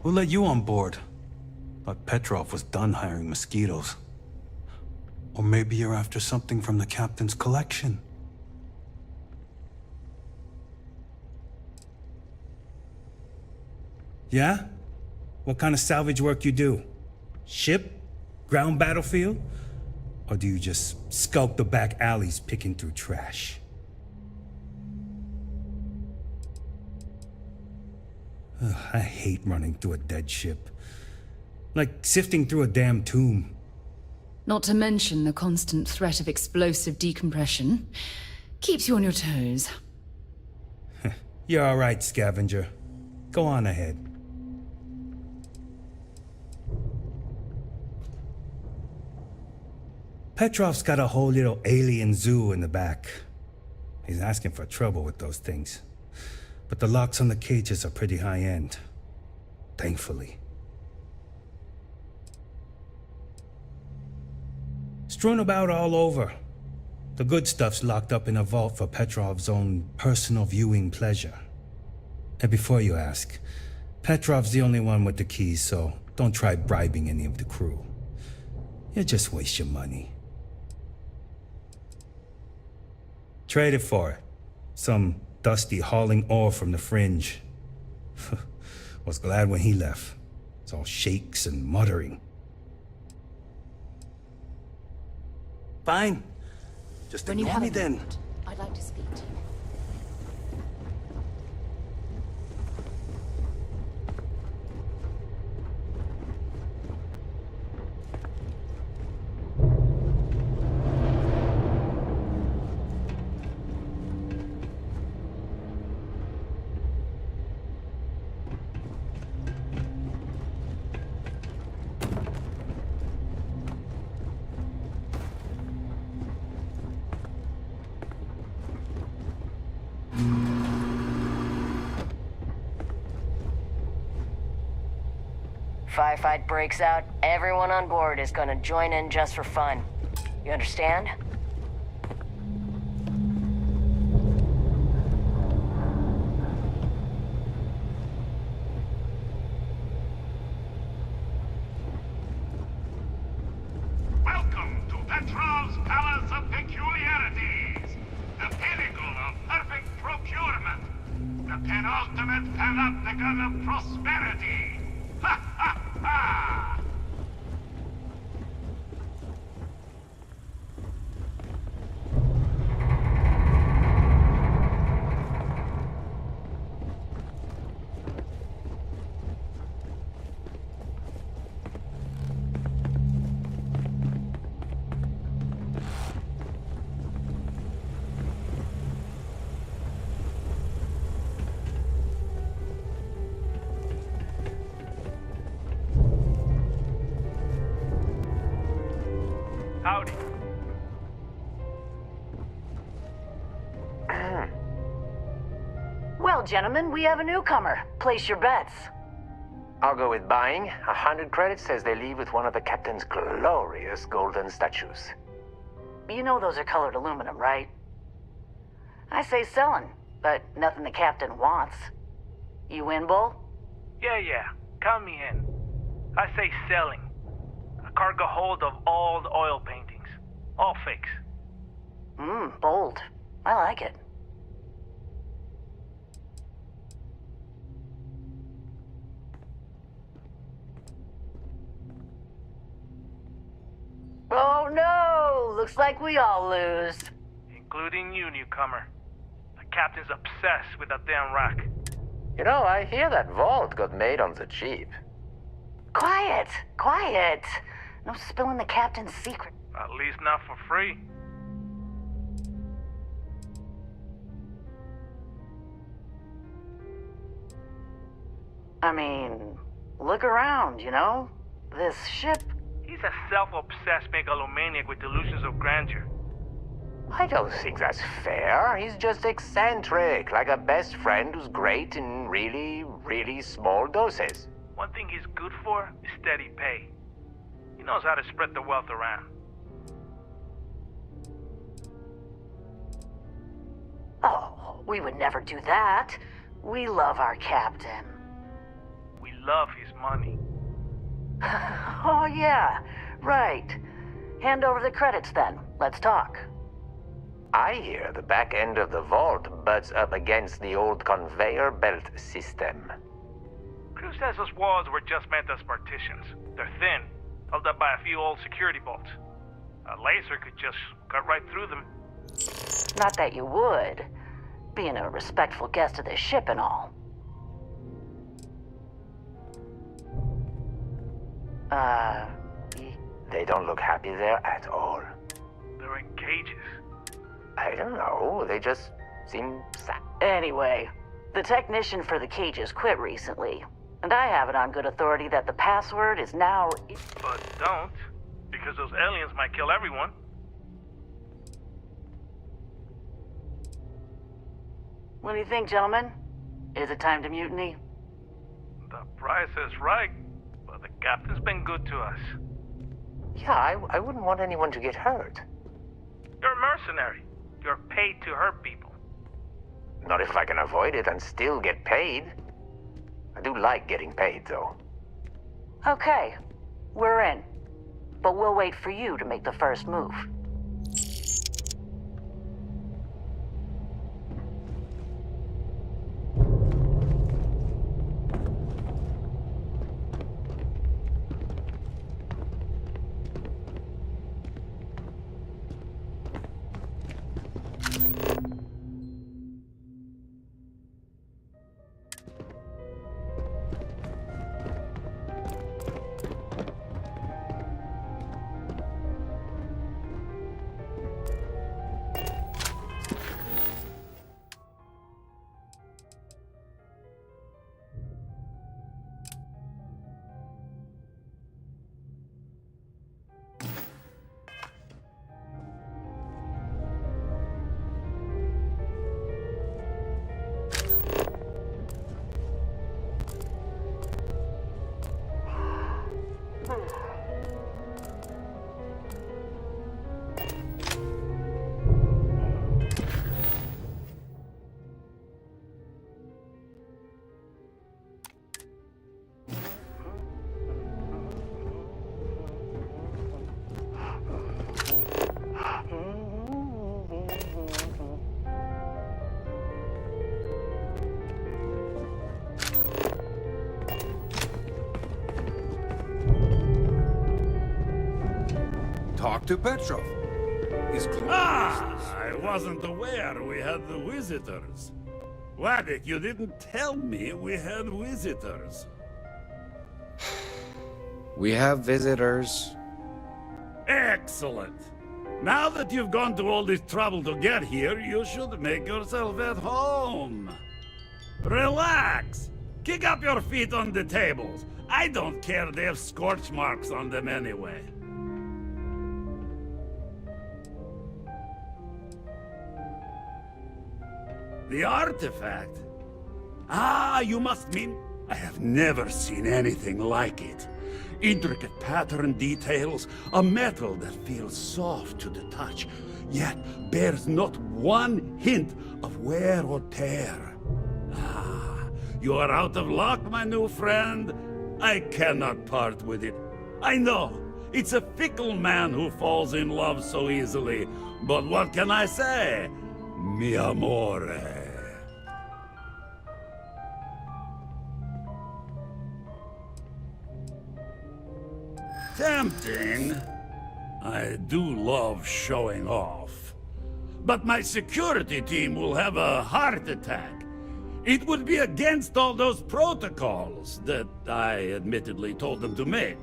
We'll let you on board. But Petrov was done hiring mosquitoes. Or maybe you're after something from the captain's collection. Yeah? What kind of salvage work you do? Ship? Ground battlefield? Or do you just skulk the back alleys picking through trash? Ugh, I hate running through a dead ship. Like sifting through a damn tomb. Not to mention the constant threat of explosive decompression. Keeps you on your toes. You're all right, scavenger. Go on ahead. Petrov's got a whole little alien zoo in the back. He's asking for trouble with those things. But the locks on the cages are pretty high-end. Thankfully. Strewn about all over. The good stuff's locked up in a vault for Petrov's own personal viewing pleasure. And before you ask, Petrov's the only one with the keys, so don't try bribing any of the crew. You'll just waste your money. Trade it for it. Some dusty hauling ore from the fringe. Was glad when he left. It's all shakes and muttering. Fine. Just ignore me then. I'd like to speak to you. Firefight breaks out, everyone on board is gonna join in just for fun. You understand? Welcome to Petrov's Palace of Peculiarities, the pinnacle of perfect procurement, the penultimate panopticon of prosperity. Ha ha ha! Howdy. Well, gentlemen, we have a newcomer. Place your bets. I'll go with buying. 100 credits says they leave with one of the captain's glorious golden statues. You know those are colored aluminum, right? I say selling, but nothing the captain wants. You in, Bull? Yeah. Count me in. I say selling. A cargo hold of all the oil paintings. All fakes. Bold. I like it. Oh no! Looks like we all lose. Including you, newcomer. The captain's obsessed with that damn rack. You know, I hear that vault got made on the cheap. Quiet! No spilling the captain's secret. At least not for free. I mean, look around, you know? This ship... He's a self-obsessed megalomaniac with delusions of grandeur. I don't think that's fair. He's just eccentric, like a best friend who's great in really, really small doses. One thing he's good for is steady pay. He knows how to spread the wealth around. Oh, we would never do that. We love our captain. We love his money. Oh, yeah. Right. Hand over the credits then. Let's talk. I hear the back end of the vault butts up against the old conveyor belt system. Crew says those walls were just meant as partitions. They're thin, held up by a few old security bolts. A laser could just cut right through them. Not that you would, being a respectful guest of this ship and all. They don't look happy there at all. They're in cages. I don't know, they just seem sad. Anyway, the technician for the cages quit recently, and I have it on good authority that the password is now... But don't, because those aliens might kill everyone. What do you think, gentlemen? Is it time to mutiny? The price is right, but the captain's been good to us. Yeah, I wouldn't want anyone to get hurt. You're a mercenary. You're paid to hurt people. Not if I can avoid it and still get paid. I do like getting paid, though. Okay, we're in. But we'll wait for you to make the first move. Talk to Petrov. He's close. I wasn't aware we had the visitors. Wadik, you didn't tell me we had visitors. We have visitors. Excellent. Now that you've gone to all this trouble to get here, you should make yourself at home. Relax. Kick up your feet on the tables. I don't care, they have scorch marks on them anyway. The artifact? Ah, you must mean... I have never seen anything like it. Intricate pattern details, a metal that feels soft to the touch, yet bears not one hint of wear or tear. Ah, you are out of luck, my new friend. I cannot part with it. I know, it's a fickle man who falls in love so easily, but what can I say? Mi amore. Tempting. I do love showing off. But my security team will have a heart attack. It would be against all those protocols that I admittedly told them to make.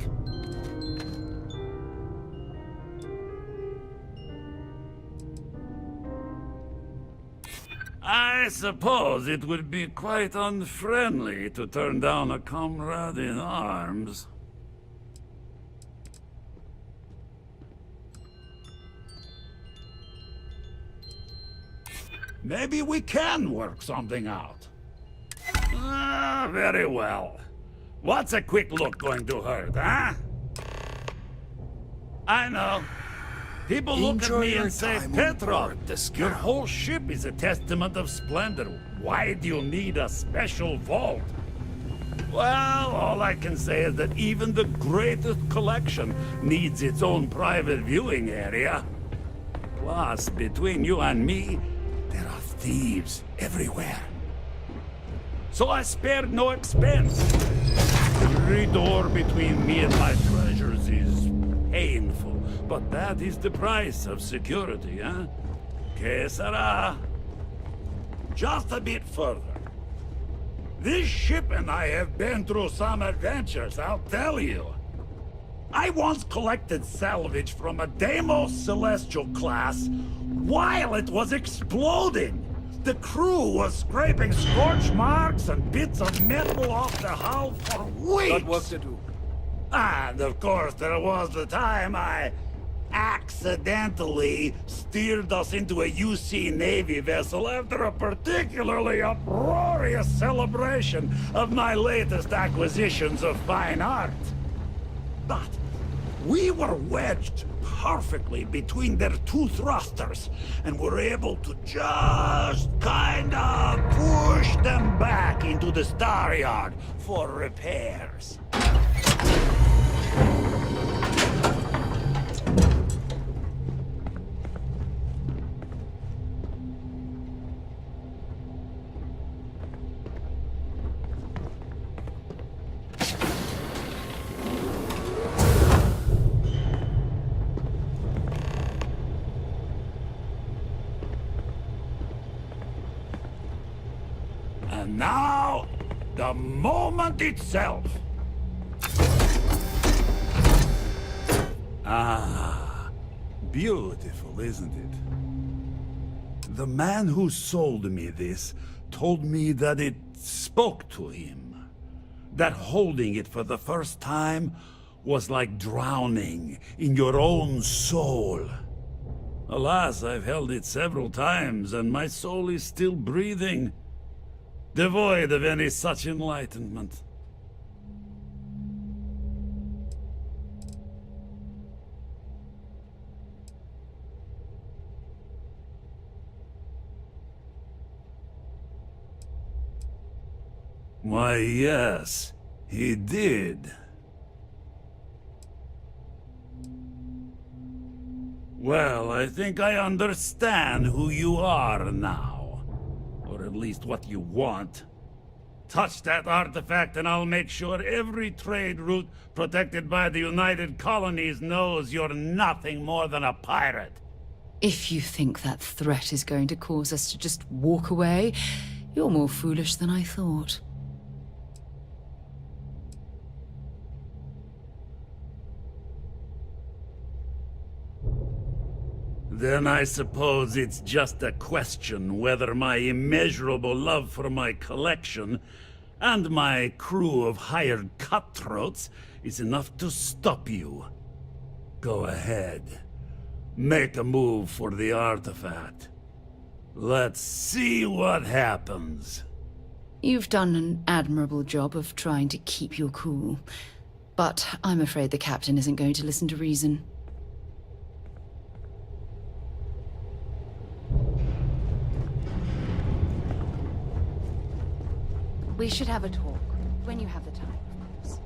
I suppose it would be quite unfriendly to turn down a comrade in arms. Maybe we can work something out. Ah, very well. What's a quick look going to hurt, huh? I know. People look at me and say, Petrov, your whole ship is a testament of splendor. Why do you need a special vault? Well, all I can say is that even the greatest collection needs its own private viewing area. Plus, between you and me, there are thieves everywhere. So I spared no expense. Every door between me and my treasures is painful, but that is the price of security, huh? Que sera? Just a bit further. This ship and I have been through some adventures, I'll tell you. I once collected salvage from a Deimos Celestial class while it was exploding. The crew was scraping scorch marks and bits of metal off the hull for weeks. Got work to do. And of course, there was the time I accidentally steered us into a UC Navy vessel after a particularly uproarious celebration of my latest acquisitions of fine art. But we were wedged perfectly between their two thrusters, and were able to just kind of push them back into the star yard for repairs. And now, the moment itself. Ah, beautiful, isn't it? The man who sold me this told me that it spoke to him. That holding it for the first time was like drowning in your own soul. Alas, I've held it several times, and my soul is still breathing, devoid of any such enlightenment. Why, yes, he did. Well, I think I understand who you are now. Or at least what you want. Touch that artifact and I'll make sure every trade route protected by the United Colonies knows you're nothing more than a pirate. If you think that threat is going to cause us to just walk away, you're more foolish than I thought. Then I suppose it's just a question whether my immeasurable love for my collection and my crew of hired cutthroats is enough to stop you. Go ahead. Make a move for the artifact. Let's see what happens. You've done an admirable job of trying to keep your cool, but I'm afraid the captain isn't going to listen to reason. We should have a talk, when you have the time, of course.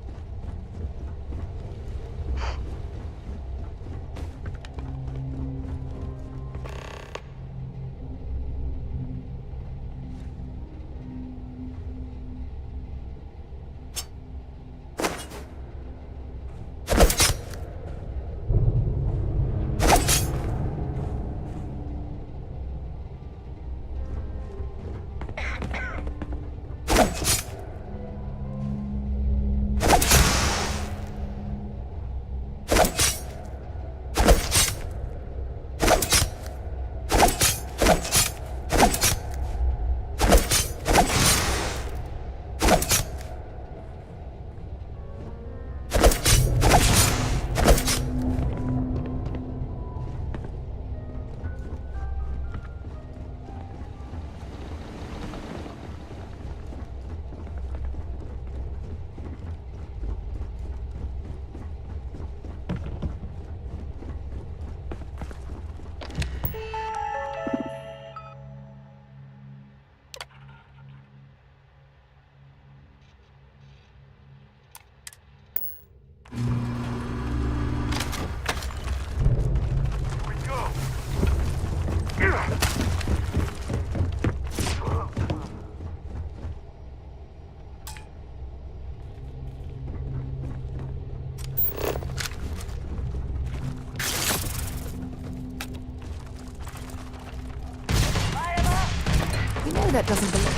that doesn't belong.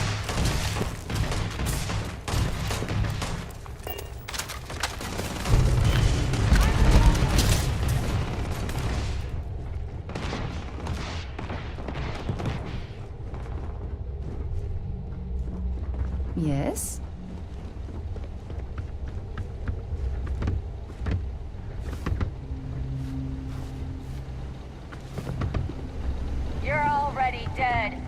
Yes? You're already dead.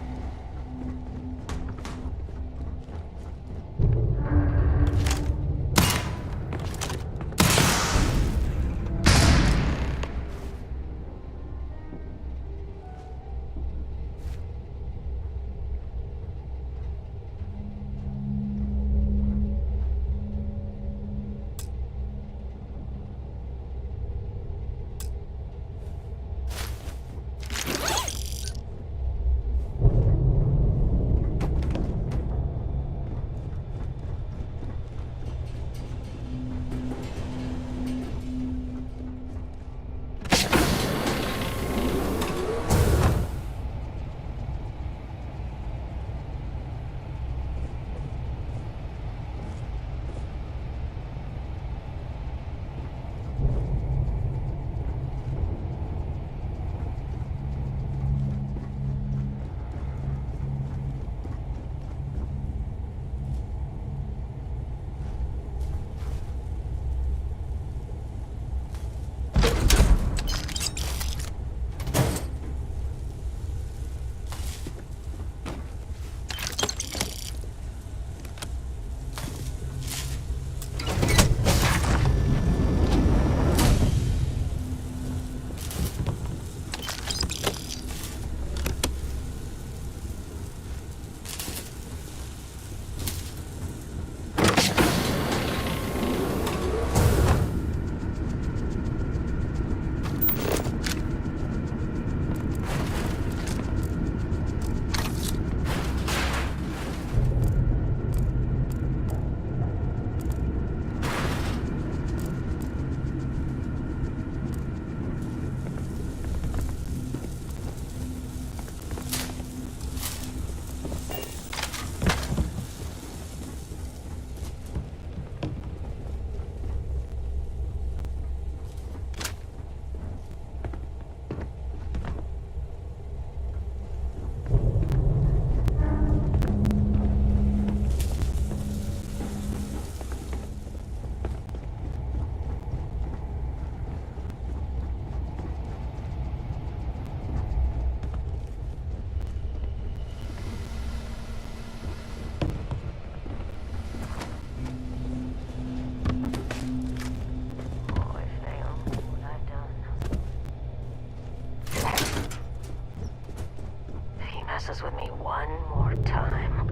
Messes with me one more time.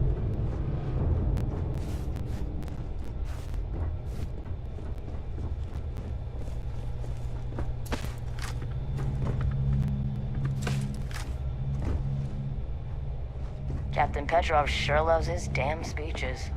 Captain Petrov sure loves his damn speeches.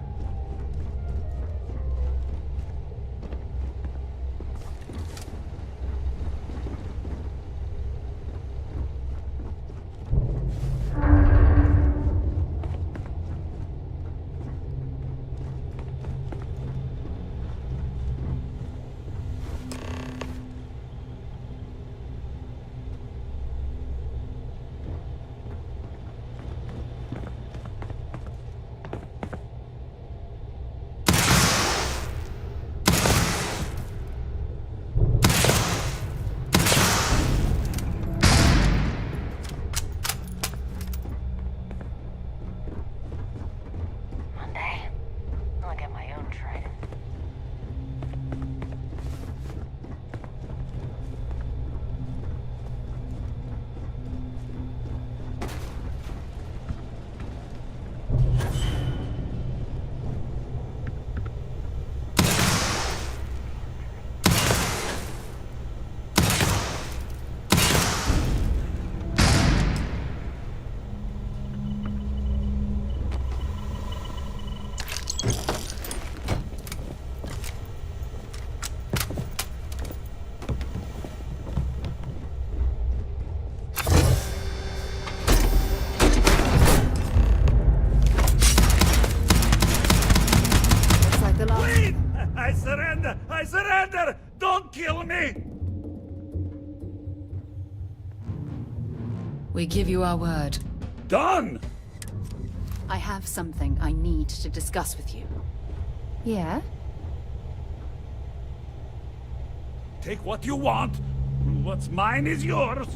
on me? We give you our word. Done! I have something I need to discuss with you. Yeah? Take what you want. What's mine is yours.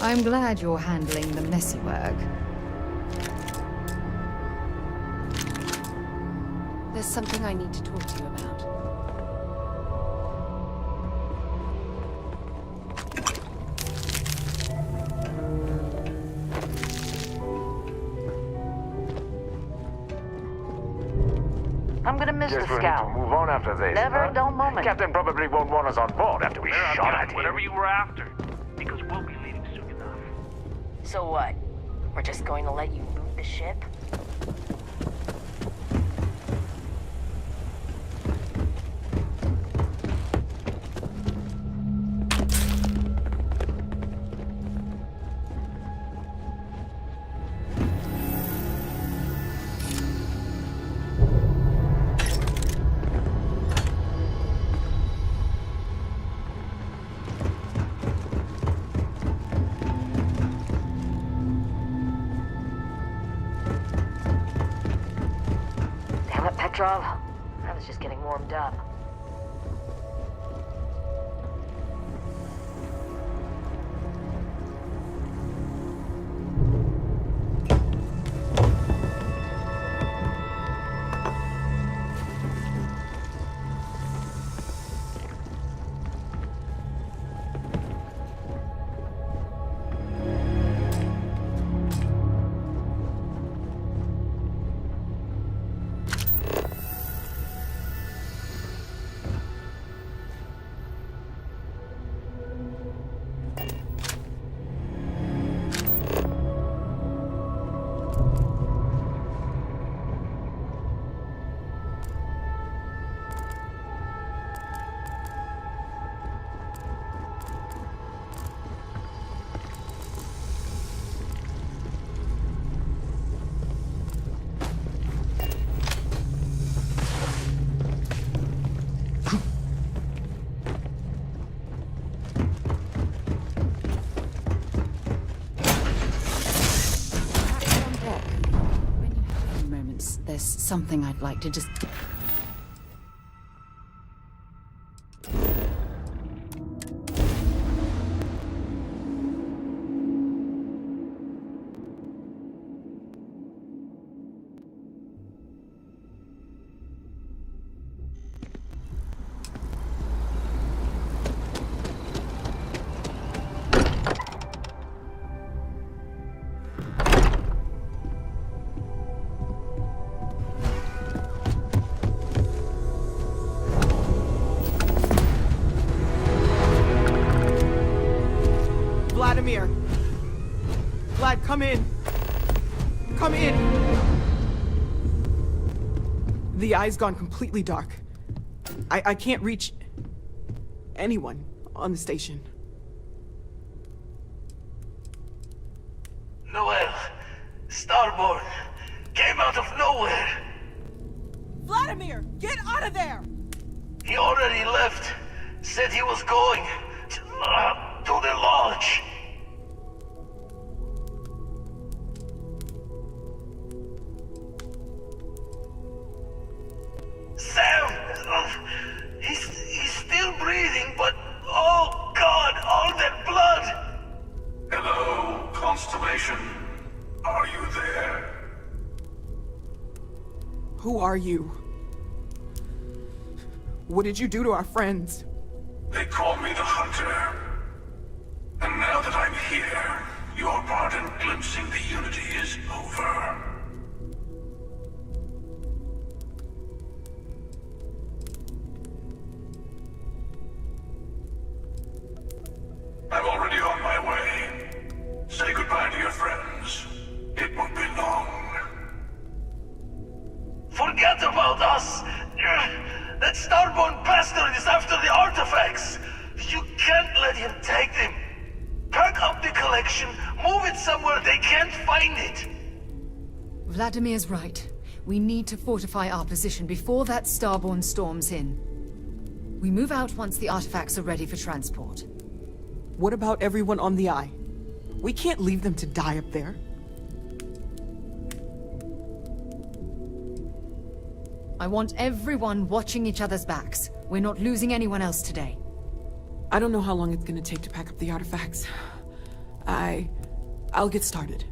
I'm glad you're handling the messy work. There's something I need to talk to you about. I'm gonna miss the Guess we'll need scout. to move on after this. Never a dull moment. Captain probably won't want us on board after we There, shot I'll at get him. whatever you were after, because we'll be leaving soon enough. So what? We're just going to let you loot the ship? Damn it, Petrov. I was just getting warmed up. There's something I'd like to just... Vladimir! Vlad, come in! Come in! The eye's gone completely dark. I can't reach anyone on the station. Noel, Starborn, came out of nowhere. Vladimir! Get out of there! He already left. Said he was going to the lodge. Sam! He's still breathing, but oh God, all that blood! Hello, Constellation. Are you there? Who are you? What did you do to our friends? They call me the Hunter. And now that I'm here, your part in glimpsing the Unity is over. years. It won't be long. Forget about us! That Starborn bastard is after the artifacts! You can't let him take them! Pack up the collection, move it somewhere they can't find it! Vladimir's right. We need to fortify our position before that Starborn storms in. We move out once the artifacts are ready for transport. What about everyone on the Eye? We can't leave them to die up there. I want everyone watching each other's backs. We're not losing anyone else today. I don't know how long it's gonna take to pack up the artifacts. I'll get started.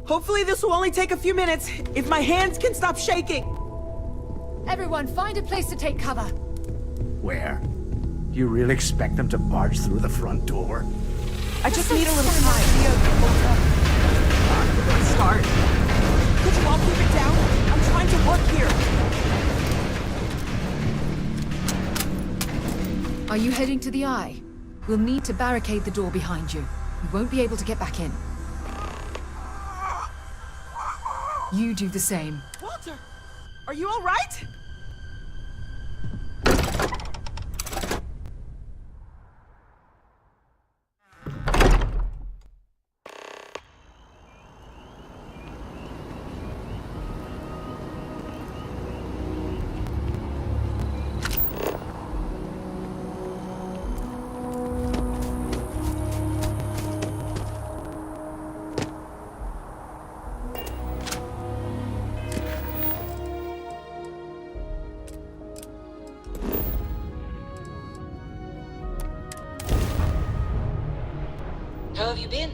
Hopefully this will only take a few minutes, if my hands can stop shaking! Everyone, find a place to take cover. Where? Do you really expect them to barge through the front door? I just need a little time. Start. Could you all keep it down? I'm trying to work here. Are you heading to the Eye? We'll need to barricade the door behind you. You won't be able to get back in. You do the same. Walter, are you all right? How have you been?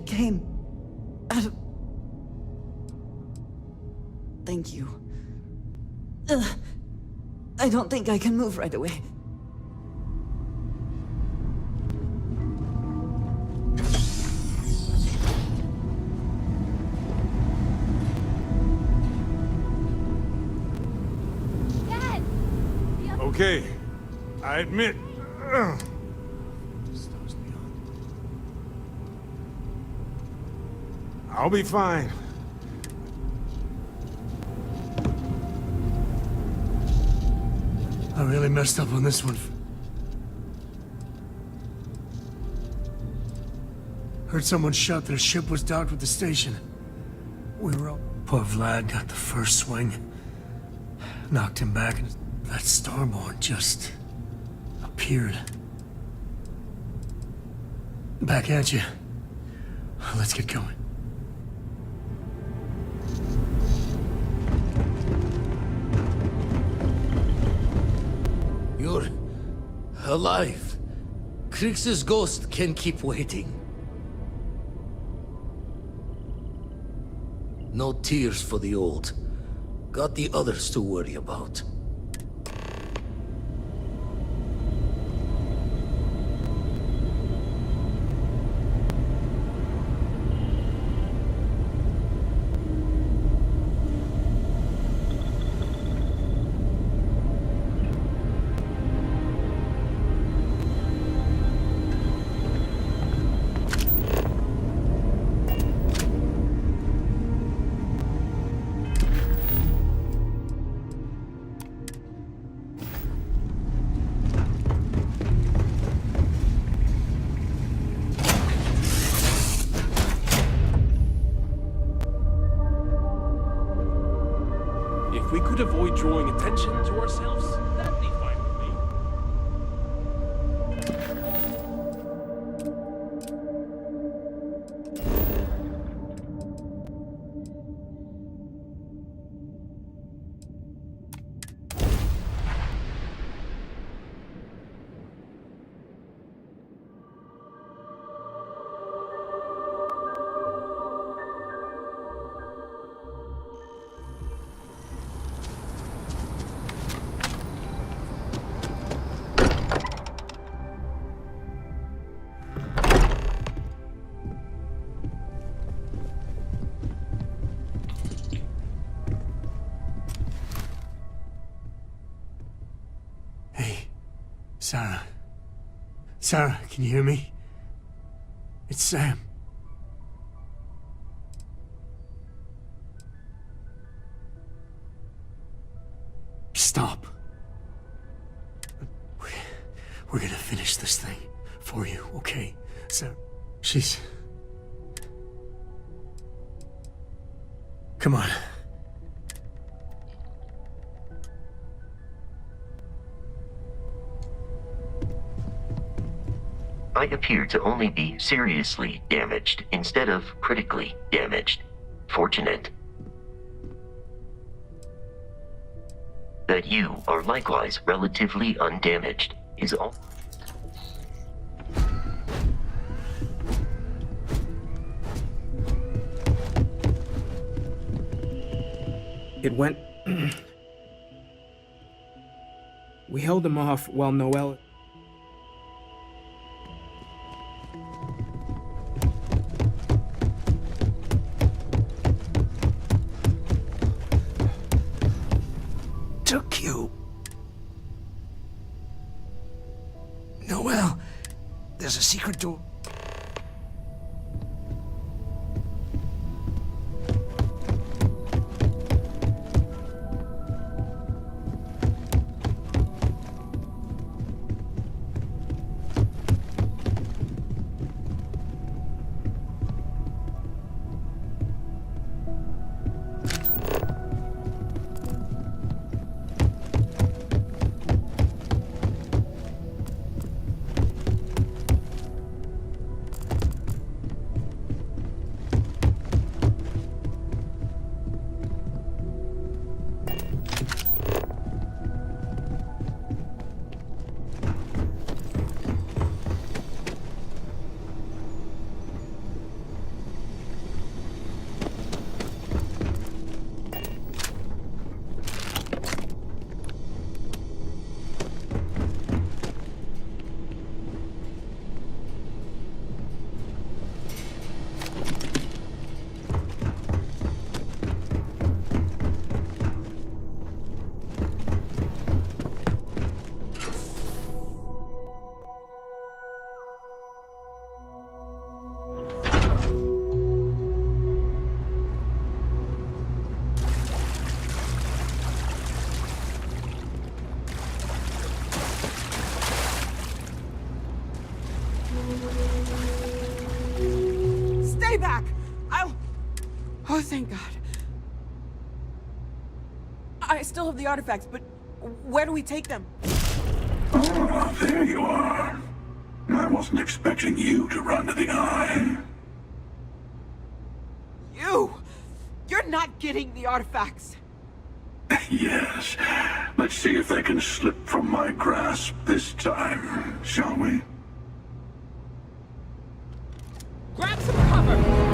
Came out of... Thank you. I don't think I can move right away. Dad! Okay, I admit. I'll be fine. I really messed up on this one. Heard someone shout that a ship was docked with the station. We were all... Poor Vlad got the first swing. Knocked him back, and that Starborn just... appeared. Back at you. Let's get going. alive. Krix's ghost can keep waiting. No tears for the old. Got the others to worry about. If we could avoid drawing attention to ourselves, that'd be fine with me. Sarah. Sarah, can you hear me? It's Sam. Stop. We're gonna finish this thing for you, okay? Sarah, she's... Come on. I appear to only be seriously damaged instead of critically damaged. Fortunate. That you are likewise relatively undamaged is all. It went... We held him off while Noel... took you. Noel, there's a secret door. Stay back! Oh, thank God. I still have the artifacts, but where do we take them? Oh, there you are. I wasn't expecting you to run to the eye. You! You're not getting the artifacts! Yes, Let's see if they can slip from my grasp this time, shall we? Grab some cover!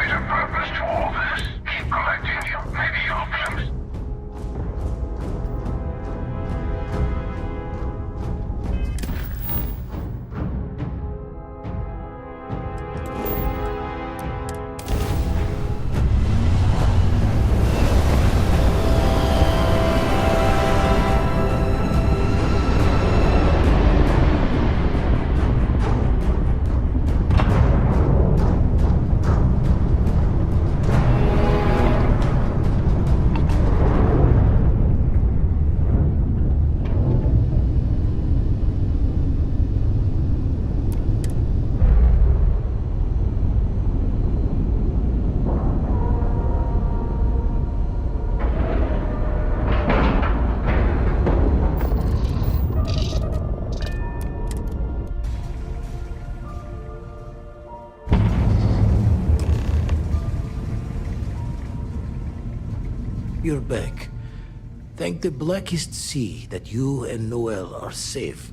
greater purpose to all this. Keep collecting. Maybe you'll glimpse. You're back. Thank the blackest sea that you and Noel are safe.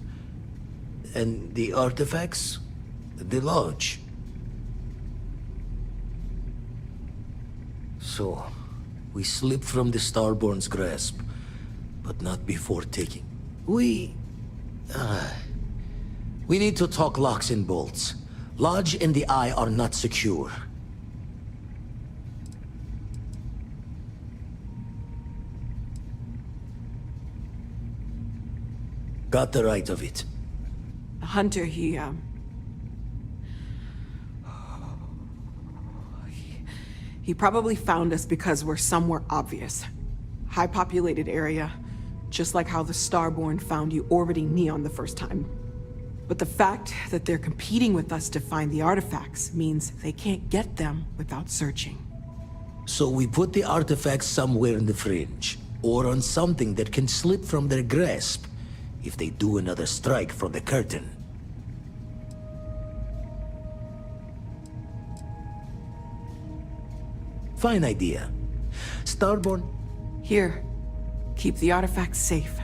And the artifacts? The lodge. So, we slipped from the Starborn's grasp, but not before taking. We need to talk locks and bolts. Lodge and the Eye are not secure. Got the right of it. Hunter, he probably found us because we're somewhere obvious. High-populated area, just like how the Starborn found you orbiting Neon the first time. But the fact that they're competing with us to find the artifacts means they can't get them without searching. So we put the artifacts somewhere in the fringe, or on something that can slip from their grasp if they do another strike from the curtain. Fine idea. Starborn? Here, keep the artifacts safe.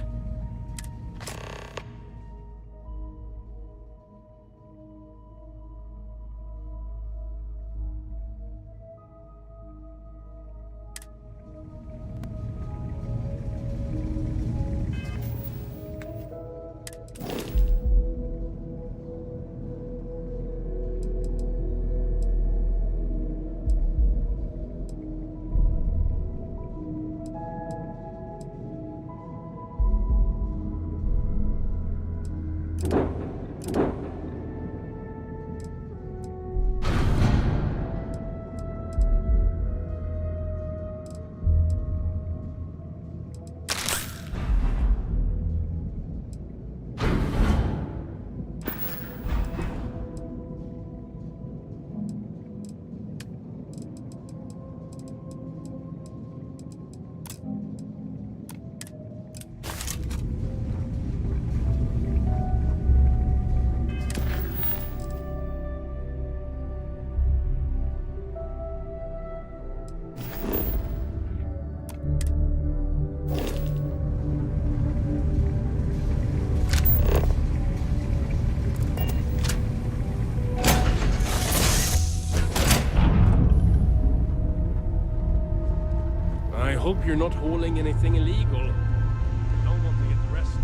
I hope you're not hauling anything illegal. I don't want to get arrested.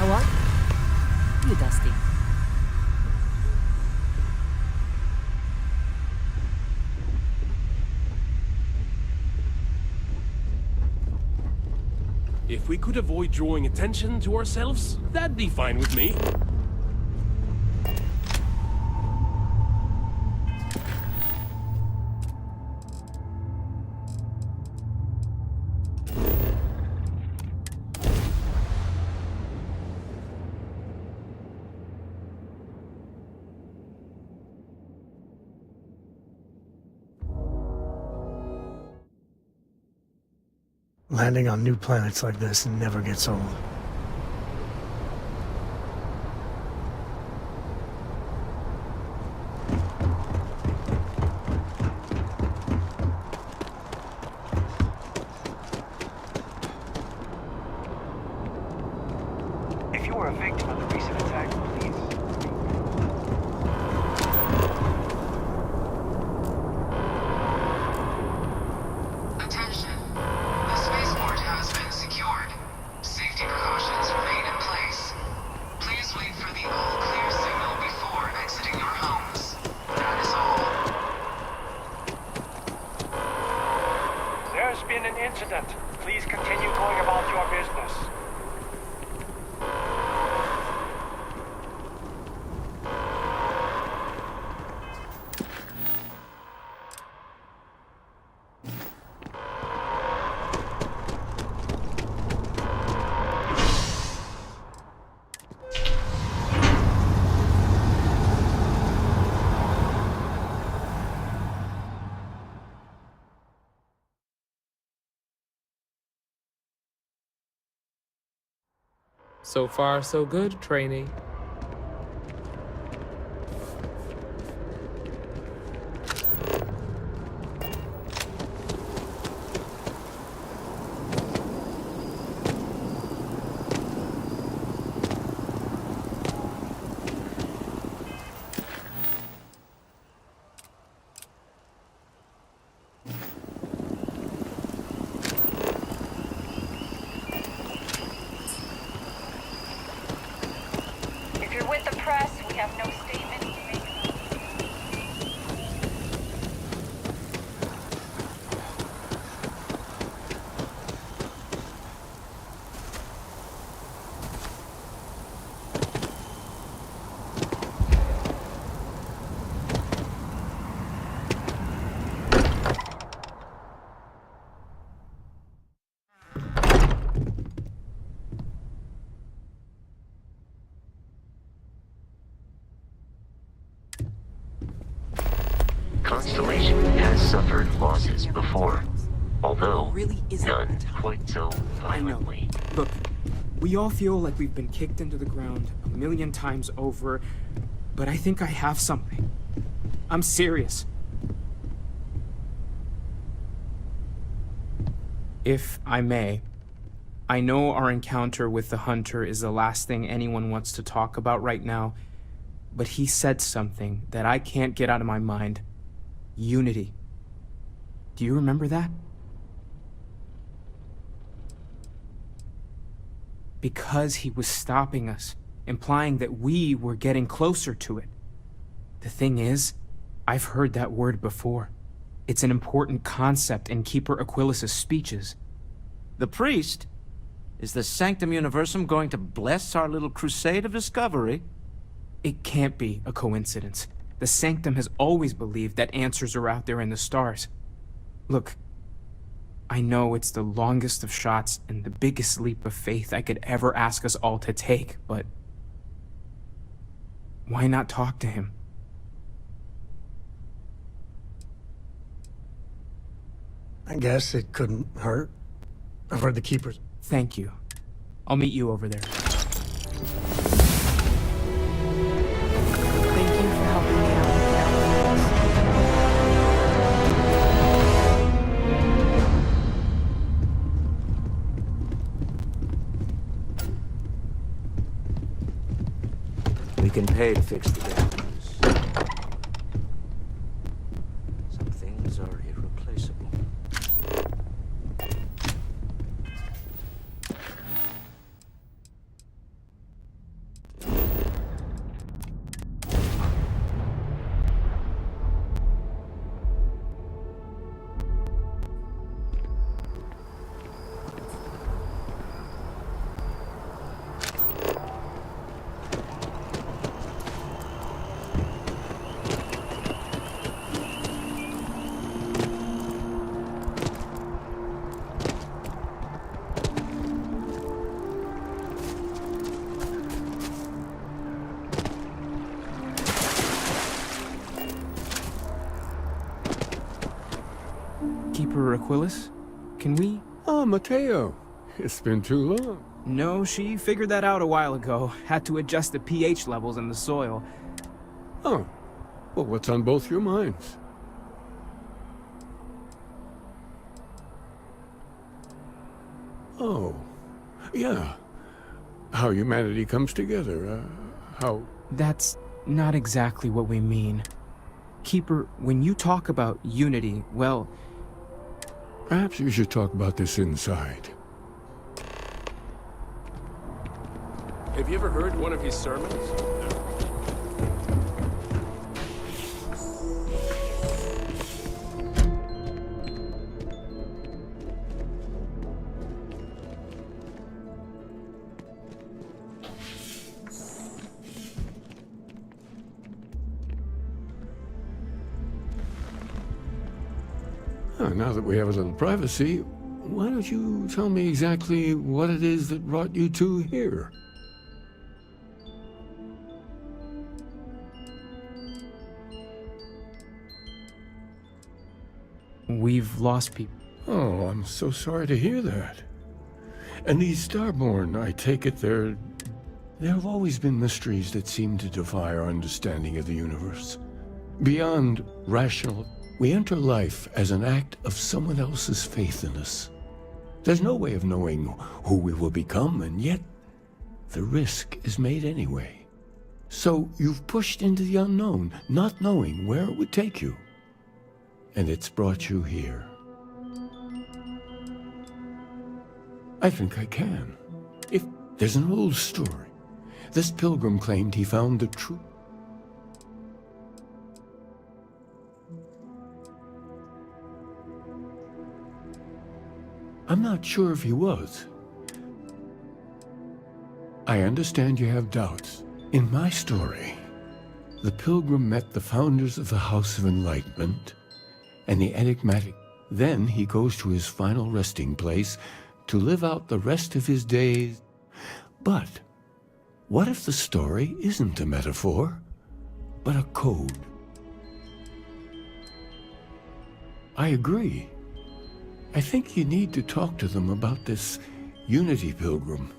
A what? You Dusty. If we could avoid drawing attention to ourselves, that'd be fine with me. Landing on new planets like this never gets old. If you were a victim of the recent attack, please So far, so good, trainee. If you're with the press, we have no statement to make. Constellation has suffered losses before, although none quite so violently. Look, we all feel like we've been kicked into the ground a million times over, but I think I have something. I'm serious. If I may, I know our encounter with the Hunter is the last thing anyone wants to talk about right now, but he said something that I can't get out of my mind. Unity. Do you remember that? Because he was stopping us, implying that we were getting closer to it. The thing is, I've heard that word before. It's an important concept in Keeper Aquilas's speeches. The priest? Is the Sanctum Universum going to bless our little crusade of discovery? It can't be a coincidence. The Sanctum has always believed that answers are out there in the stars. Look, I know it's the longest of shots and the biggest leap of faith I could ever ask us all to take, but why not talk to him? I guess it couldn't hurt. I've heard the Keepers. Thank you. I'll meet you over there. Thank you for helping me out with that. We can pay to fix the damage. Some things are irreplaceable. Keeper Aquilas? Can we? Oh, Mateo. It's been too long. No, she figured that out a while ago. Had to adjust the pH levels in the soil. Oh. Well, what's on both your minds? Oh. Yeah. How humanity comes together. How... That's not exactly what we mean. Keeper, when you talk about unity, well... Perhaps you should talk about this inside. Have you ever heard one of his sermons? Now that we have a little privacy, why don't you tell me exactly what it is that brought you two here? We've lost people. Oh, I'm so sorry to hear that. And these Starborn, I take it they're There have always been mysteries that seem to defy our understanding of the universe. Beyond rational, we enter life as an act of someone else's faith in us. There's no way of knowing who we will become, and yet the risk is made anyway. So you've pushed into the unknown, not knowing where it would take you. And it's brought you here. I think I can. If there's an old story. This pilgrim claimed he found the truth. I'm not sure if he was. I understand you have doubts. In my story, the pilgrim met the founders of the House of Enlightenment and the enigmatic. Then he goes to his final resting place to live out the rest of his days. But what if the story isn't a metaphor, but a code? I agree. I think you need to talk to them about this Unity Pilgrim.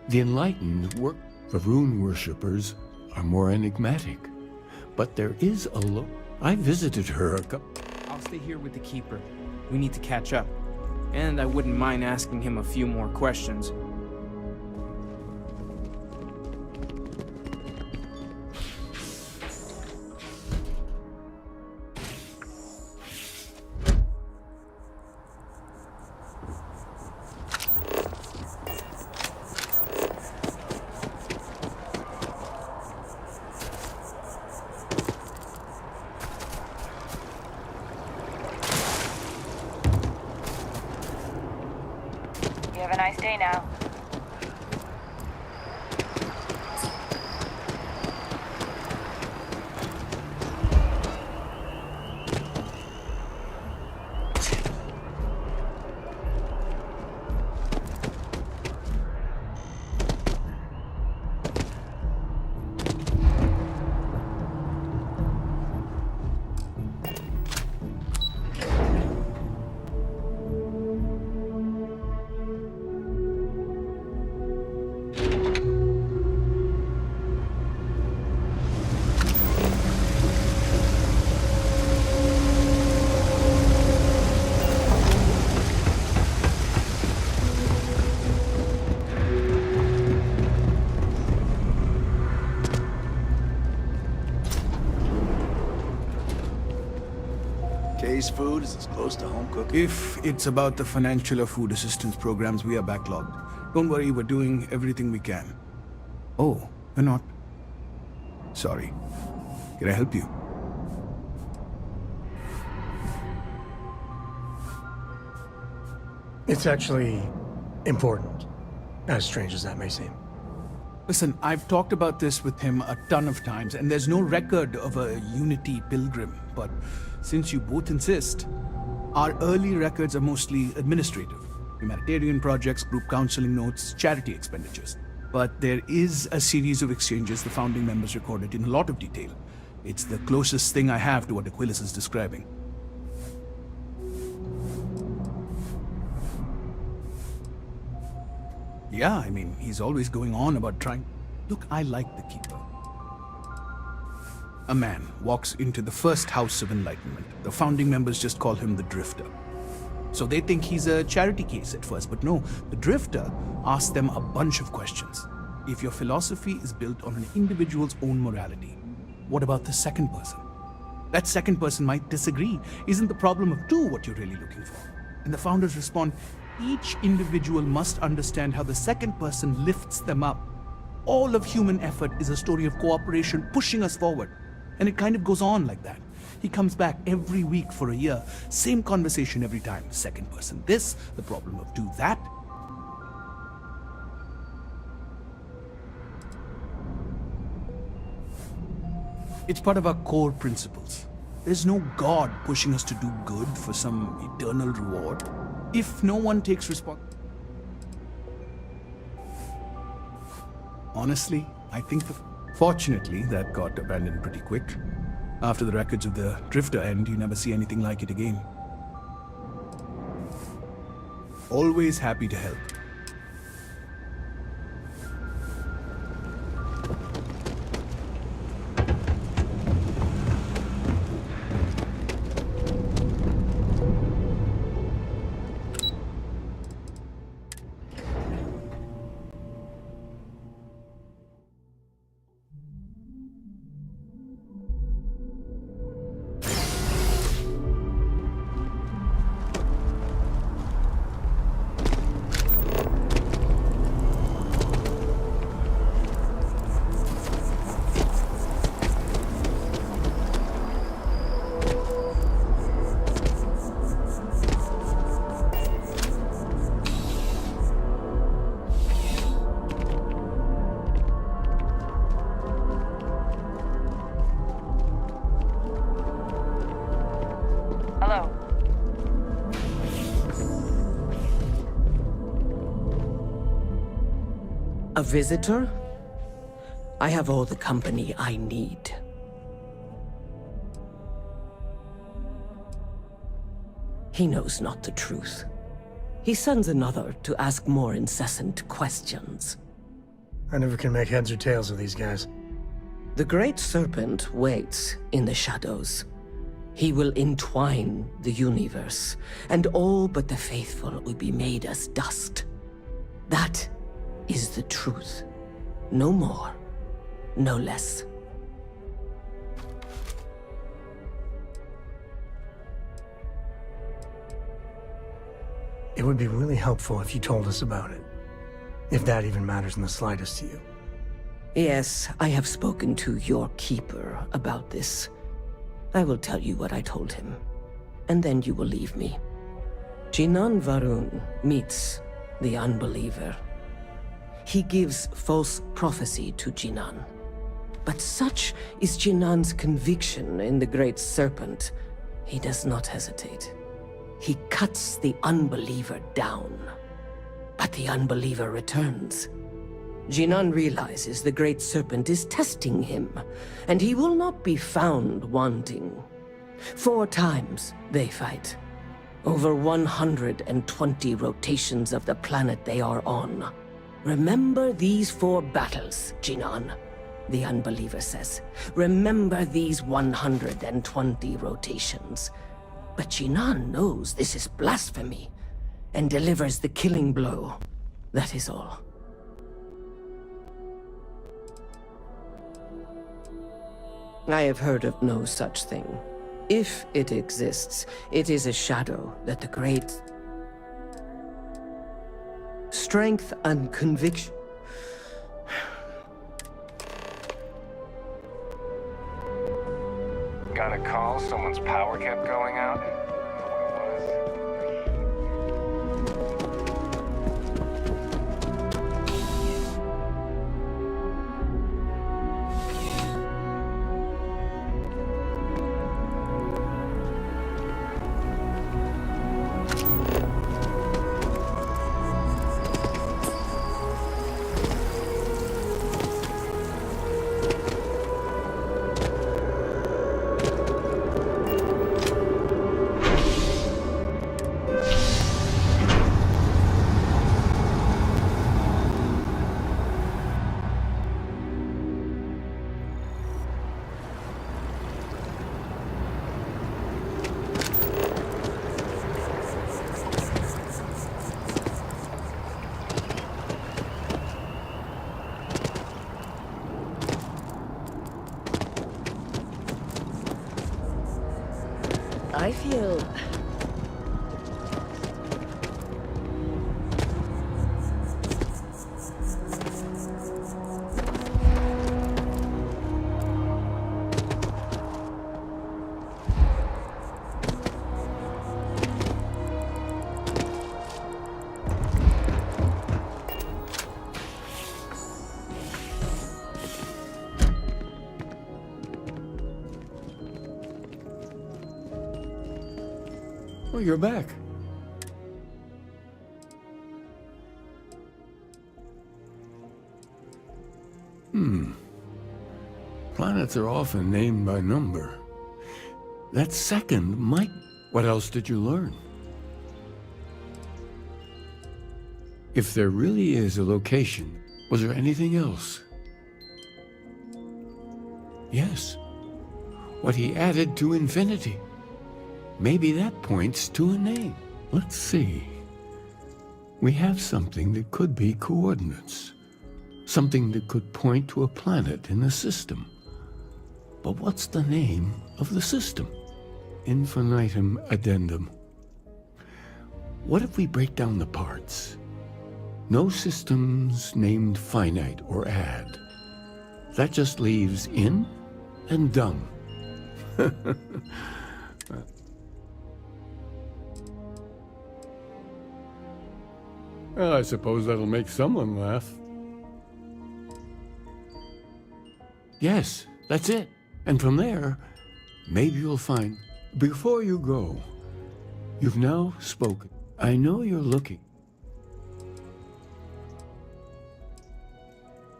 The enlightened work for rune worshippers are more enigmatic, but there is a I visited her a couple. I'll stay here with the Keeper. We need to catch up. And I wouldn't mind asking him a few more questions. You have a nice day now. K's food is as close to home cooking. If it's about the financial or food assistance programs, we are backlogged. Don't worry, we're doing everything we can. Oh, we're not. Sorry. Can I help you? It's actually important, as strange as that may seem. Listen, I've talked about this with him a ton of times, and there's no record of a Unity Pilgrim. But since you both insist, our early records are mostly administrative. Humanitarian projects, group counseling notes, charity expenditures. But there is a series of exchanges the founding members recorded in a lot of detail. It's the closest thing I have to what Aquilas is describing. Yeah, I mean, he's always going on about trying... Look, I like the Keeper. A man walks into the first House of Enlightenment. The founding members just call him the Drifter. So they think he's a charity case at first, but no, the Drifter asks them a bunch of questions. If your philosophy is built on an individual's own morality, what about the second person? That second person might disagree. Isn't the problem of two what you're really looking for? And the founders respond, each individual must understand how the second person lifts them up. All of human effort is a story of cooperation pushing us forward. And it kind of goes on like that. He comes back every week for a year. Same conversation every time. Second person this, the problem of two that. It's part of our core principles. There's no God pushing us to do good for some eternal reward. If no one takes responsibility. Honestly, I think fortunately, that got abandoned pretty quick. After the records of the Drifter end, you never see anything like it again. Always happy to help. Hello. A visitor? I have all the company I need. He knows not the truth. He sends another to ask more incessant questions. I never can make heads or tails of these guys. The Great Serpent waits in the shadows. He will entwine the universe, and all but the faithful will be made as dust. That is the truth. No more, no less. It would be really helpful if you told us about it. If that even matters in the slightest to you. Yes, I have spoken to your keeper about this. I will tell you what I told him, and then you will leave me. Jinan Varun meets the unbeliever. He gives false prophecy to Jinan. But such is Jinan's conviction in the Great Serpent, he does not hesitate. He cuts the unbeliever down. But the unbeliever returns. Jinan realizes the Great Serpent is testing him, and he will not be found wanting. 4 times they fight. Over 120 rotations of the planet they are on. Remember these 4 battles, Jinan, the unbeliever says. Remember these 120 rotations. But Jinan knows this is blasphemy, and delivers the killing blow. That is all. I have heard of no such thing. If it exists, it is a shadow that the great strength and conviction. Got a call, someone's power kept going out? I feel... Oh, you're back. Planets are often named by number. That second might... What else did you learn? If there really is a location, was there anything else? Yes. What he added to infinity. Maybe that points to a name. Let's see. We have something that could be coordinates. Something that could point to a planet in the system. But what's the name of the system? Infinitum addendum. What if we break down the parts? No systems named finite or add. That just leaves in and done. Well, I suppose that'll make someone laugh. Yes, that's it. And from there, maybe you'll find... Before you go, you've now spoken. I know you're looking.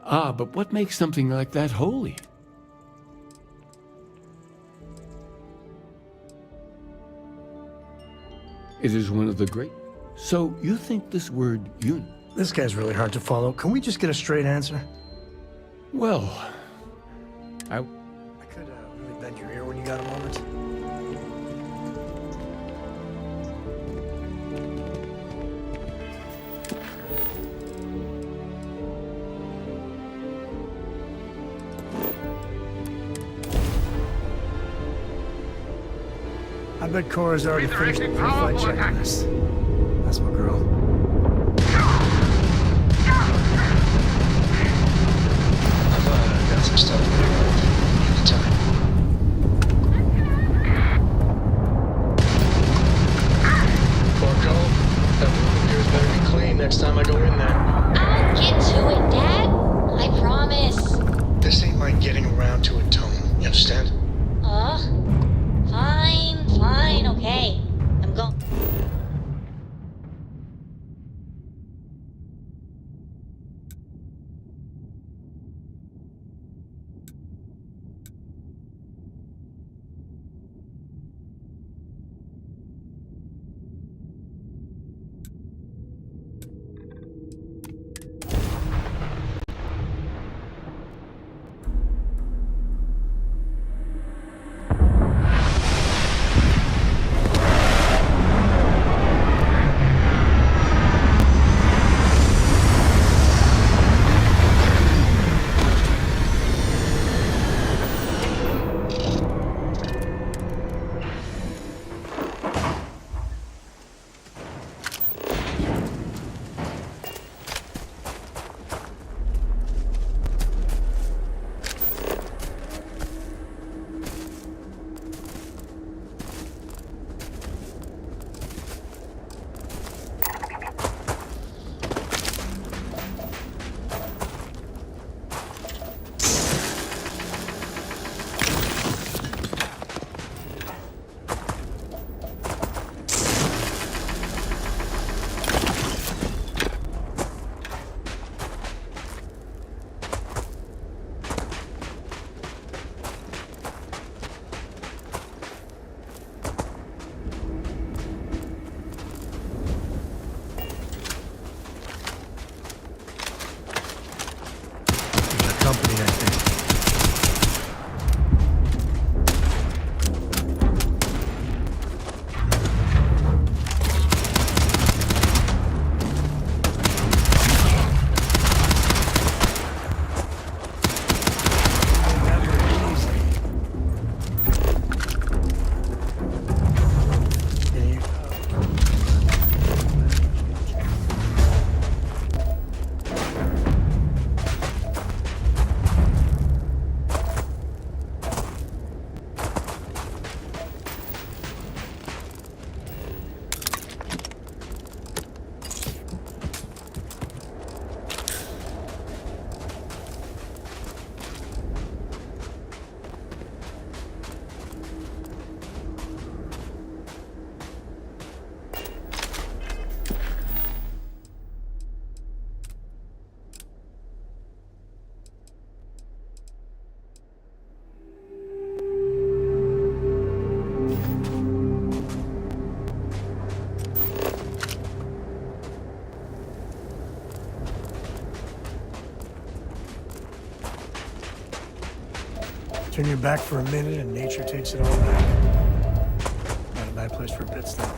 Ah, but what makes something like that holy? It is one of the great... So, you think this word This guy's really hard to follow. Can we just get a straight answer? Well, I could really bend your ear when you got a moment. I bet Cora's already finished the pre-flight checklist. That's my girl. I've got some stuff to do. Anytime. Porco, that room of yours better be clean next time I go in there. I'll get to it, Dad. I promise. This ain't like getting around to a tone. You understand? Fine, okay. I'm going. Turn your back for a minute and nature takes it all back. Not a bad place for a pit stop.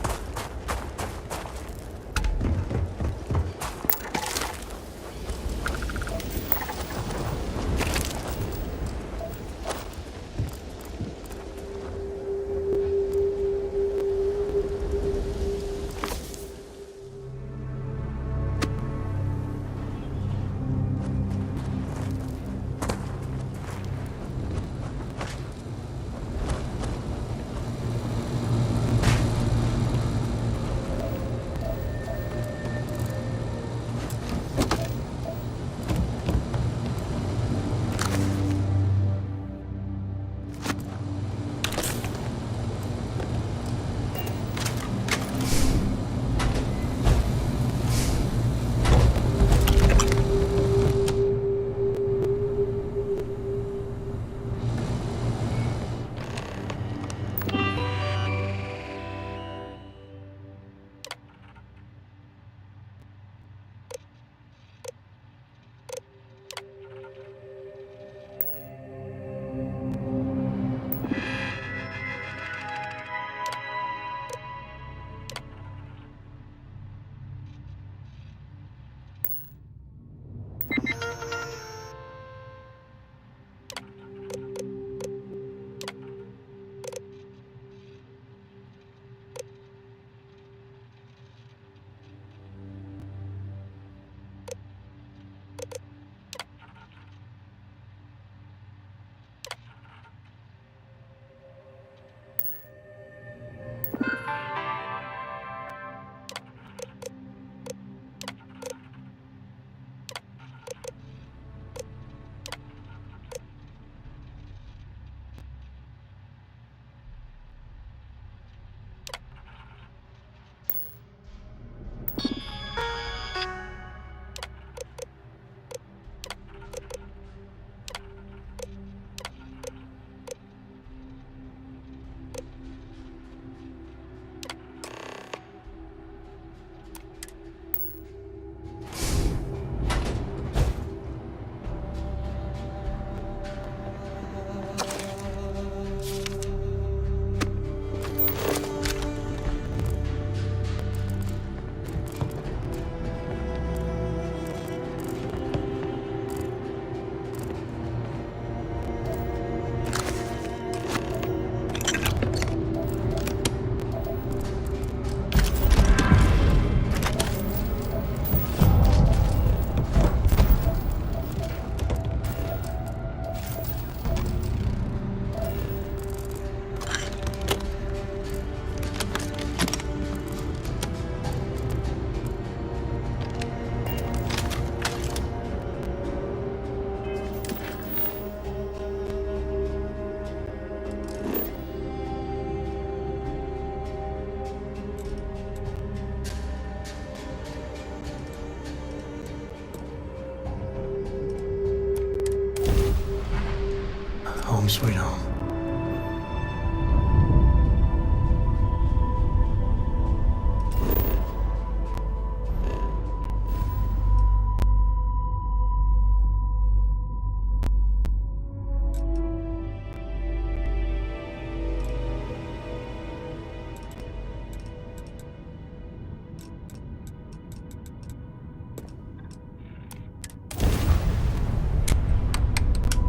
Home sweet home.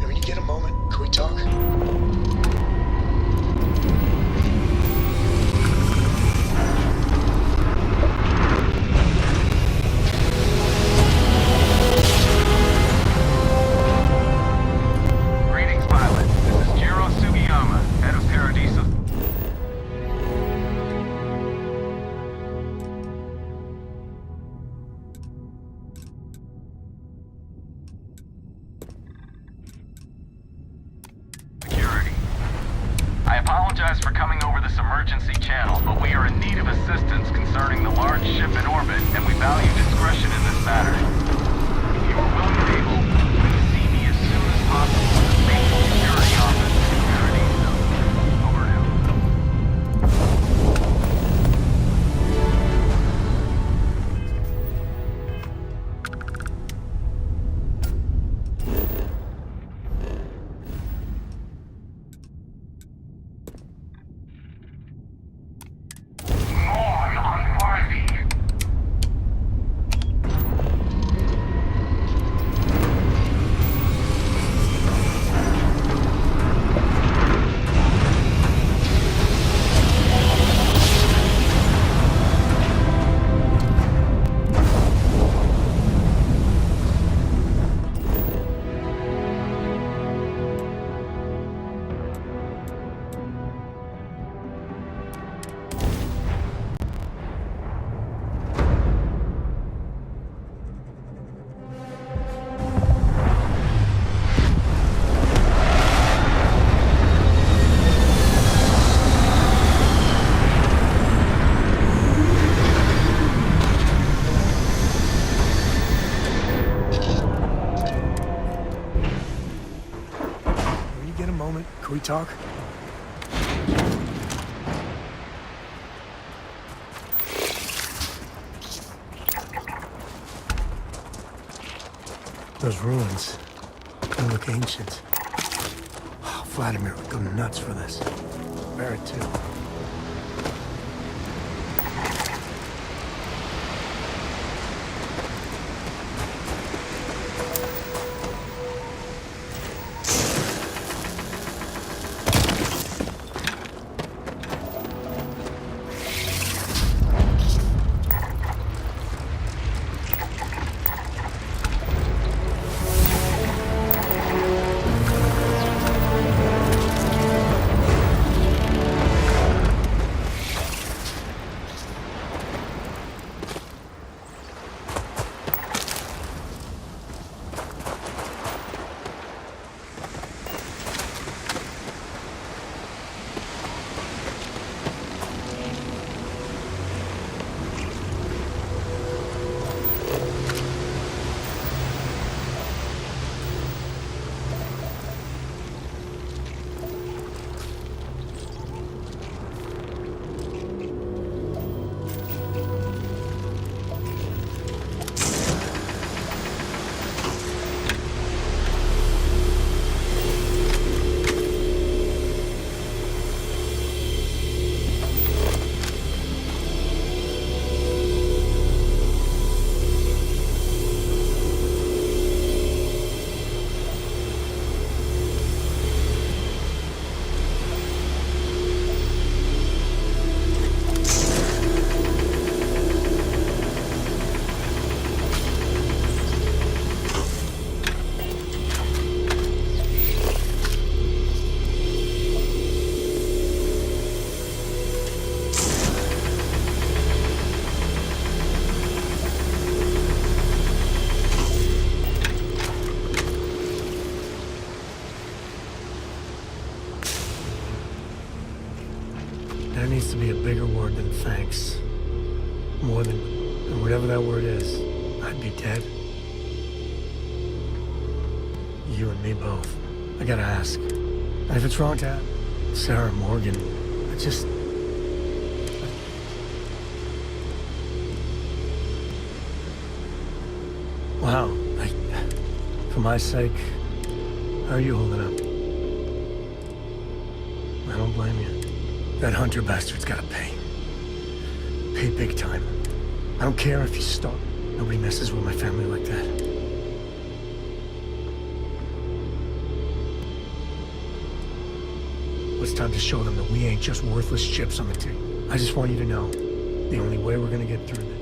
When you get a moment, can we talk? Greetings, pilot. This is Jiro Sugiyama, head of Paradiso. Security. I apologize for coming over this emergency channel, but we are in need of assistance concerning the large ship in orbit, and we value discretion in this matter. If you are willing and able, please see me as soon as possible at the Spatial Security Office in Paradiso. Over and out. we talk? Those ruins, they look ancient. Oh, Vladimir would go nuts for this. Barrett, too. There needs to be a bigger word than thanks. More than, whatever that word is, I'd be dead. You and me both. I gotta ask. And if it's wrong to ask Sarah Morgan, I just... Wow. For my sake, how are you holding up? I don't blame you. That Hunter bastard's gotta pay. Pay big time. I don't care if he's stuck. Nobody messes with my family like that. It's time to show them that we ain't just worthless chips on the table. I just want you to know, the only way we're gonna get through this.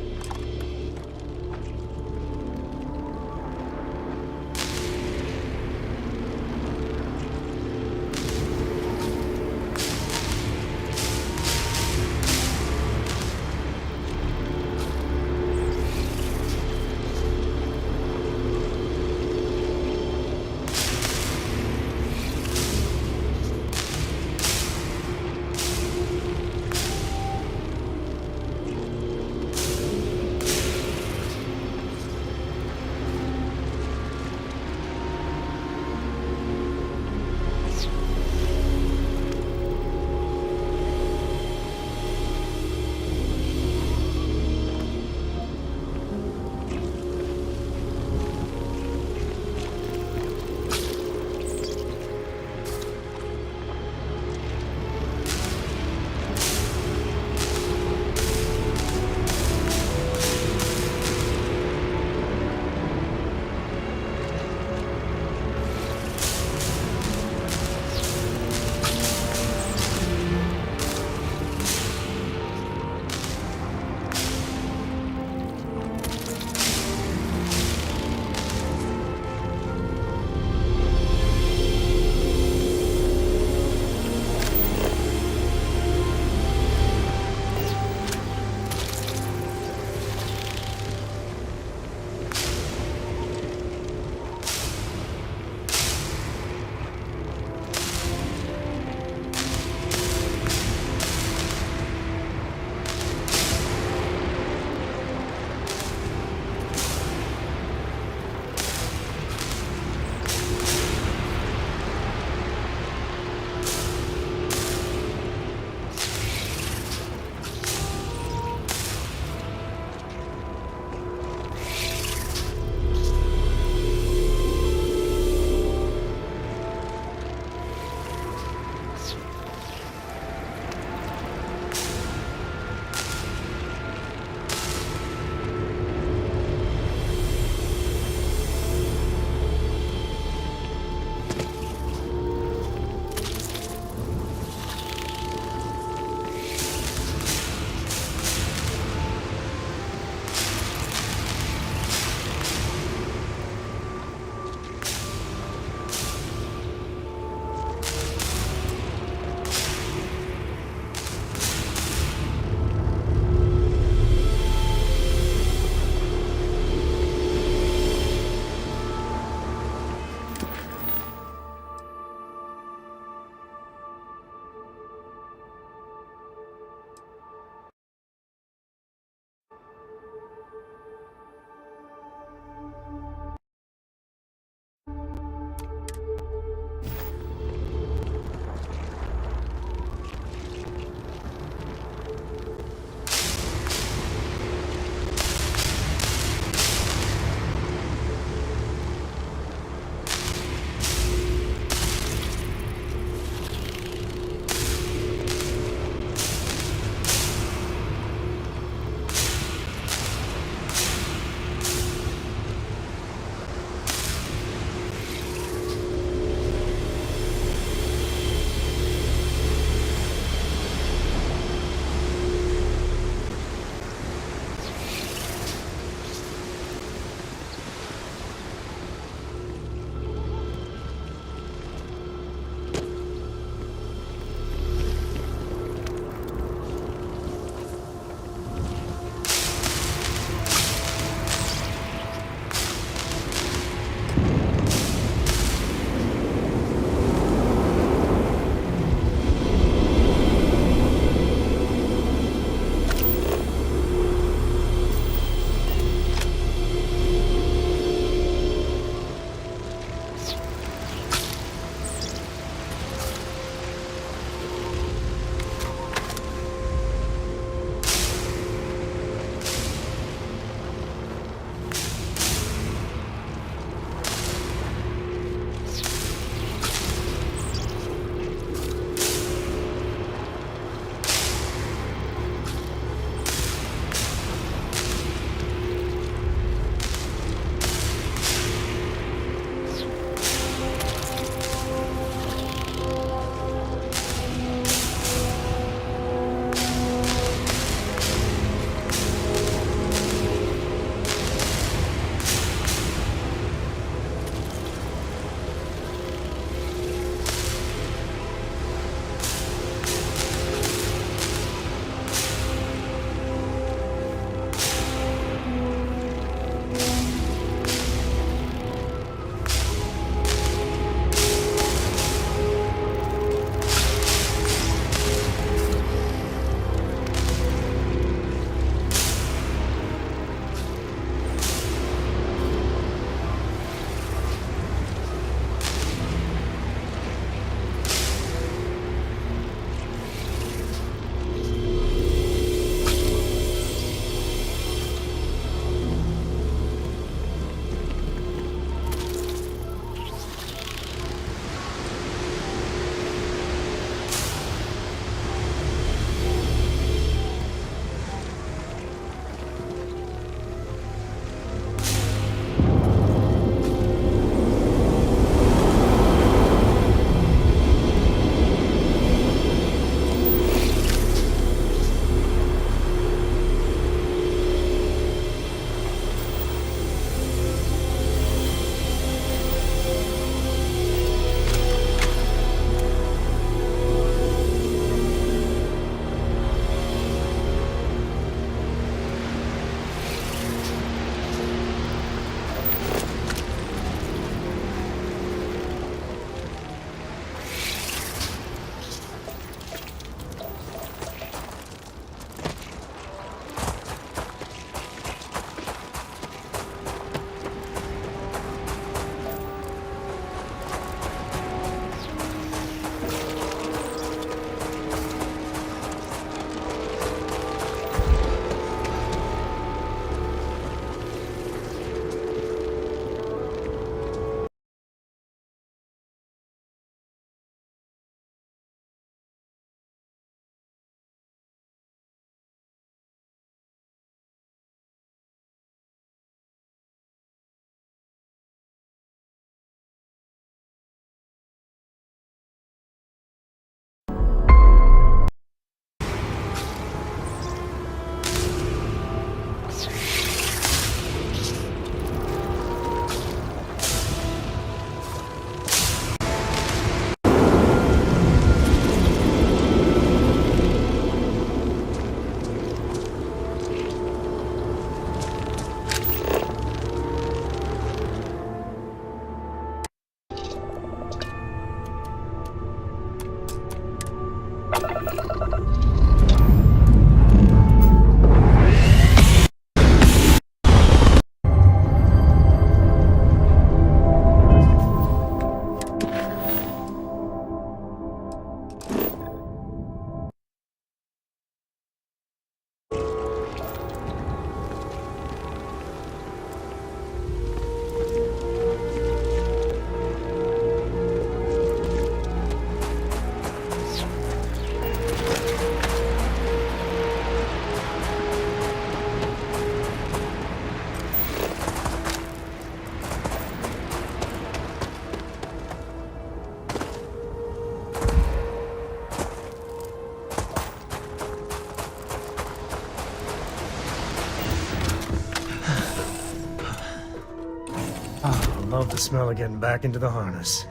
Love the smell of getting back into the harness.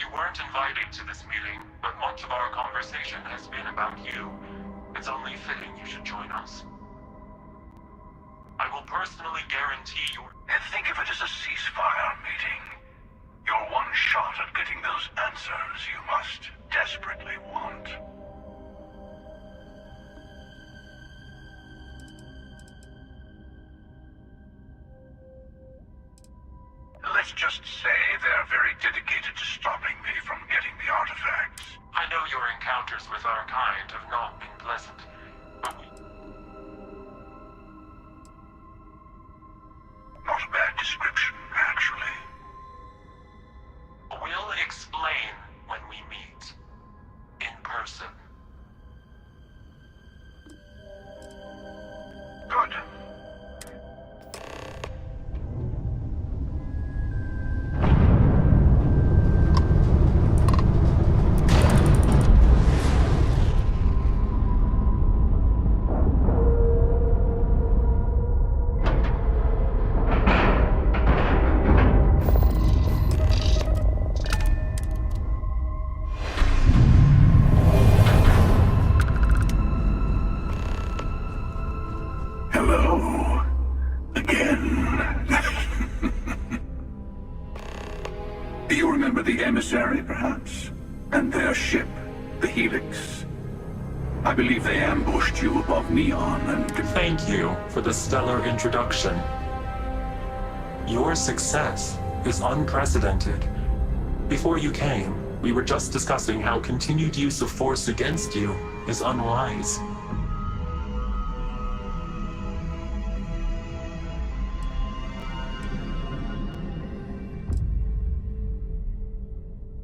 You weren't invited to this meeting, but much of our conversation has been about you. It's only fitting you should join us. I will personally guarantee your... Think of it as a ceasefire meeting. Your one shot at getting those answers you must desperately want. Let's just say they're very dedicated to stopping me from getting the artifacts. I know your encounters with our kind have not been pleasant, but not a bad description, actually. We'll explain when we meet. In person. Good. Hello. Again. Do you remember the emissary, perhaps? And their ship, the Helix? I believe they ambushed you above Neon and... Thank you for the stellar introduction. Your success is unprecedented. Before you came, we were just discussing how continued use of force against you is unwise.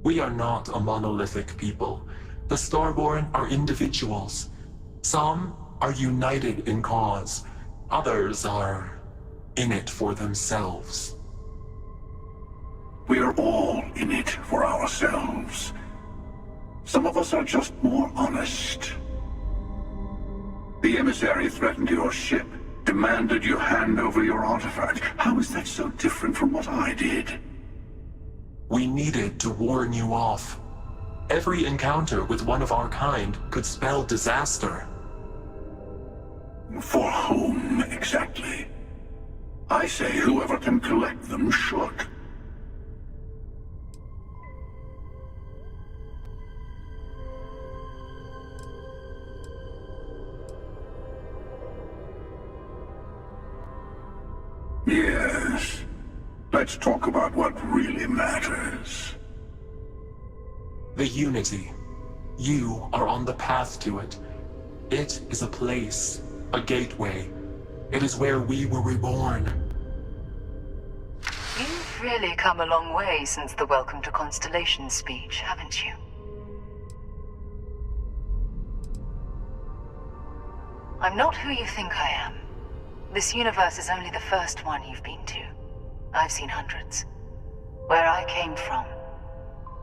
We are not a monolithic people. The Starborn are individuals. Some are united in cause. Others are in it for themselves. We are all in it for ourselves. Some of us are just more honest. The emissary threatened your ship, demanded you hand over your artifact. How is that so different from what I did? We needed to warn you off. Every encounter with one of our kind could spell disaster. For whom, exactly? I say whoever can collect them should. Yes. Let's talk about what really matters. The Unity. You are on the path to it. It is a place, a gateway. It is where we were reborn. You've really come a long way since the Welcome to Constellation speech, haven't you? I'm not who you think I am. This universe is only the first one you've been to. I've seen hundreds. Where I came from,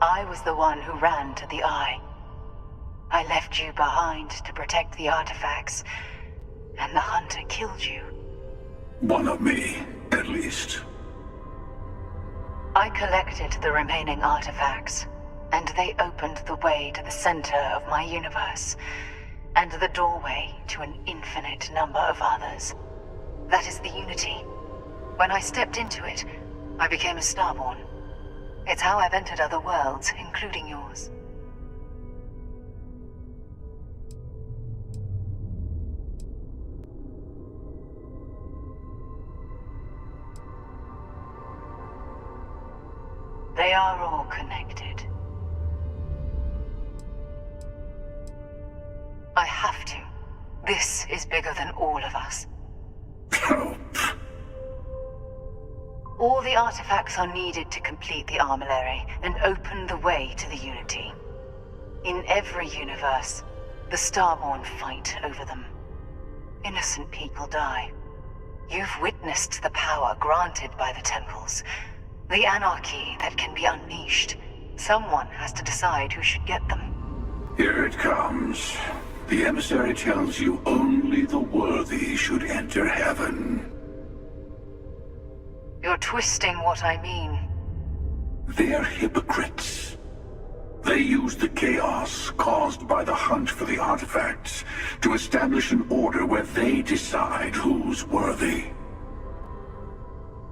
I was the one who ran to the Eye. I left you behind to protect the artifacts, and the Hunter killed you. One of me, at least. I collected the remaining artifacts, and they opened the way to the center of my universe, and the doorway to an infinite number of others. That is the Unity. When I stepped into it, I became a Starborn. It's how I've entered other worlds, including yours. They are all connected. I have to. This is bigger than all of us. All the artifacts are needed to complete the armillary and open the way to the Unity. In every universe, the Starborn fight over them. Innocent people die. You've witnessed the power granted by the temples, the anarchy that can be unleashed. Someone has to decide who should get them. Here it comes. The emissary tells you only the worthy should enter heaven. You're twisting what I mean. They're hypocrites. They use the chaos caused by the hunt for the artifacts to establish an order where they decide who's worthy.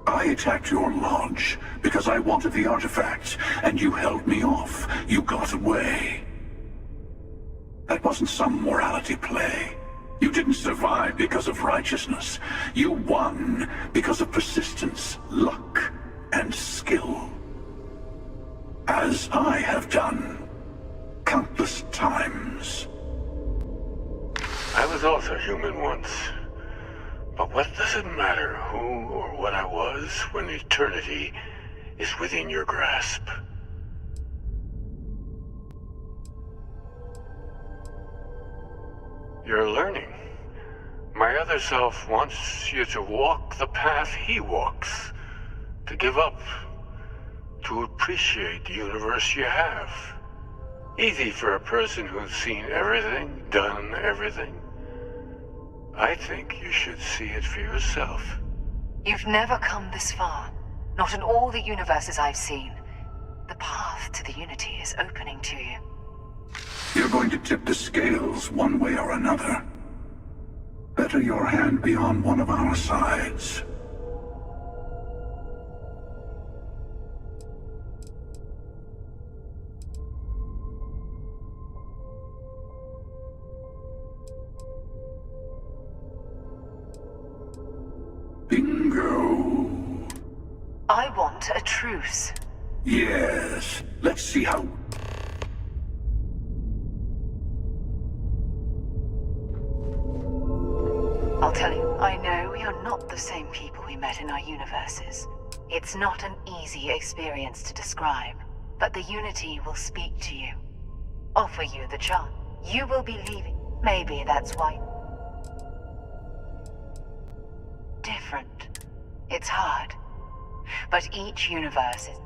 I attacked your lodge because I wanted the artifacts, and you held me off. You got away. That wasn't some morality play. You didn't survive because of righteousness. You won because of persistence, luck, and skill. As I have done countless times. I was also human once. But what does it matter who or what I was when eternity is within your grasp? You're learning. My other self wants you to walk the path he walks. To give up. To appreciate the universe you have. Easy for a person who's seen everything, done everything. I think you should see it for yourself. You've never come this far. Not in all the universes I've seen. The path to the Unity is opening to you. You're going to tip the scales one way or another. Better your hand be on one of our sides. Bingo. I want a truce. Yes. Let's see how... I'll tell you, I know we are not the same people we met in our universes. It's not an easy experience to describe, but the Unity will speak to you. Offer you the chance. You will be leaving. Maybe that's why... different. It's hard. But each universe is...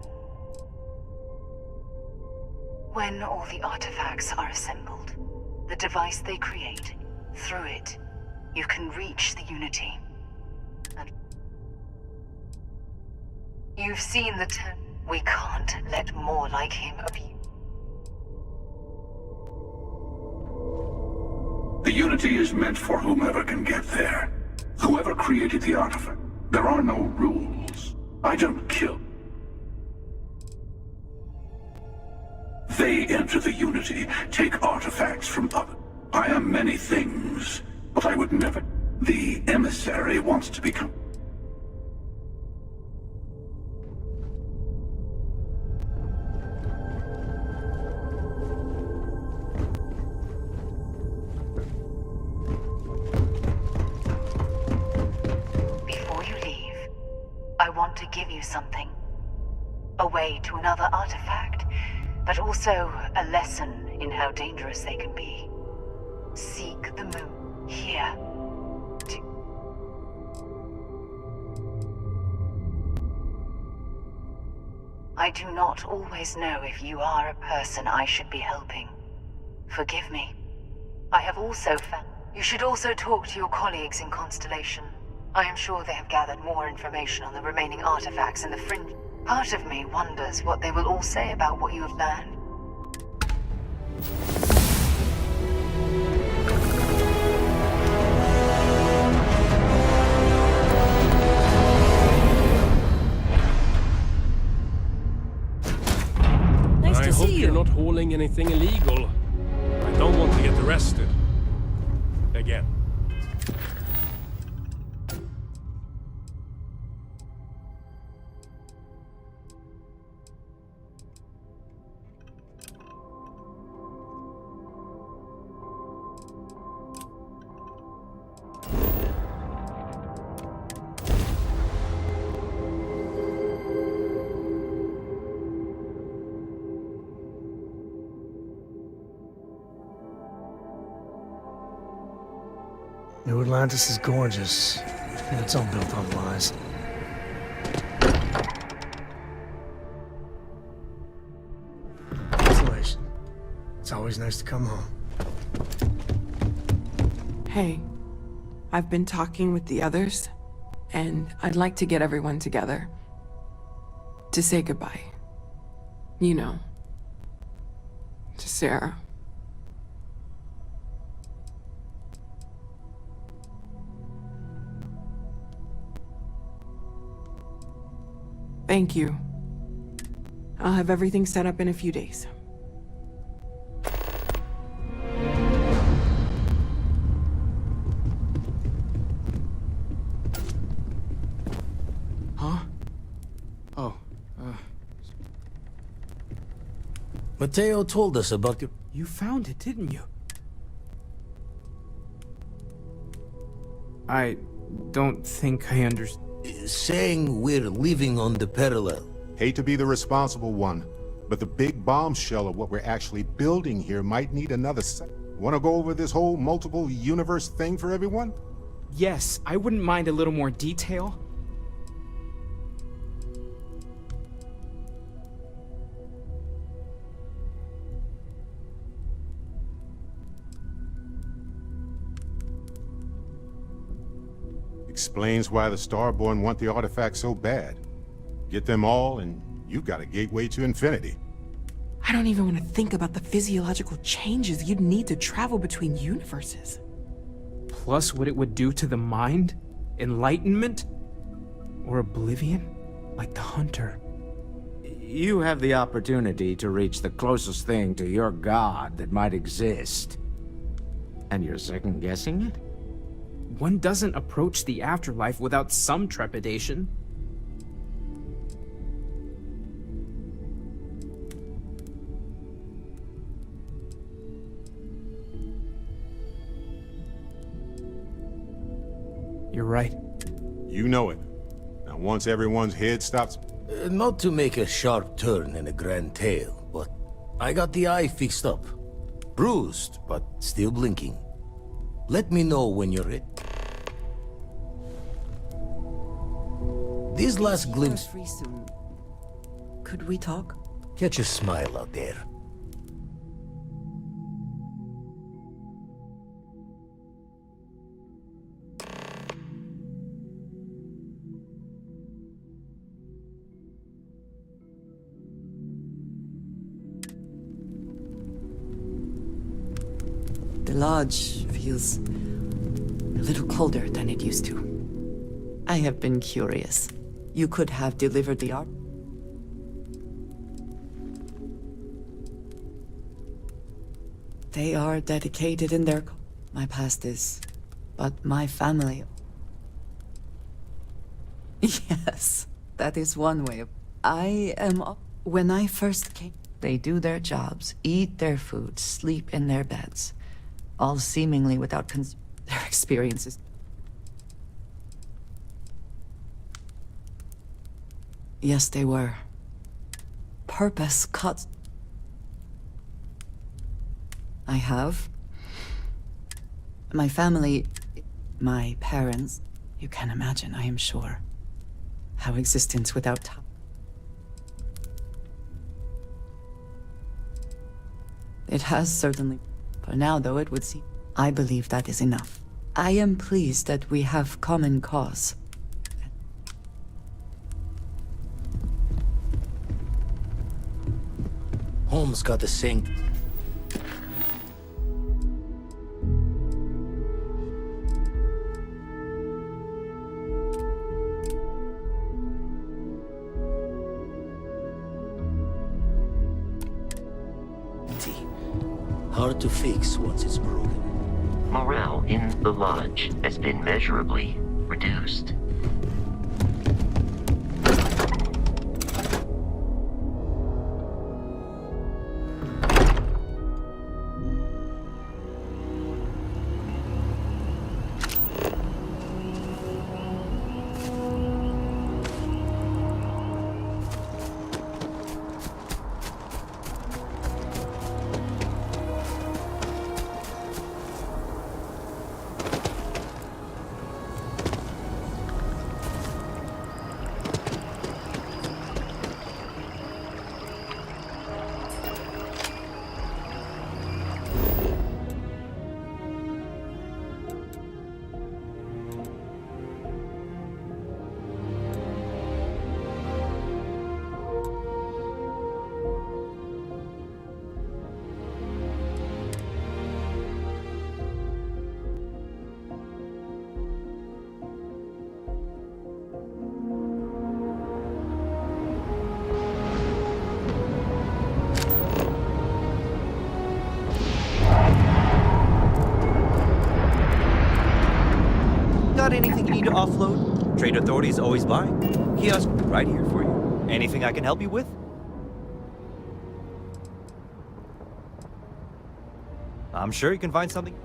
When all the artifacts are assembled, the device they create, through it, you can reach the Unity. And you've seen the turn. We can't let more like him abuse. The Unity is meant for whomever can get there. Whoever created the artifact. There are no rules. I don't kill. They enter the Unity, take artifacts from others. I am many things, but I would never... The emissary wants to become... Before you leave, I want to give you something. A way to another artifact, but also a lesson in how dangerous they can be. Seek the moon here. I do not always know if you are a person I should be helping. Forgive me. I have also found... You should also talk to your colleagues in Constellation. I am sure they have gathered more information on the remaining artifacts in the fringe. Part of me wonders what they will all say about what you have learned. I hope you're not hauling anything illegal. I don't want to get arrested. Again. New Atlantis is gorgeous, and it's all built on lies. Consolation. It's always nice to come home. Hey, I've been talking with the others, and I'd like to get everyone together. To say goodbye. You know. Sarah. Thank you. I'll have everything set up in a few days. Huh? Oh, Mateo told us about your... You found it, didn't you? I don't think I understand. Saying we're living on the parallel. Hate to be the responsible one, but the big bombshell of what we're actually building here might need another set. Want to go over this whole multiple universe thing for everyone? Yes, I wouldn't mind a little more detail. Explains why the Starborn want the artifacts so bad. Get them all, and you've got a gateway to infinity. I don't even want to think about the physiological changes you'd need to travel between universes. Plus what it would do to the mind? Enlightenment? Or oblivion? Like the Hunter. You have the opportunity to reach the closest thing to your god that might exist. And you're second-guessing it? One doesn't approach the afterlife without some trepidation. You're right. You know it. Now once everyone's head stops... Not to make a sharp turn in a grand tale, but I got the eye fixed up. Bruised, but still blinking. Let me know when you're ready. This last glimpse... Free soon. Could we talk? Catch a smile out there. The lodge feels a little colder than it used to. I have been curious. You could have delivered the art. They are dedicated in their... My past is... But my family... Yes, that is one way of... I am... When I first came... They do their jobs, eat their food, sleep in their beds. All seemingly without their experiences. Yes, they were. Purpose cuts. I have. My family, my parents, you can imagine, I am sure, how existence without time. It has certainly. For now, though, it would seem. I believe that is enough. I am pleased that we have common cause. Holmes got the same... Hard to fix once it's broken. Morale in the lodge has been measurably reduced. need to offload, Trade Authority is always buying. Kiosk right here for you. Anything I can help you with? I'm sure you can find something.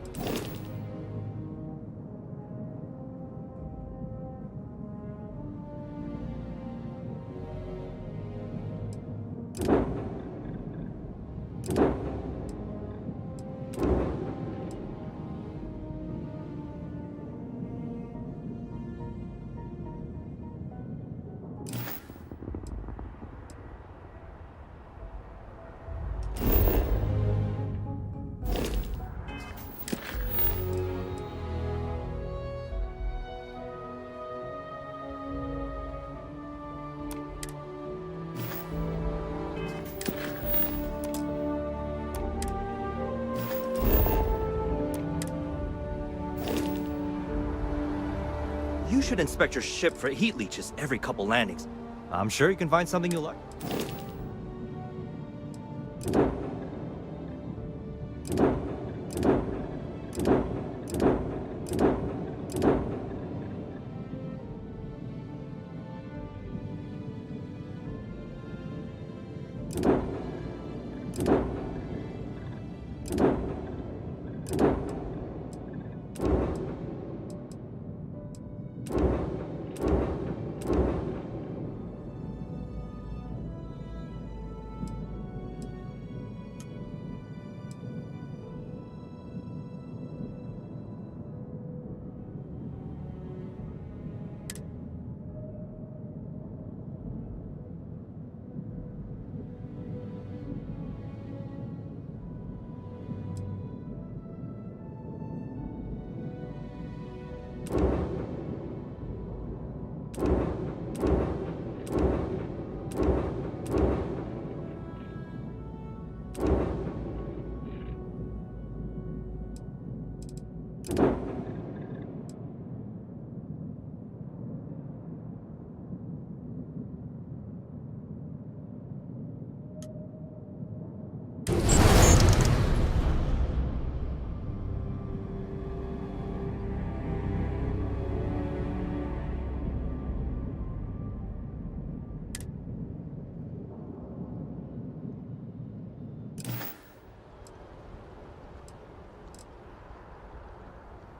You should inspect your ship for heat leeches every couple landings. I'm sure you can find something you like.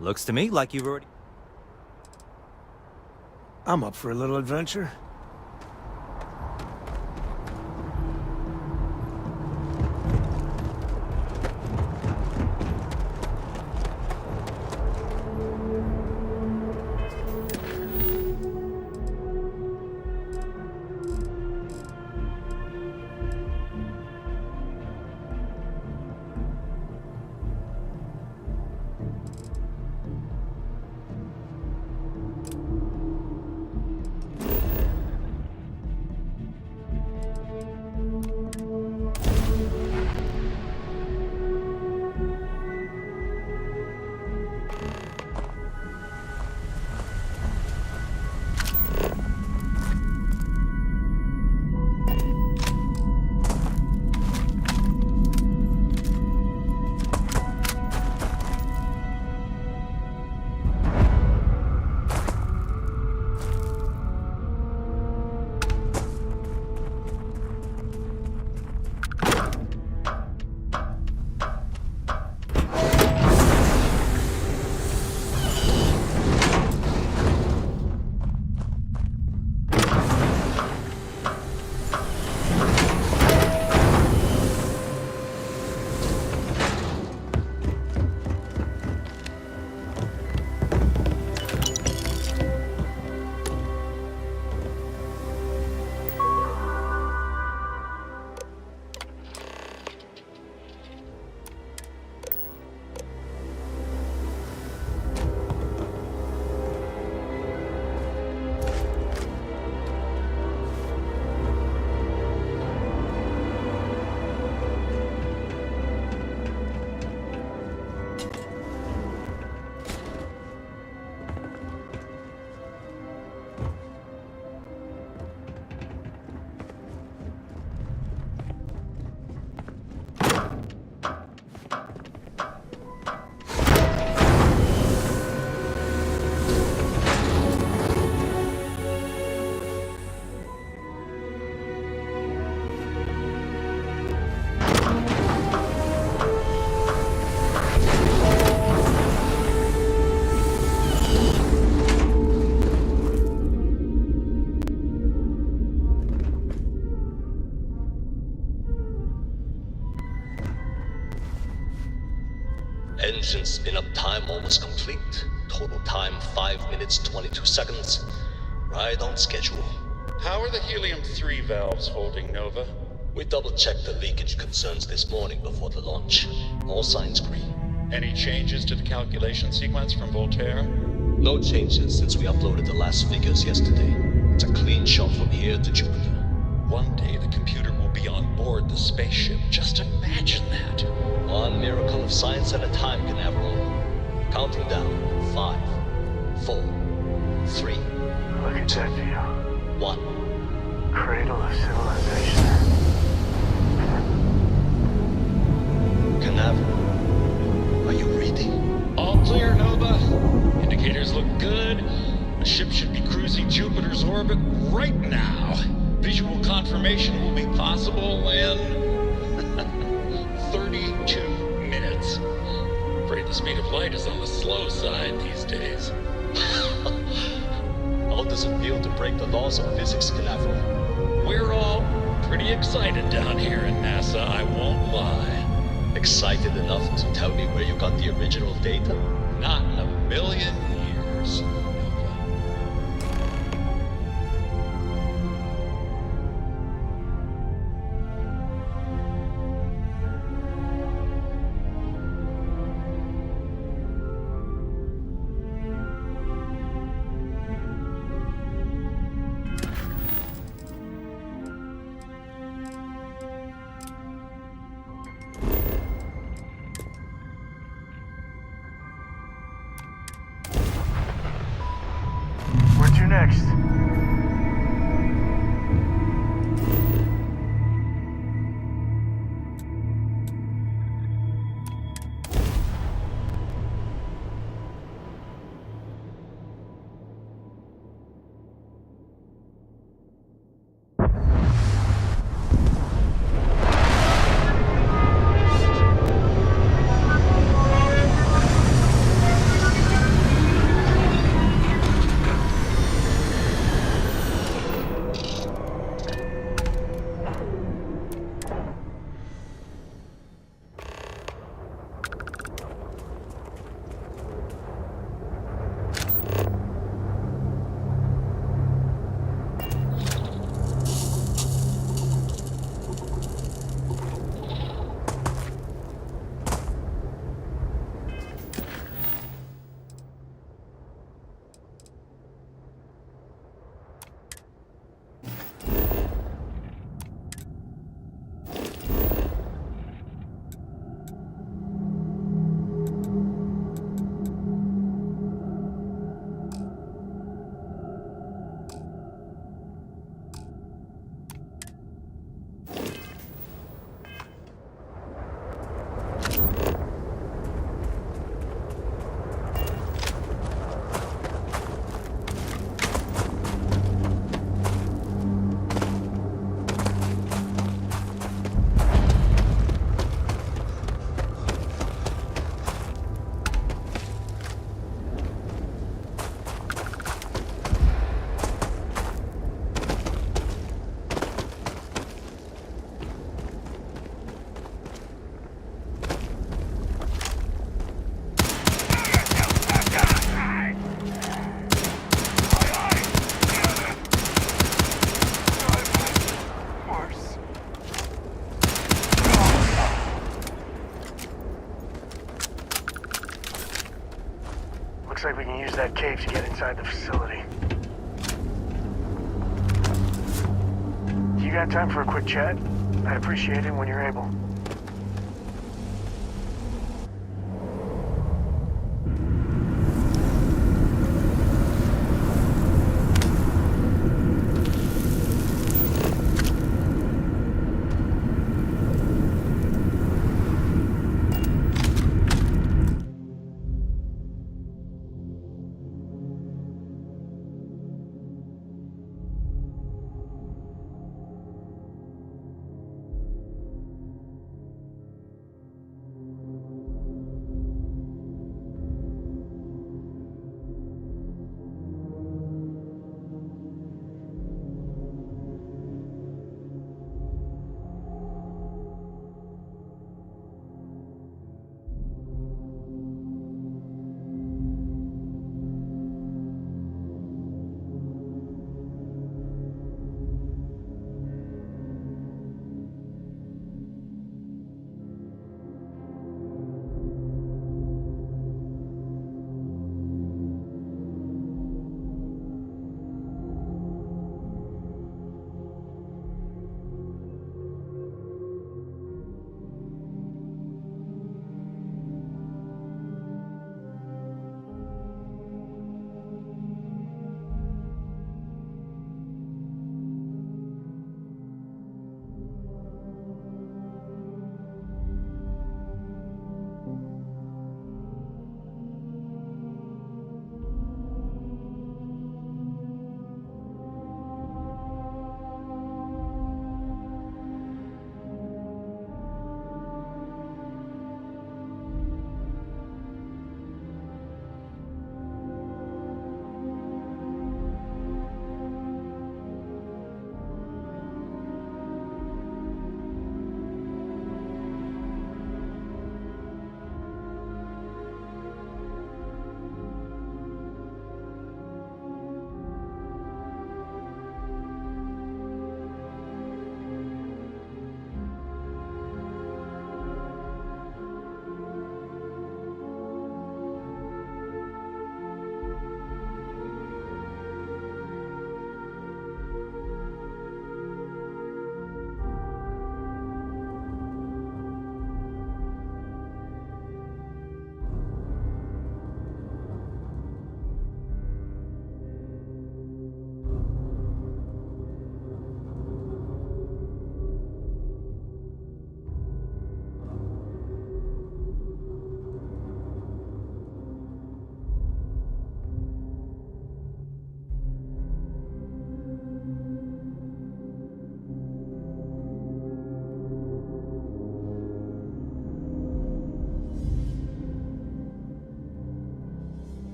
Looks to me like you've already... I'm up for a little adventure. Engine spin-up time almost complete. Total time 5 minutes 22 seconds. Right on schedule. How are the helium-3 valves holding, Nova? We double-checked the leakage concerns this morning before the launch. All signs green. Any changes to the calculation sequence from Voltaire? No changes since we uploaded the last figures yesterday. It's a clean shot from here to Jupiter. One day the computer will be on board the spaceship. Just imagine that. One miracle of science at a time, Canaveral. Counting down. 5, 4, 3. Look at that view. 1. Cradle of civilization. Canaveral, are you reading? All clear, Nova. Indicators look good. The ship should be cruising Jupiter's orbit right now. Visual confirmation will be possible in 32 minutes. Afraid the speed of light is on the slow side these days. How does it feel to break the laws of physics, Canaveral? We're all pretty excited down here in NASA, I won't lie. Excited enough to tell me where you got the original data? Not in a million years. Where to next? Looks like we can use that cave to get inside the facility. You got time for a quick chat? I'd appreciate it when you're able.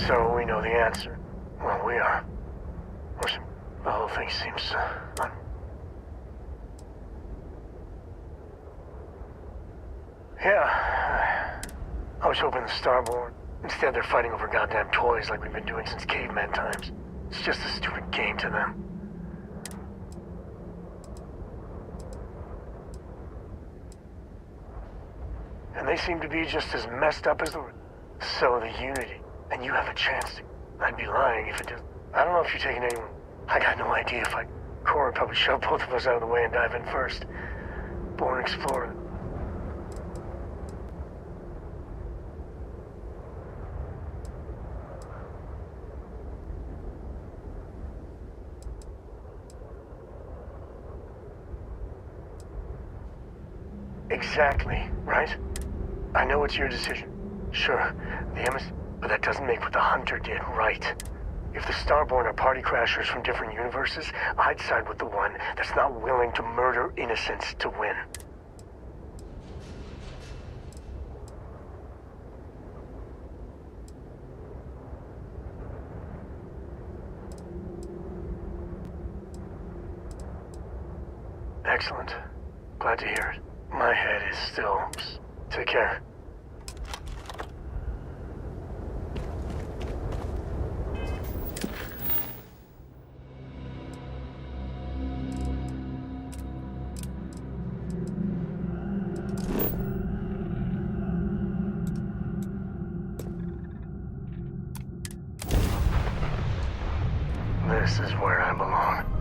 So we know the answer. Well, we are. The whole thing seems... Yeah. I was hoping the Starborn. Instead, they're fighting over goddamn toys like we've been doing since caveman times. It's just a stupid game to them. And they seem to be just as messed up as the... So the Unity. And you have a chance to... I'd be lying if it didn't. I don't know if you're taking anyone... I got no idea if I... Cora would probably shove both of us out of the way and dive in first. Born explorer. Exactly, right? I know it's your decision. Sure, the MS... But that doesn't make what the Hunter did right. If the Starborn are party crashers from different universes, I'd side with the one that's not willing to murder innocents to win. Excellent. Glad to hear it. My head is still... Take care. This is where I belong.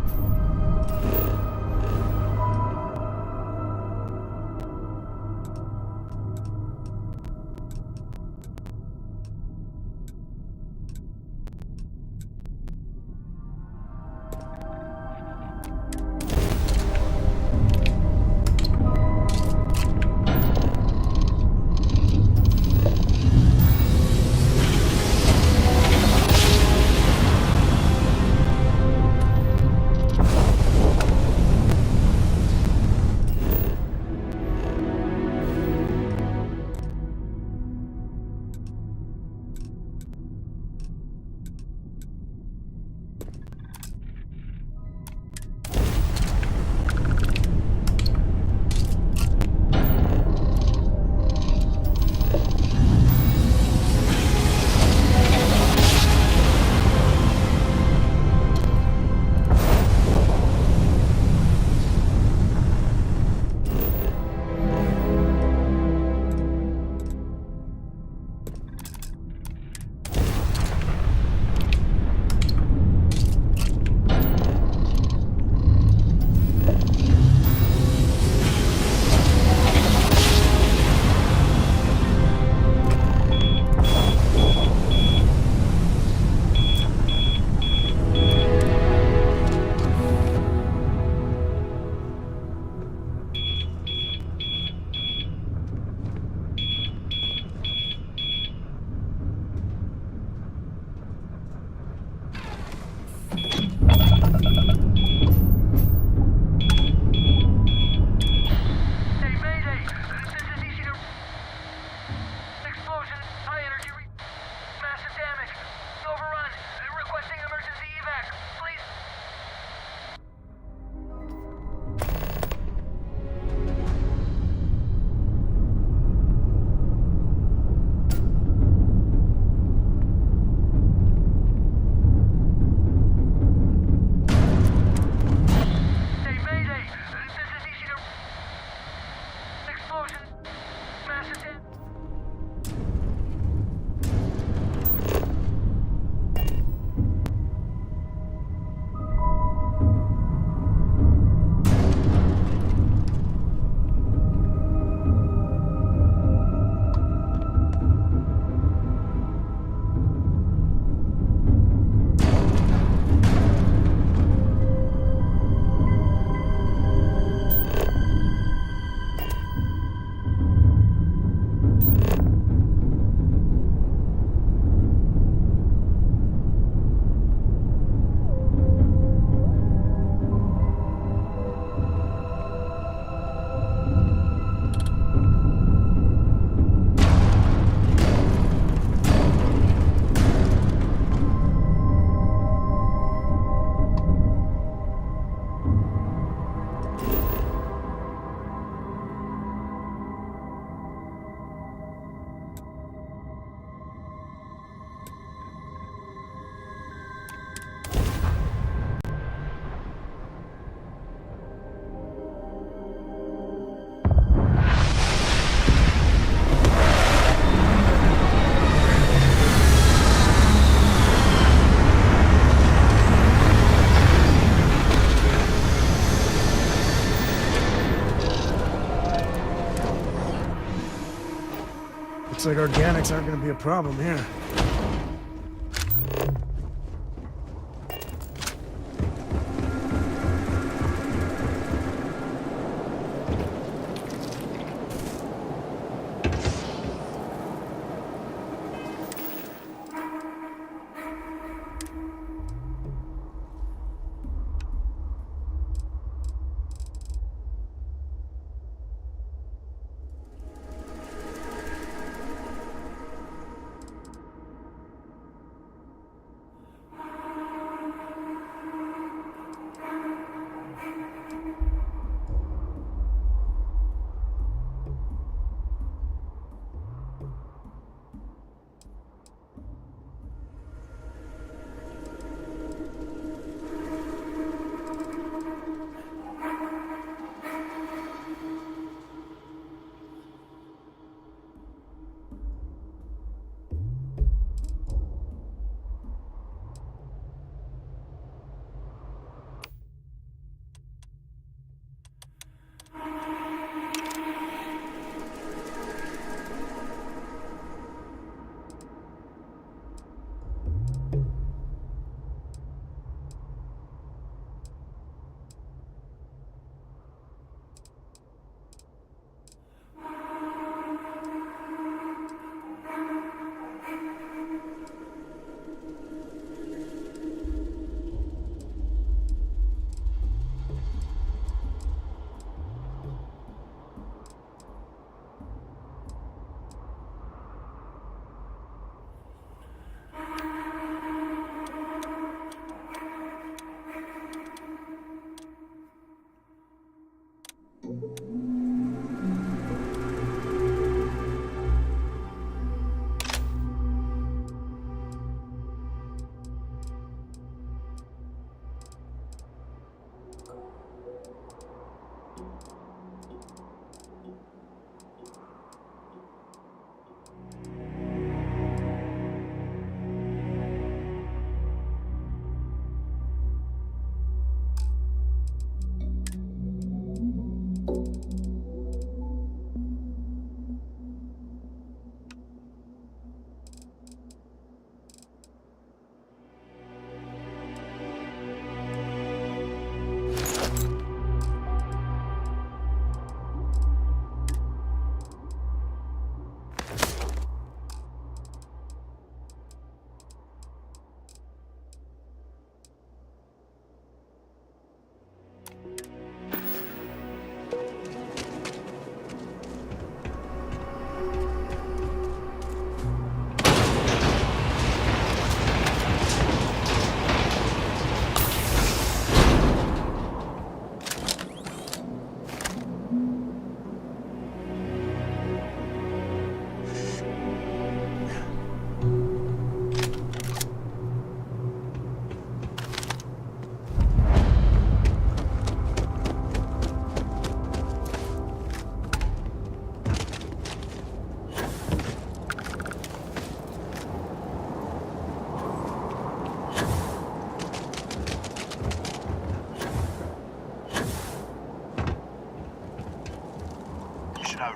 Looks like organics aren't gonna be a problem here.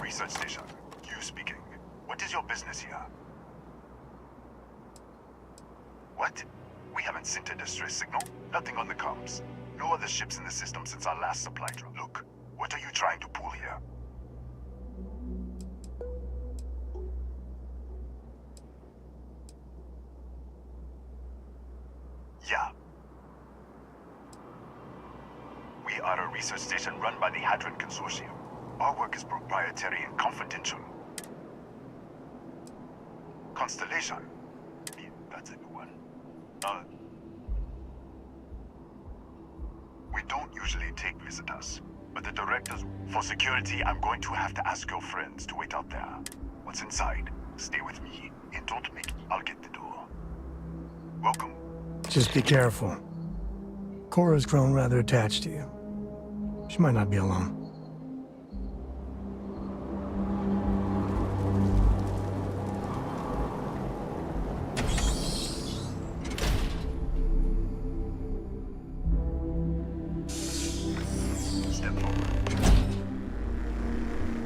Research station. You speaking. What is your business here? What? We haven't sent a distress signal? Nothing on the comms. No other ships in the system since our last supply drop. Look, what are you trying to pull here? Yeah. We are a research station run by the Hadron Consortium. Our work is proprietary and confidential. Constellation? Yeah, that's a new one. We don't usually take visitors, but the directors... For security, I'm going to have to ask your friends to wait out there. What's inside? Stay with me, and don't make... I'll get the door. Welcome. Just be careful. Cora's grown rather attached to you. She might not be alone.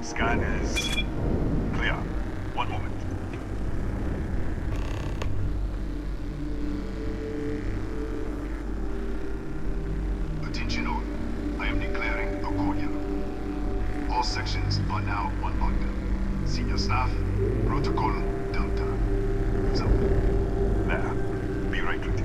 Scan is clear. One moment. Staff, Protocol Delta. So, there. Be right with you.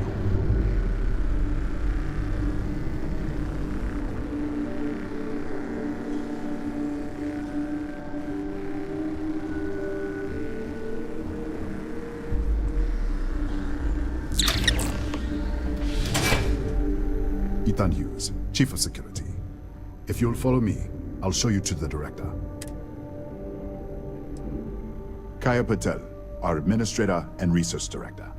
Ethan Hughes, Chief of Security. If you'll follow me, I'll show you to the Director. Kaya Patel, our Administrator and Research Director.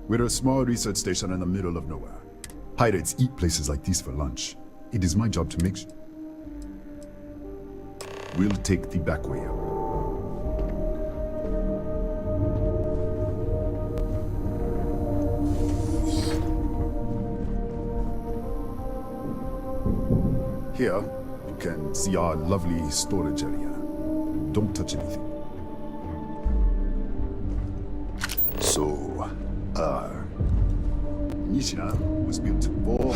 We're a small research station in the middle of nowhere. Pirates eat places like these for lunch. It is my job to make sure. We'll take the back way up. Here, you can see our lovely storage area. Don't touch anything. So, Nishina was built for...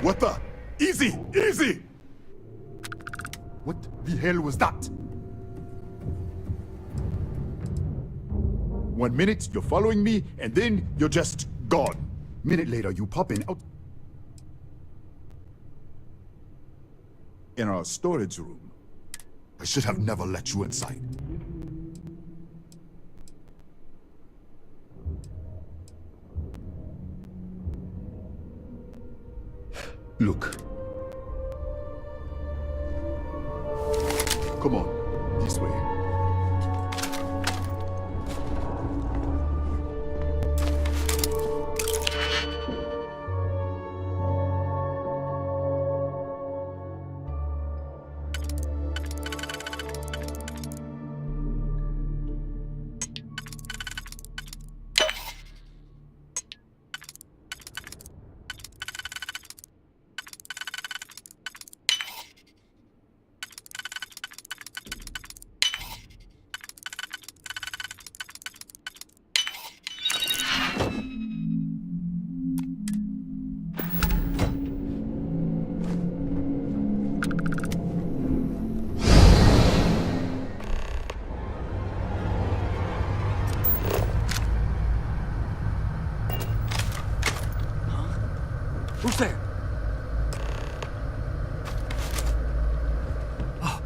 What the? Easy! Easy! What the hell was that? 1 minute, you're following me, and then you're just gone. Minute later, you pop in out in our storage room. I should have never let you inside. Look. Come on, this way. Who's there? Oh,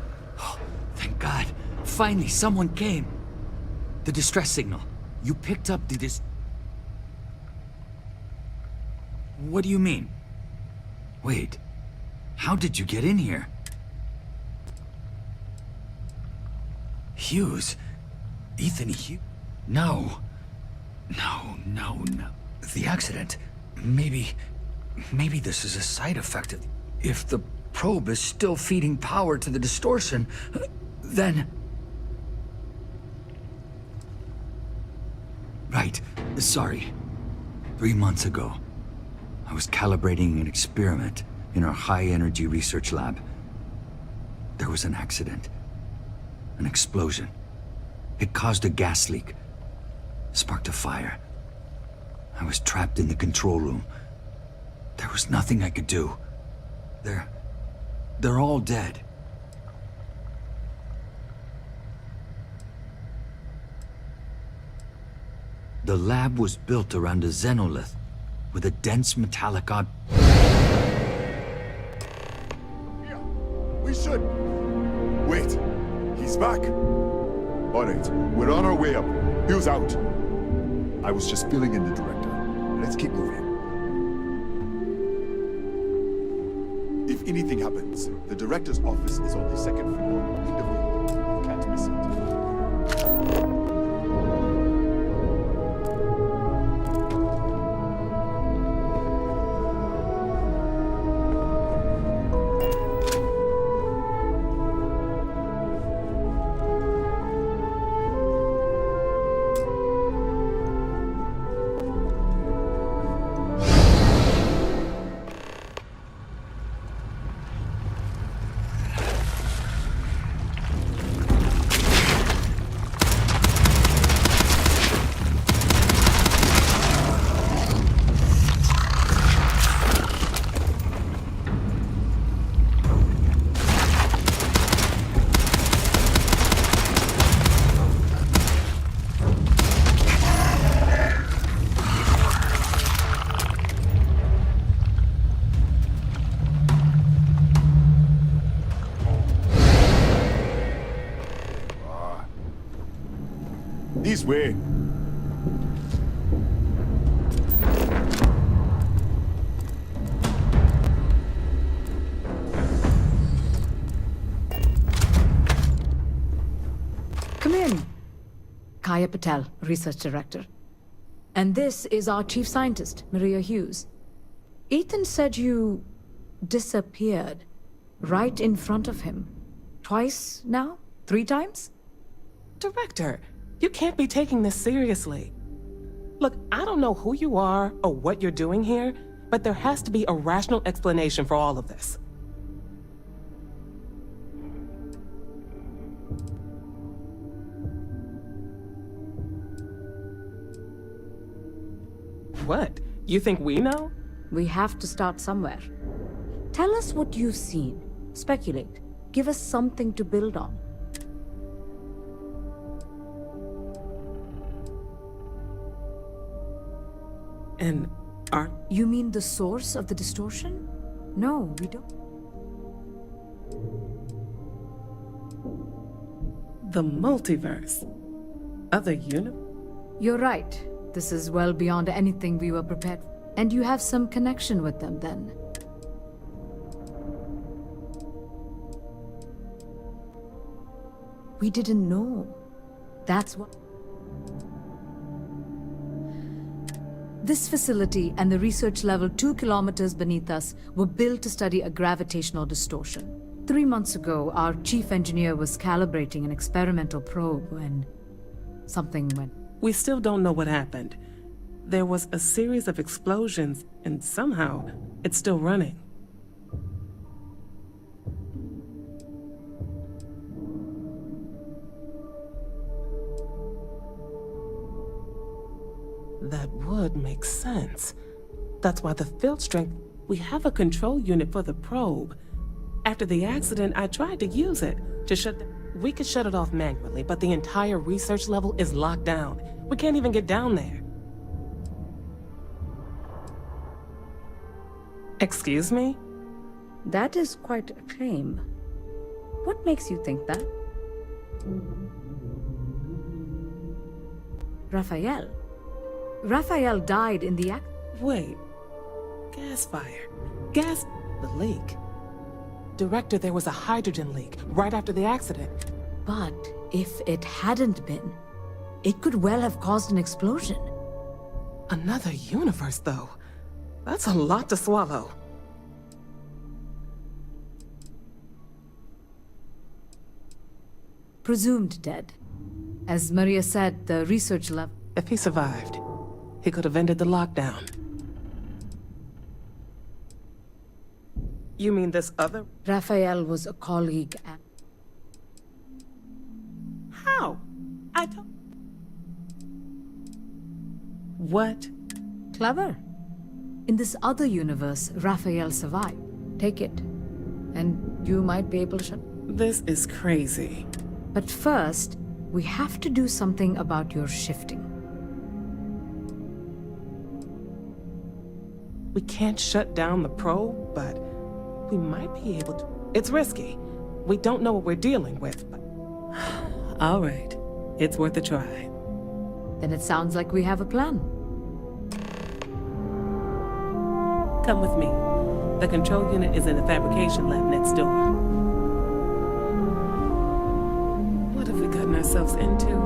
thank God. Finally, someone came. The distress signal. You picked up the What do you mean? Wait, how did you get in here? Hughes? Ethan Hughes? No. No. The accident. Maybe this is a side effect of... If the probe is still feeding power to the distortion, then... Right. Sorry. 3 months ago, I was calibrating an experiment in our high-energy research lab. There was an accident. An explosion. It caused a gas leak. Sparked a fire. I was trapped in the control room. There was nothing I could do. They're all dead. The lab was built around a xenolith with a dense metallic Yeah, we should. Wait, he's back. All right, we're on our way up. Hughes out. I was just filling in the director. Let's keep moving. If anything happens, the director's office is on the second floor in the building. You can't miss it. This way. Come in. Kaya Patel, Research Director. And this is our Chief Scientist, Maria Hughes. Ethan said you disappeared right in front of him. Twice now? 3 times? Director, you can't be taking this seriously. Look, I don't know who you are or what you're doing here, but there has to be a rational explanation for all of this. What? You think we know? We have to start somewhere. Tell us what you've seen. Speculate. Give us something to build on. And are... You mean the source of the distortion? No, we don't. The multiverse. Other You're right. This is well beyond anything we were prepared for. And you have some connection with them, then? We didn't know. That's what... This facility and the research level 2 kilometers beneath us were built to study a gravitational distortion. 3 months ago, our chief engineer was calibrating an experimental probe when something went. We still don't know what happened. There was a series of explosions, and somehow, it's still running. That would make sense. That's why the field strength... We have a control unit for the probe. After the accident, I tried to use it to shut... We could shut it off manually, but the entire research level is locked down. We can't even get down there. Excuse me? That is quite a claim. What makes you think that? Raphael. Raphael died in the Wait. Gas fire. Gas... The leak. Director, there was a hydrogen leak right after the accident. But if it hadn't been, it could well have caused an explosion. Another universe, though. That's a lot to swallow. Presumed dead. As Maria said, the research lab... If he survived, he could have ended the lockdown. You mean this other... Raphael was a colleague at... How? I don't... What? Clever. In this other universe, Raphael survived. Take it. And you might be able to shut... This is crazy. But first, we have to do something about your shifting. We can't shut down the probe, but we might be able to. It's risky. We don't know what we're dealing with, but... All right. It's worth a try. Then it sounds like we have a plan. Come with me. The control unit is in the fabrication lab next door. What have we gotten ourselves into?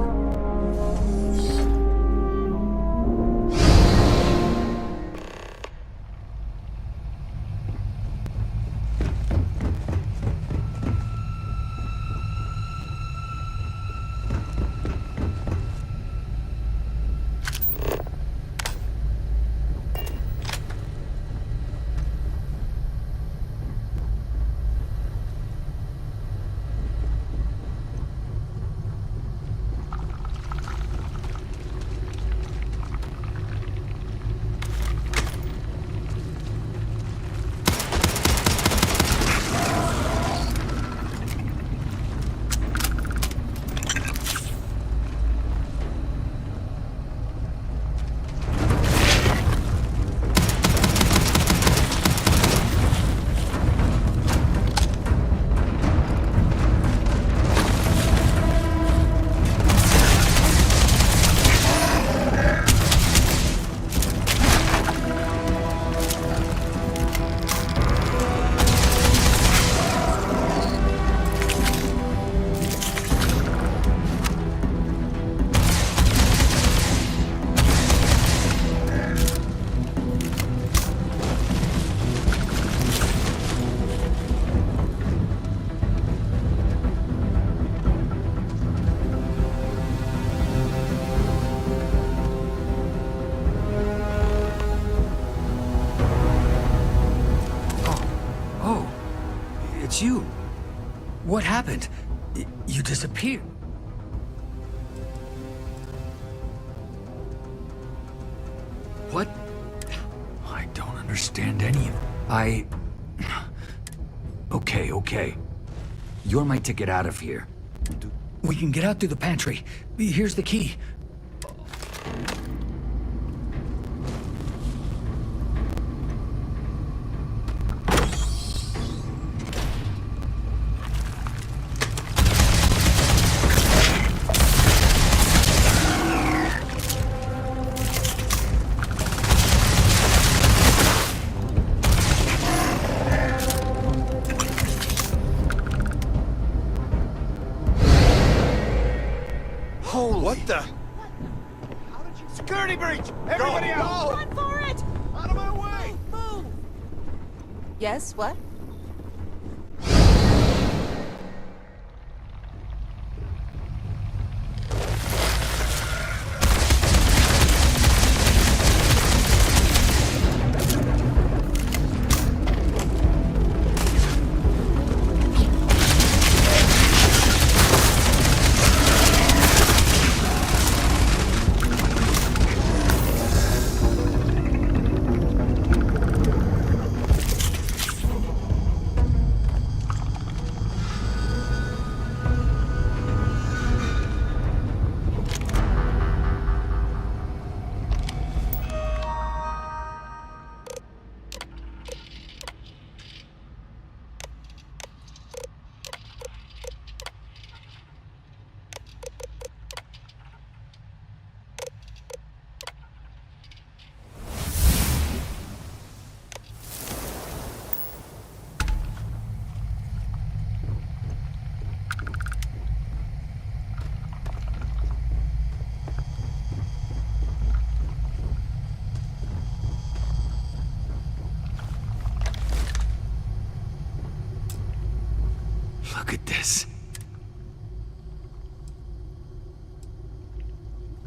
What happened? You disappeared. What? I don't understand any of... Okay. You're my ticket out of here. We can get out through the pantry. Here's the key. What the? Security breach! Everybody out! Run for it! Out of my way! Move! Yes, what? Look at this.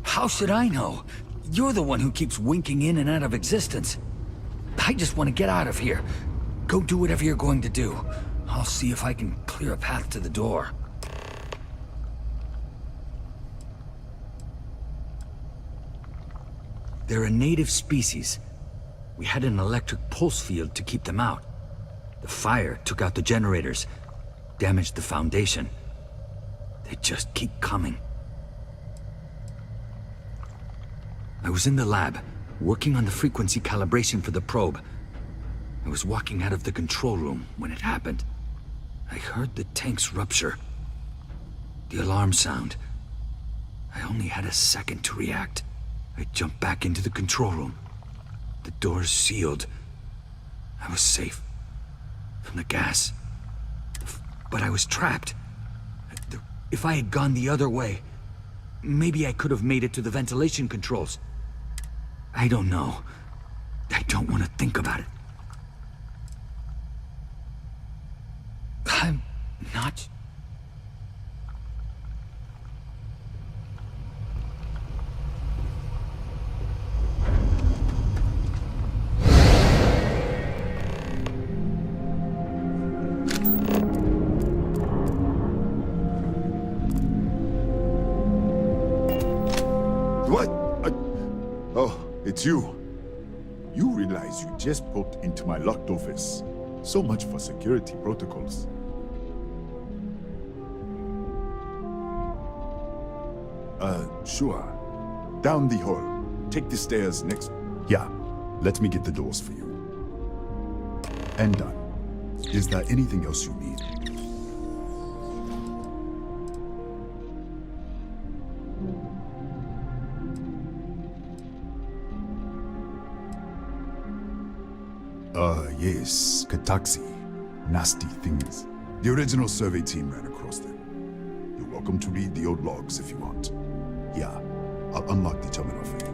How should I know? You're the one who keeps winking in and out of existence. I just want to get out of here. Go do whatever you're going to do. I'll see if I can clear a path to the door. They're a native species. We had an electric pulse field to keep them out. The fire took out the generators, damaged the foundation. They just keep coming. I was in the lab, working on the frequency calibration for the probe. I was walking out of the control room when it happened. I heard the tanks rupture. The alarm sound. I only had a second to react. I jumped back into the control room. The doors sealed. I was safe from the gas. But I was trapped. If I had gone the other way, maybe I could have made it to the ventilation controls. I don't know. I don't want to think about it. I'm not... It's you. You realize you just poked into my locked office. So much for security protocols. Sure. Down the hall. Take the stairs next. Yeah. Let me get the doors for you. And done. Is there anything else you need? Yes, Kataxi. Nasty things. The original survey team ran across them. You're welcome to read the old logs if you want. Yeah, I'll unlock the terminal for you.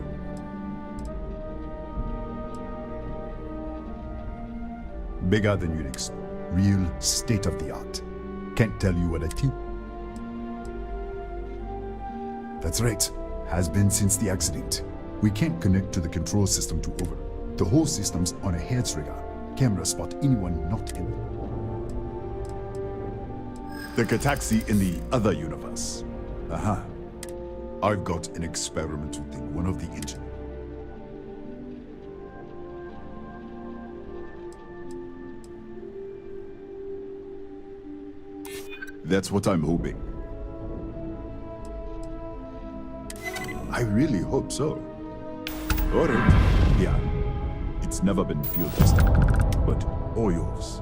Bigger than you'd expect. Real state-of-the-art. Can't tell you what I think. That's right. Has been since the accident. We can't connect to the control system to over. The whole system's on a head trigger. Camera spot anyone not in. The Gataxi in the other universe. Aha. I've got an experimental thing, one of the engine. That's what I'm hoping. I really hope so. Alright. Yeah. It's never been field tested, but all yours.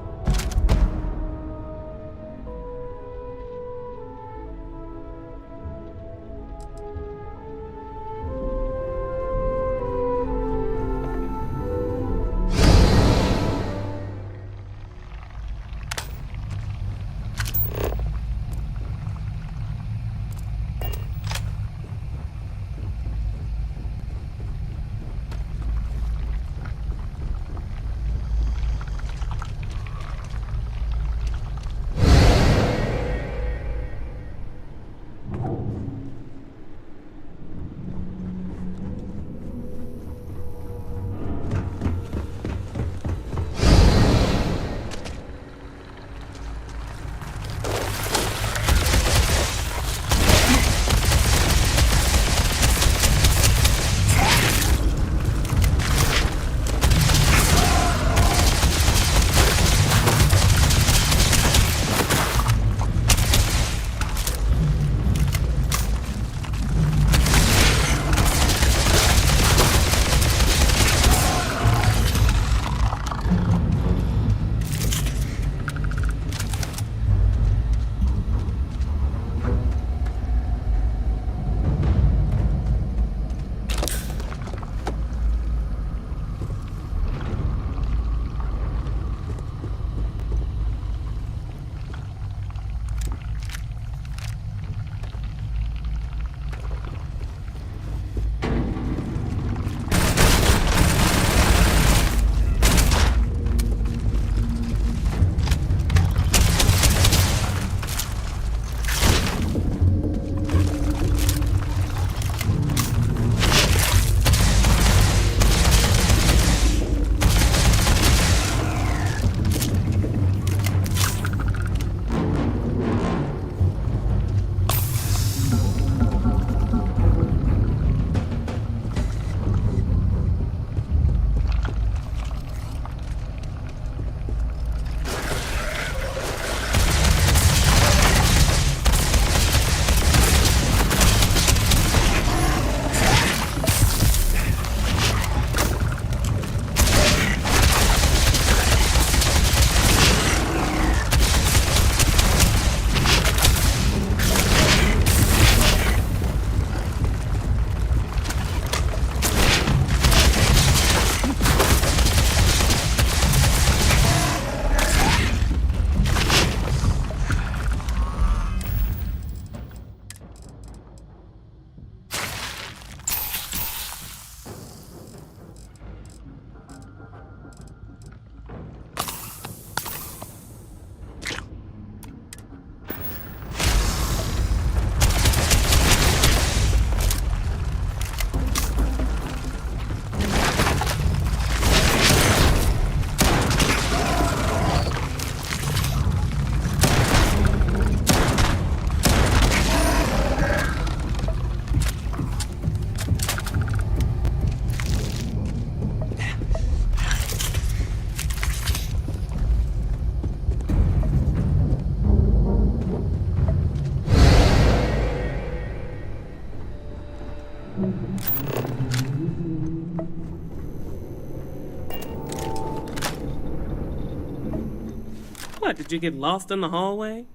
What, did you get lost in the hallway?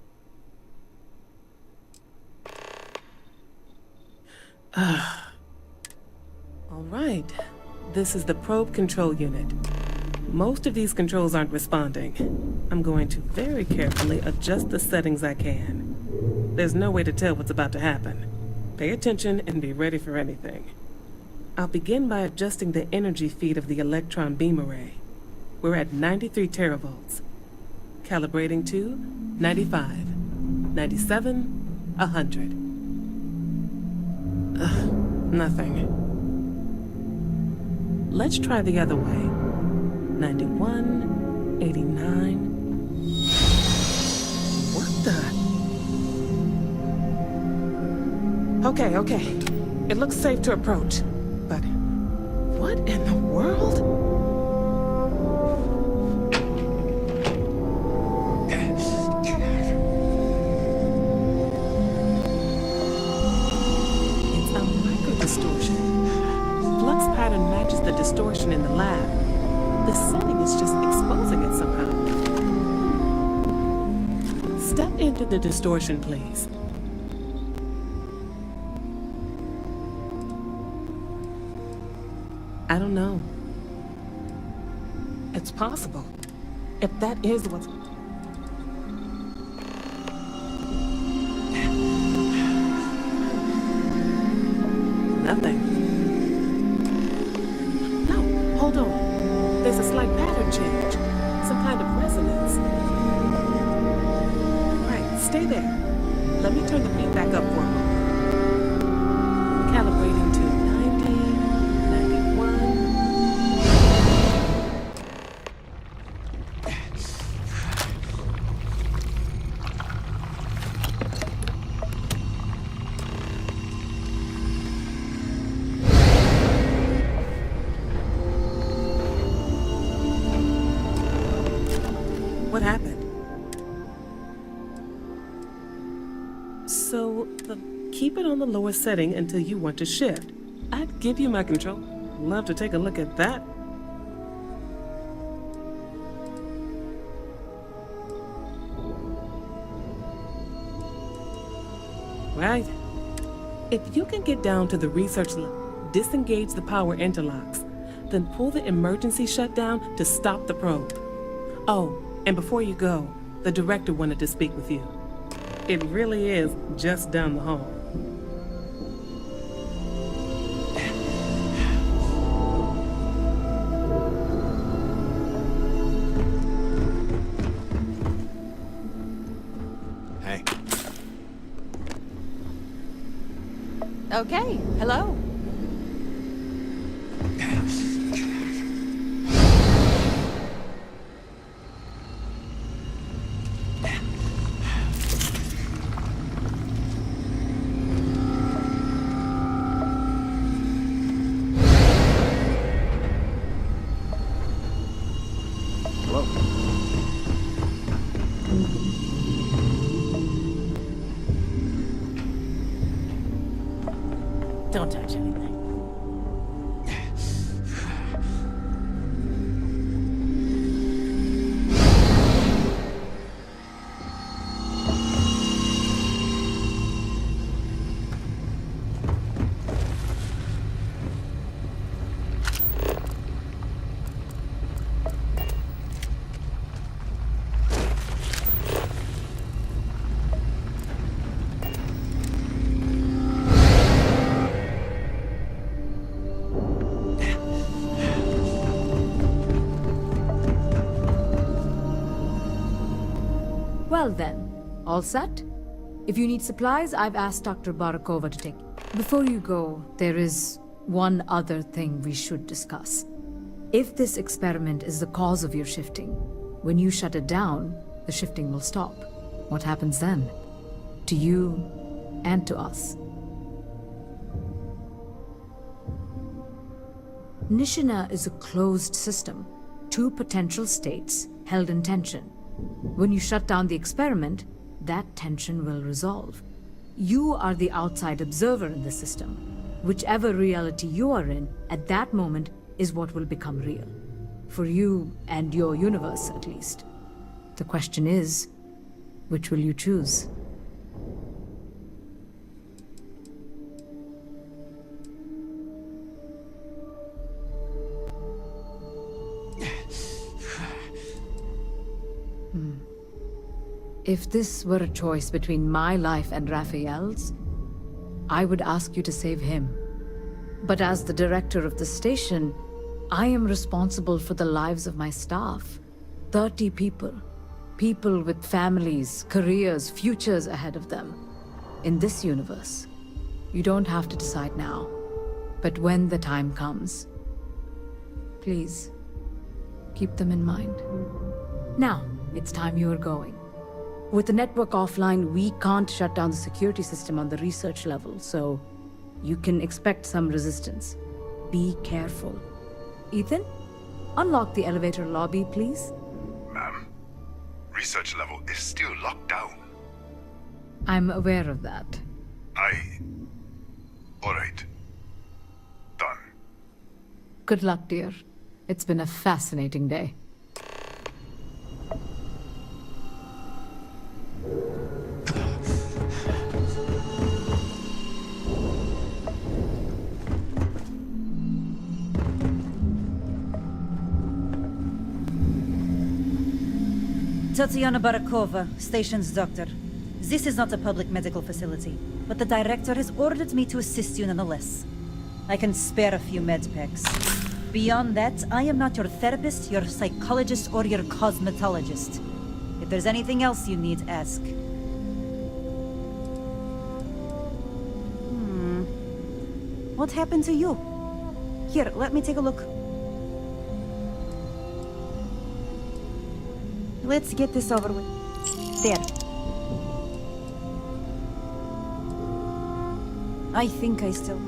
All right. This is the probe control unit. Most of these controls aren't responding. I'm going to very carefully adjust the settings I can. There's no way to tell what's about to happen. Pay attention and be ready for anything. I'll begin by adjusting the energy feed of the electron beam array. We're at 93 teravolts. Calibrating to 95, 97, 100. Nothing. Let's try the other way. 91, 89. What the? Okay. It looks safe to approach. But what in the world? It's a micro-distortion. Flux pattern matches the distortion in the lab. The setting is just exposing it somehow. Step into the distortion, please. I don't know. It's possible. If that is what's... Nothing. No, hold on. There's a slight pattern change. Some kind of resonance. Right, stay there. Let me turn the feedback up for a moment. Calibrating to 90, 91. What happened? So, keep it on the lower setting until you want to shift. I'd give you my control. Love to take a look at that. Right. If you can get down to the research lab, disengage the power interlocks, then pull the emergency shutdown to stop the probe. Oh, and before you go, the director wanted to speak with you. It really is just down the hall. Hey. Okay, hello. Don't touch anything. Well then, all set? If you need supplies, I've asked Dr. Barakova to take. Before you go, there is one other thing we should discuss. If this experiment is the cause of your shifting, when you shut it down, the shifting will stop. What happens then? To you and to us. Nishina is a closed system, two potential states held in tension. When you shut down the experiment, that tension will resolve. You are the outside observer in the system. Whichever reality you are in, at that moment, is what will become real. For you and your universe, at least. The question is, which will you choose? If this were a choice between my life and Raphael's, I would ask you to save him. But as the director of the station, I am responsible for the lives of my staff. 30 people. People with families, careers, futures ahead of them. In this universe, you don't have to decide now. But when the time comes, please, keep them in mind. Now, it's time you are going. With the network offline, we can't shut down the security system on the research level, so you can expect some resistance. Be careful. Ethan, unlock the elevator lobby, please. Ma'am, research level is still locked down. I'm aware of that. All right. Done. Good luck, dear. It's been a fascinating day. Tatiana Barakova, station's doctor. This is not a public medical facility, but the director has ordered me to assist you nonetheless. I can spare a few med packs. Beyond that, I am not your therapist, your psychologist, or your cosmetologist. If there's anything else you need, ask. What happened to you? Here, let me take a look. Let's get this over with. There. I think I still...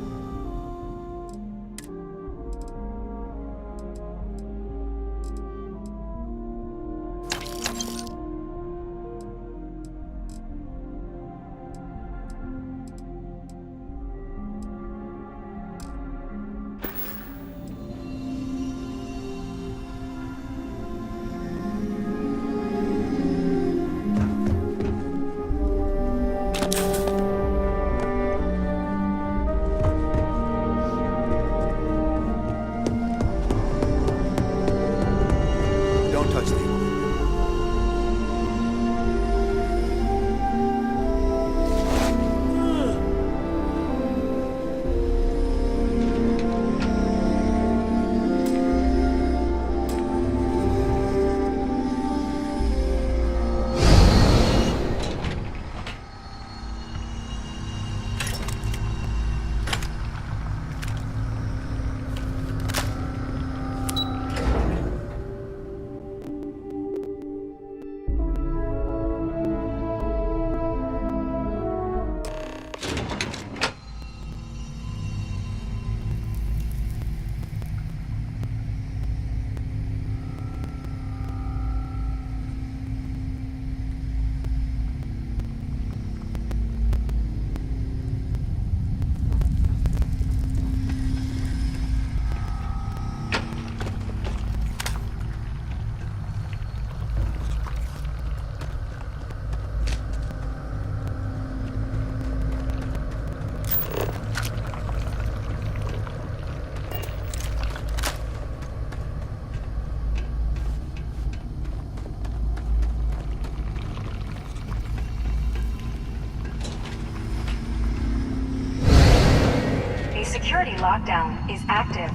Security lockdown is active.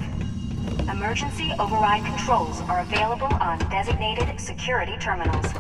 Emergency override controls are available on designated security terminals.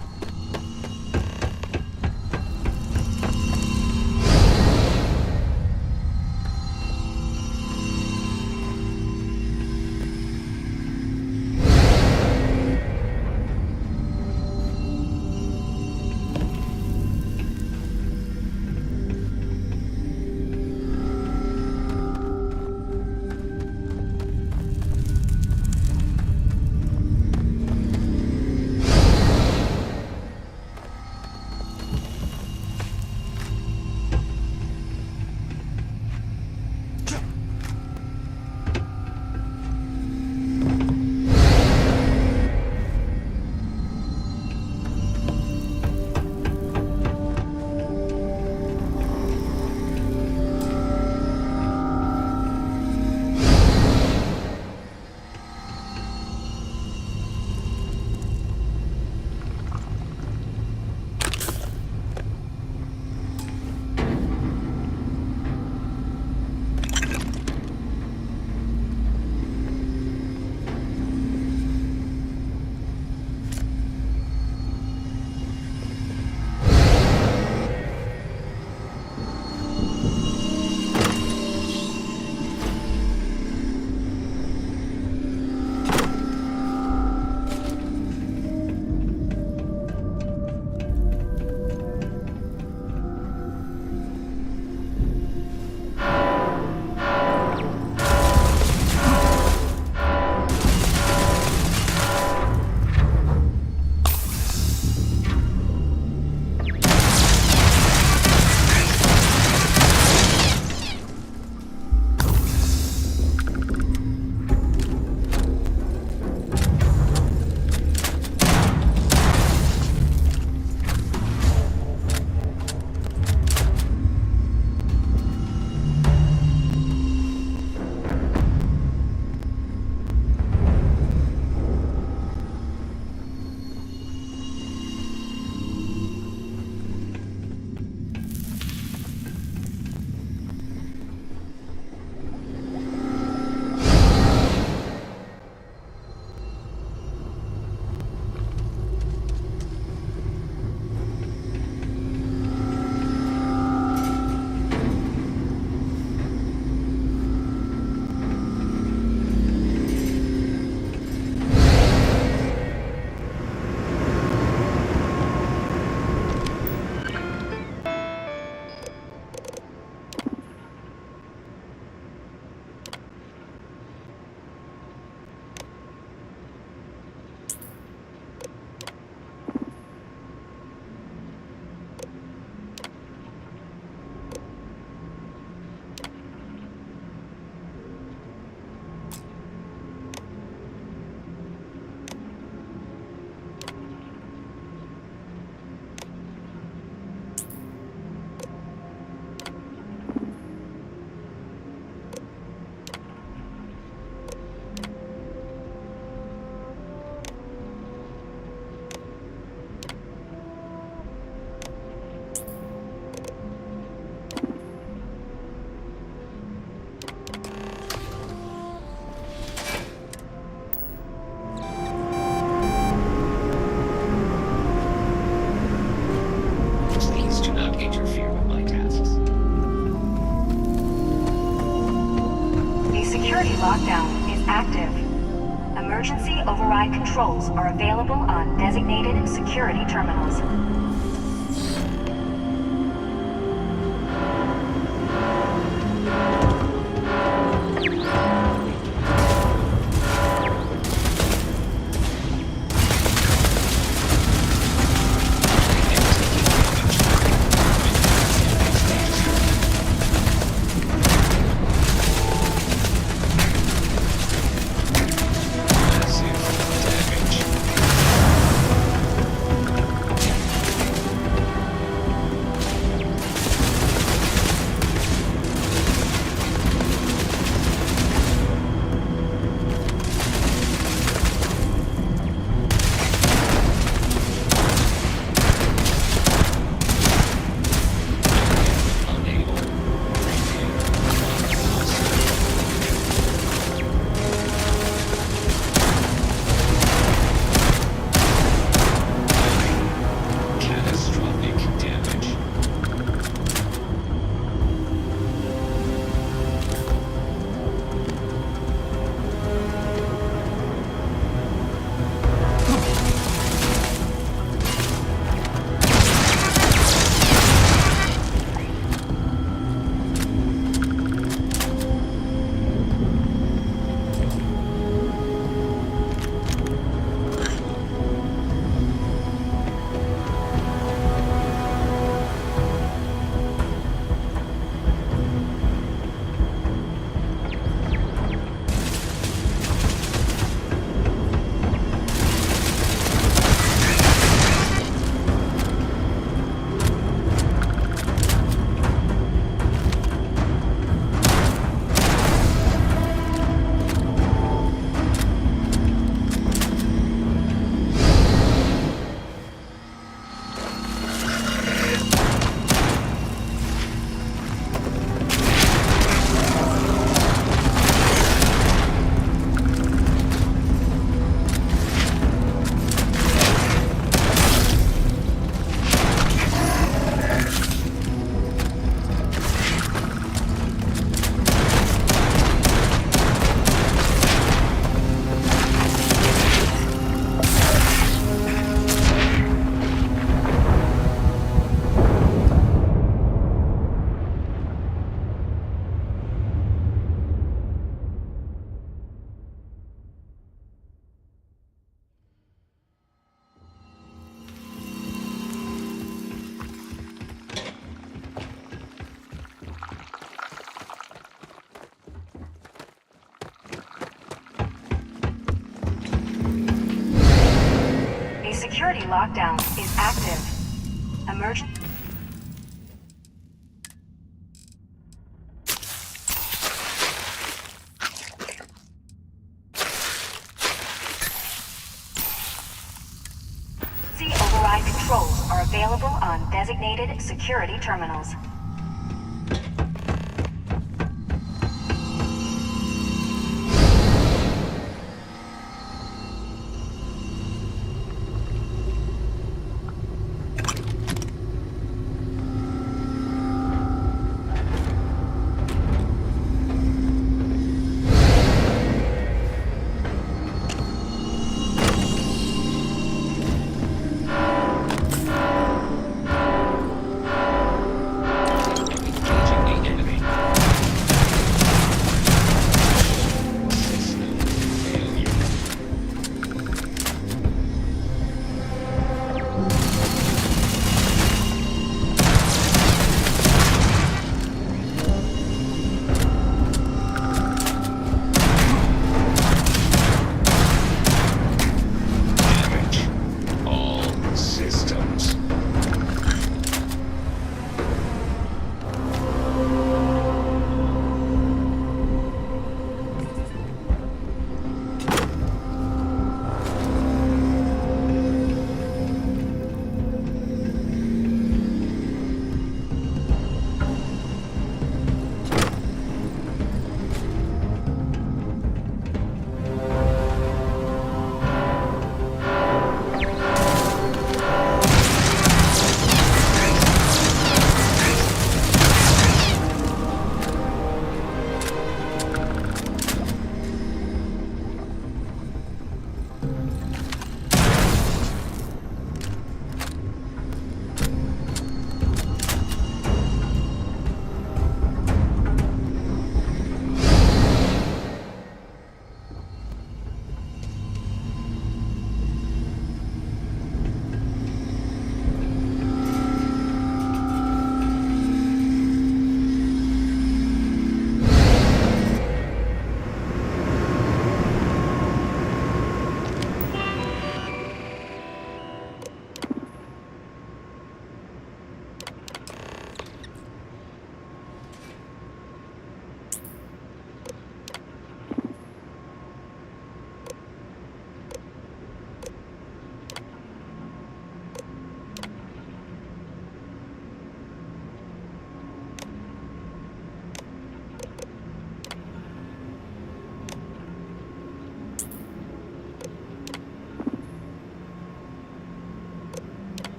lockdown is active. Emergency override controls are available on designated security terminals. Security lockdown is active. Emergency override controls are available on designated security terminals.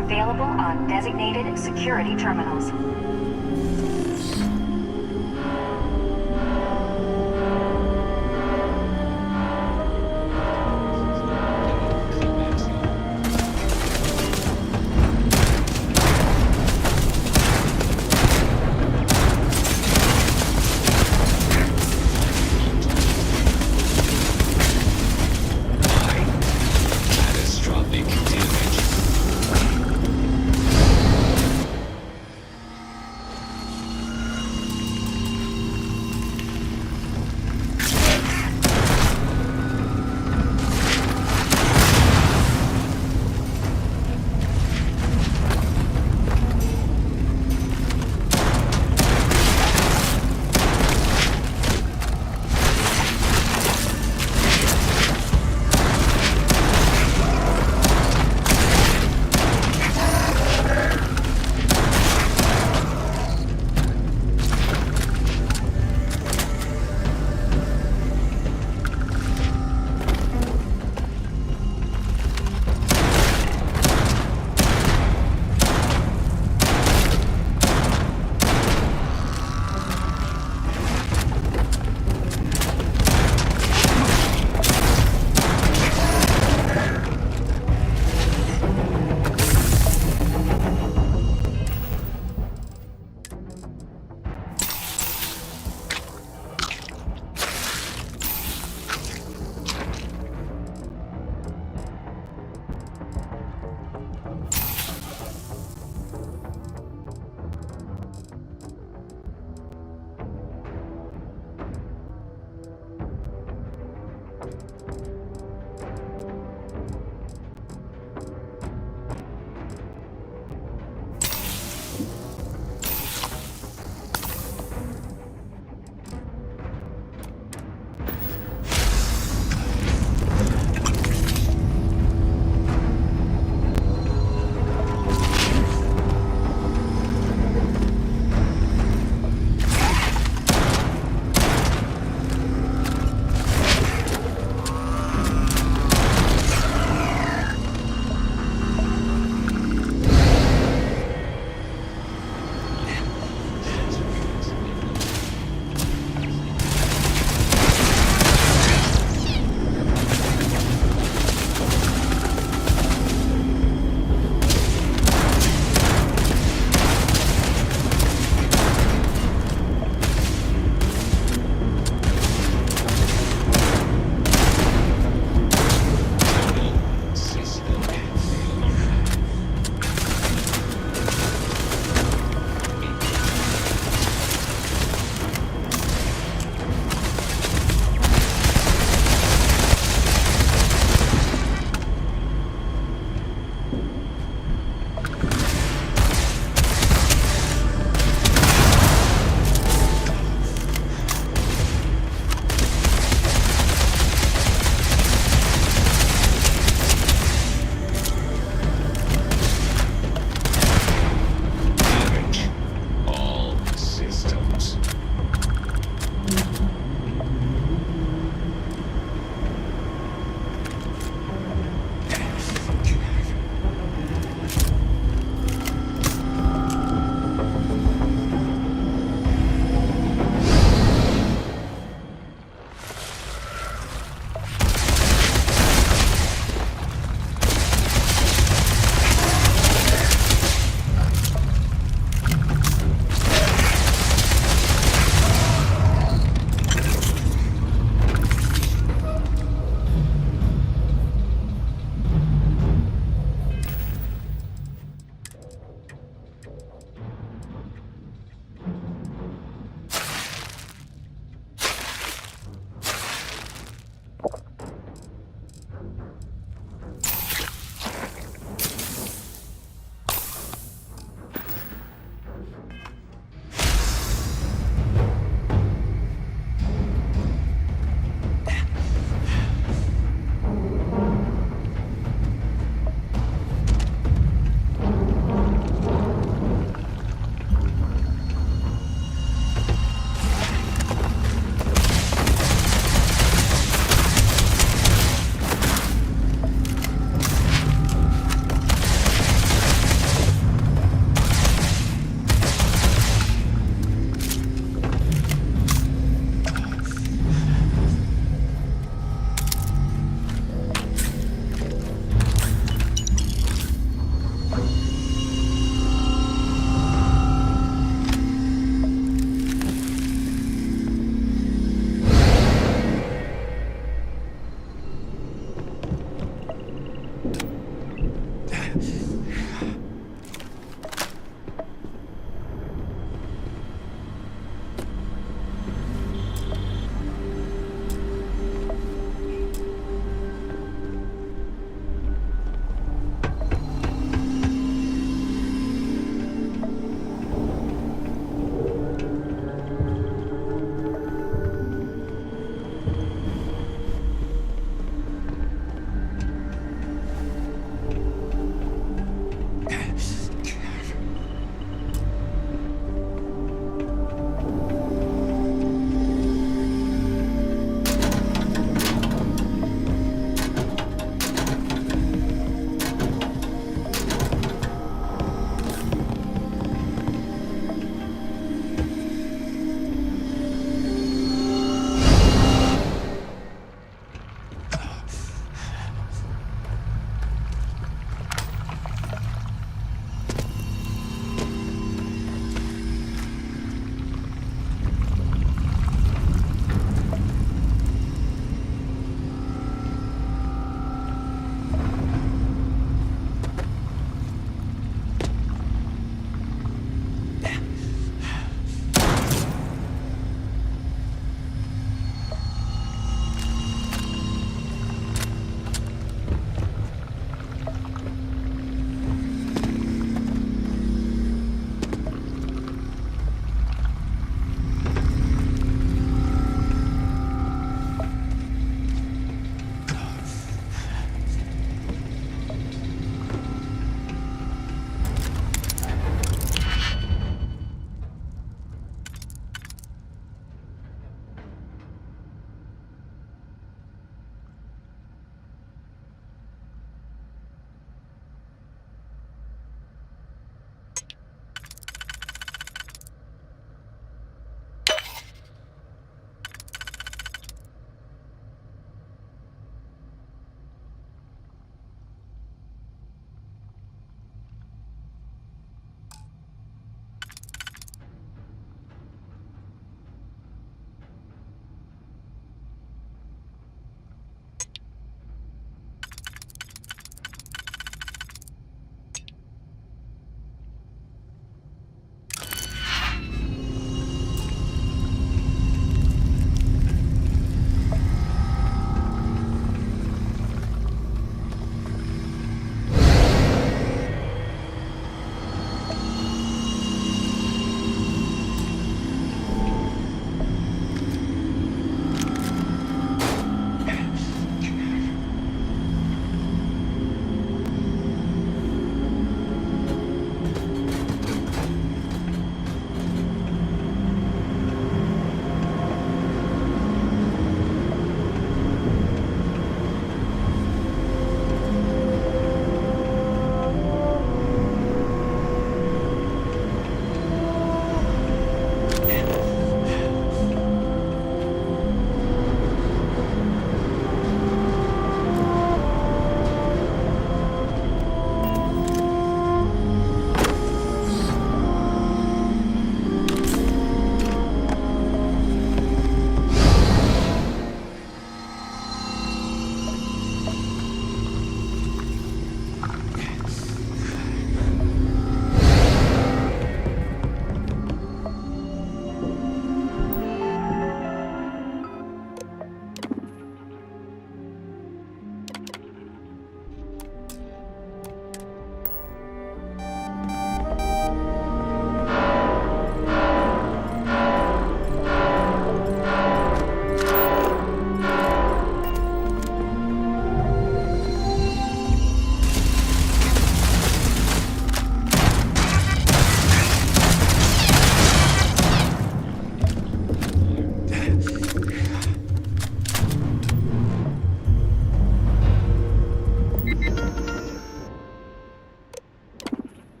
are available on designated security terminals.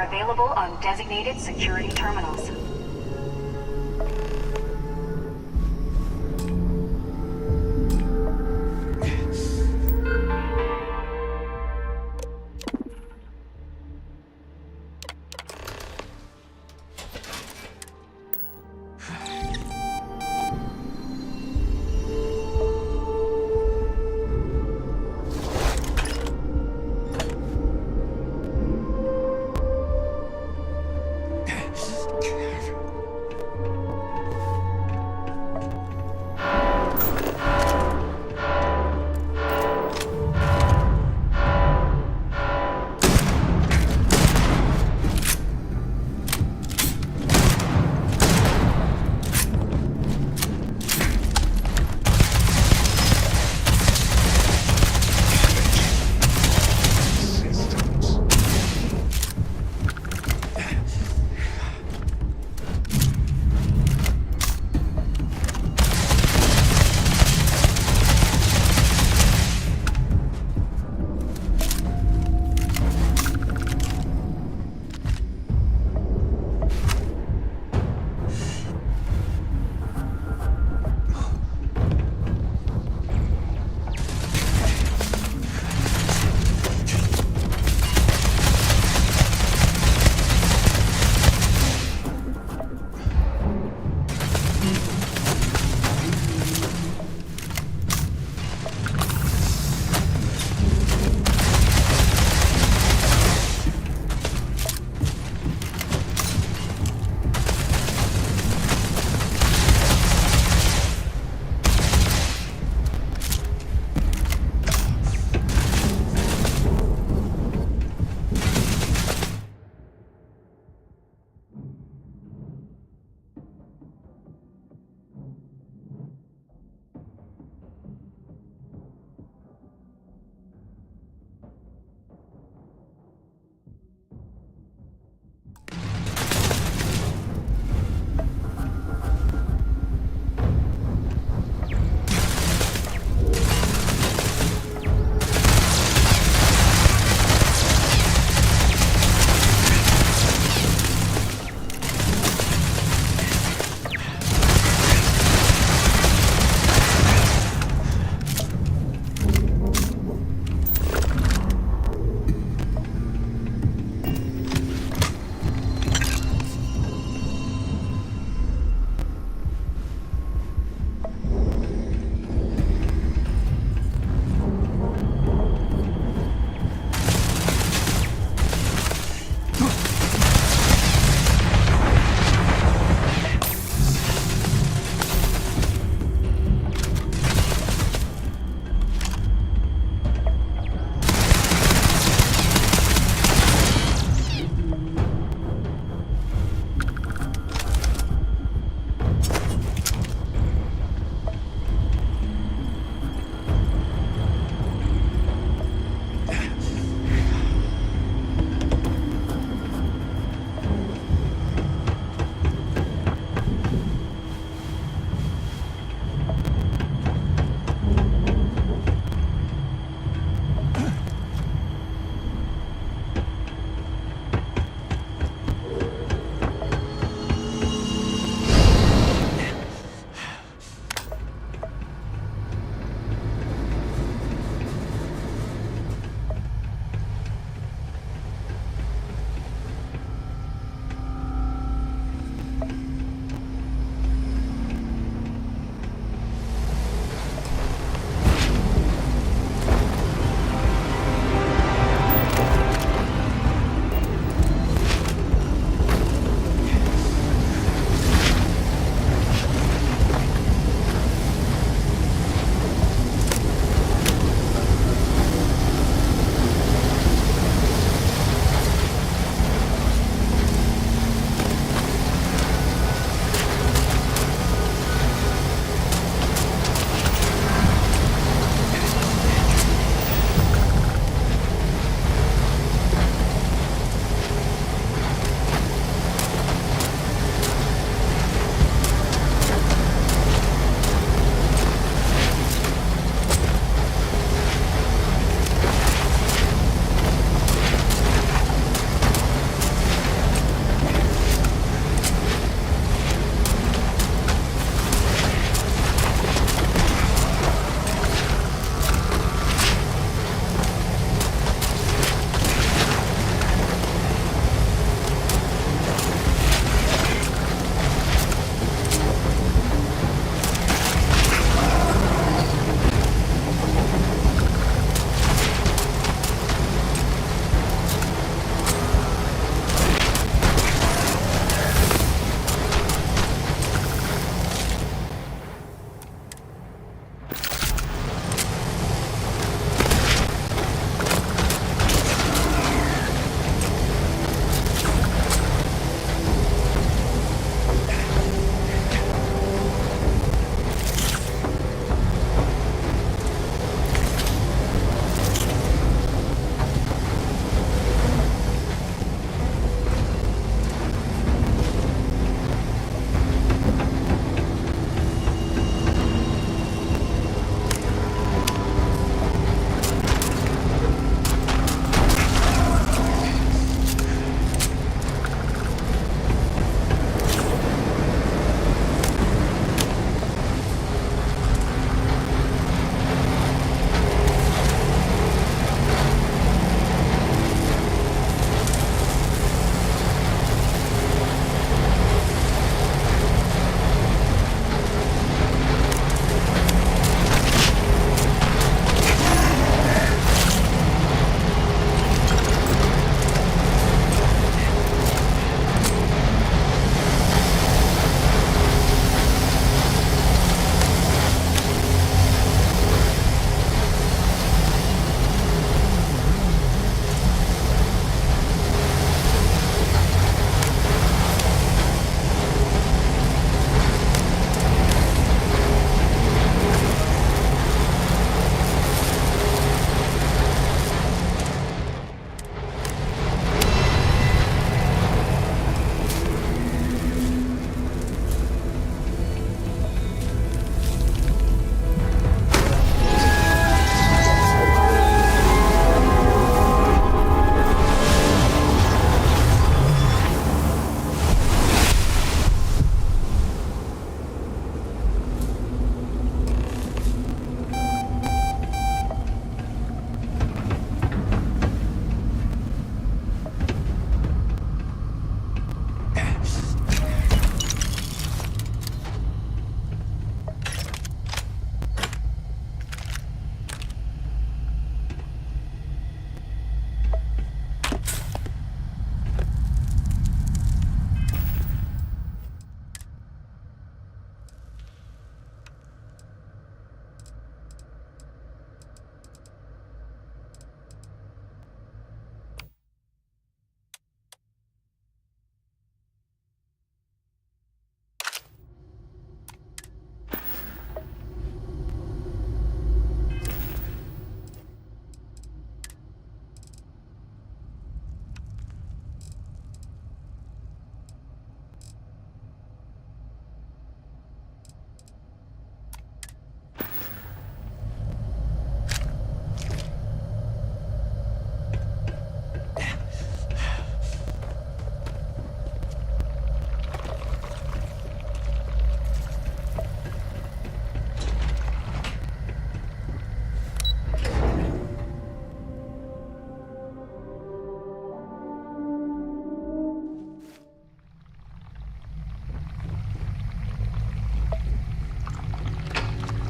available on designated security terminals.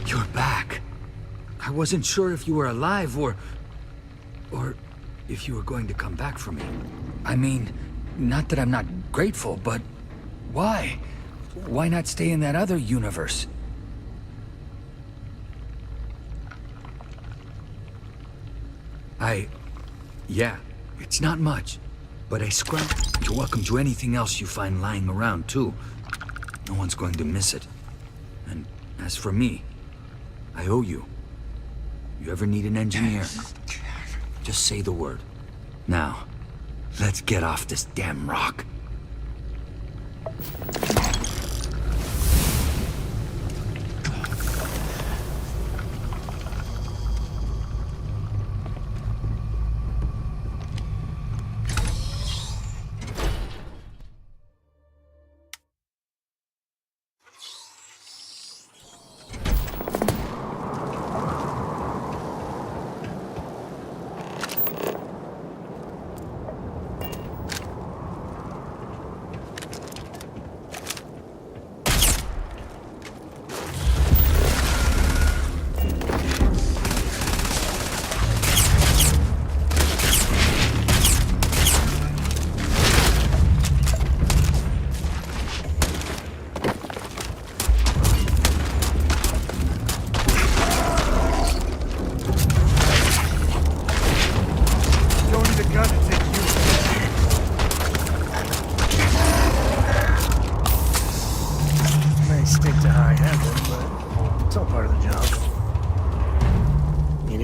You're back. I wasn't sure if you were alive or if you were going to come back for me. I mean, not that I'm not grateful, but why? Why not stay in that other universe? Yeah, it's not much, but I scrap. You're welcome to anything else you find lying around, too. No one's going to miss it. And as for me, I owe you. You ever need an engineer, just say the word. Now, let's get off this damn rock.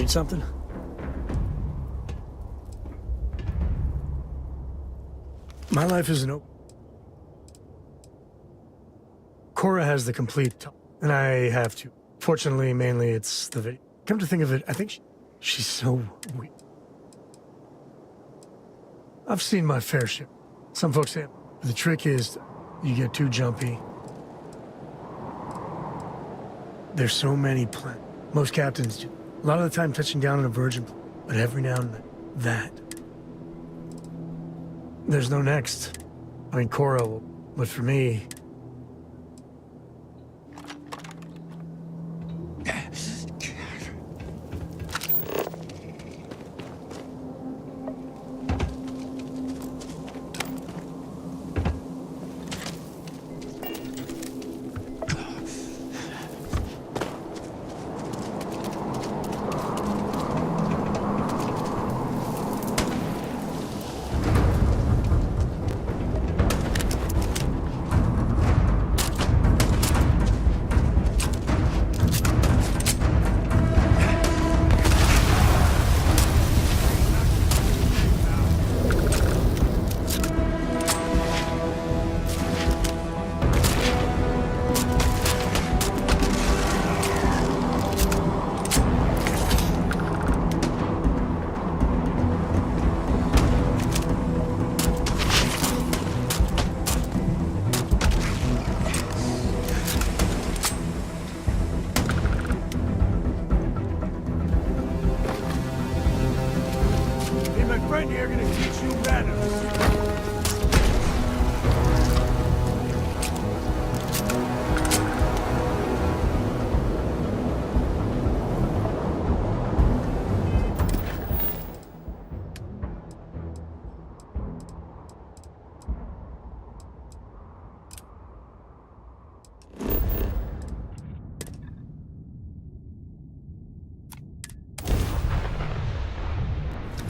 Something? My life isn't open. Cora has the complete, and I have to. Fortunately, mainly it's the video. Come to think of it, I think she's so weak. I've seen my fair share. Some folks say the trick is you get too jumpy. There's so many plans. Most captains do. A lot of the time touching down on a virgin, but every now and then, that. There's no next. I mean, Cora will, but for me...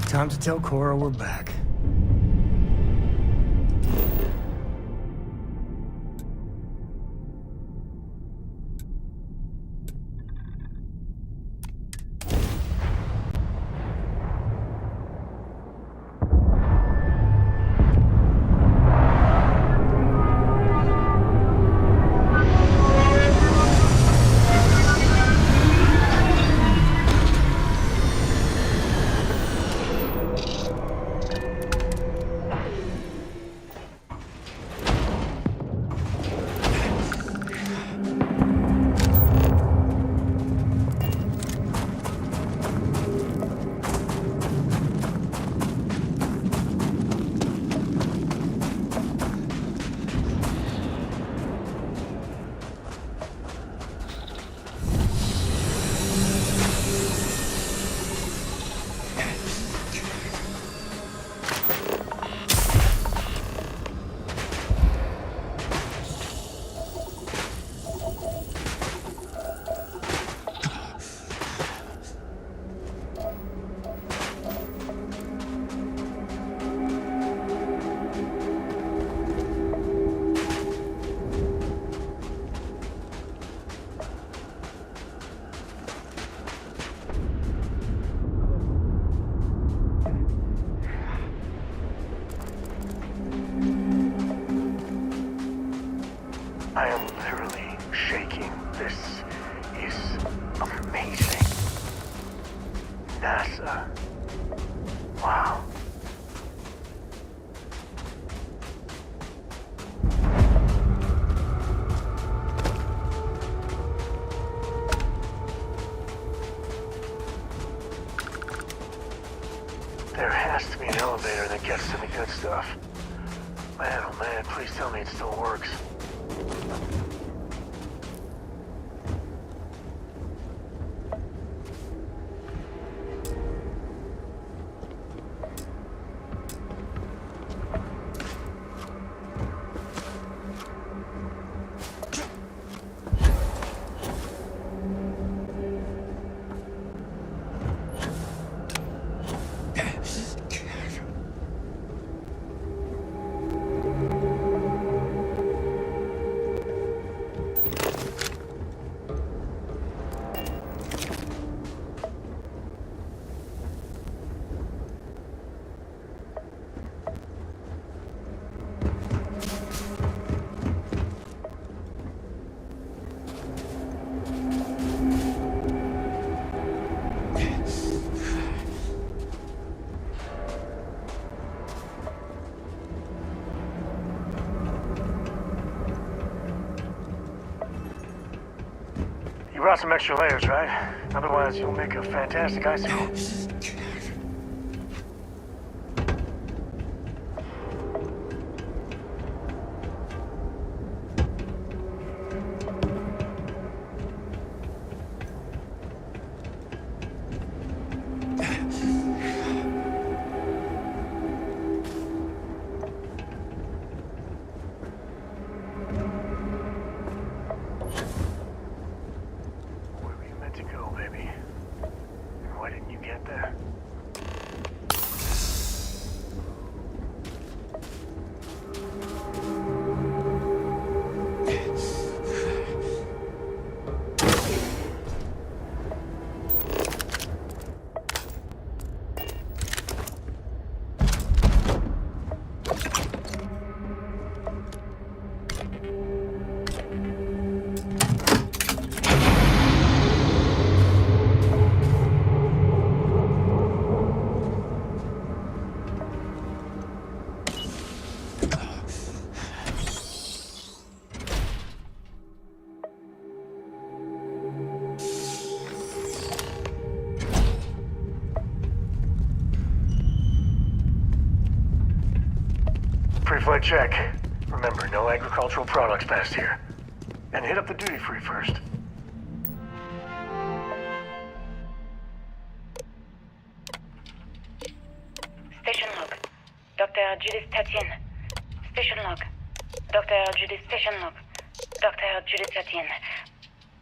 Time to tell Cora we're back. shaking. This is amazing. NASA. Wow. There has to be an elevator that gets to the good stuff. Man, oh man, please tell me it still works. You brought some extra layers, right? Otherwise, you'll make a fantastic icicle. Pre-flight check. Remember, no agricultural products past here. And hit up the duty-free first. Station log. Dr. Judith Tatien. Station log. Dr. Judith Station log. Dr. Judith Tatien.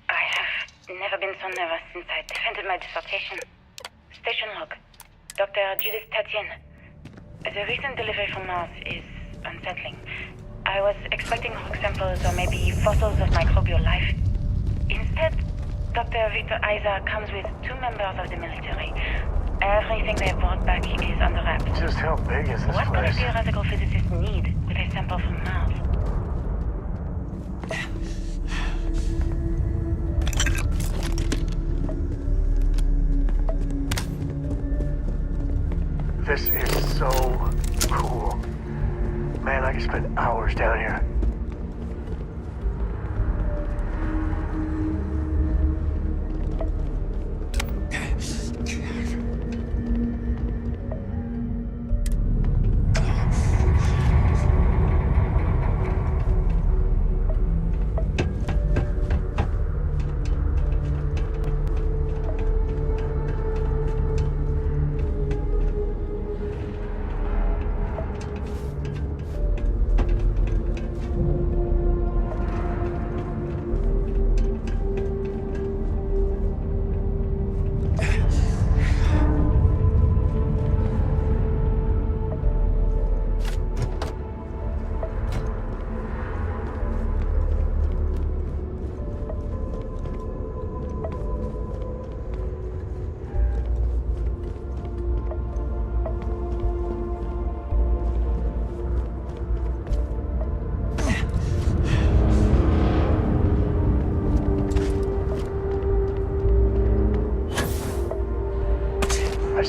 I have never been so nervous since I defended my dissertation. Station log. Dr. Judith Tatien. The recent delivery from Mars is unsettling. I was expecting rock samples or maybe fossils of microbial life. Instead, Dr. Victor Isa comes with 2 members of the military. Everything they brought back is under wraps. Just how big is this What could a place? theoretical physicist need with a sample from Mars? This is so cool. Man, I could spend hours down here.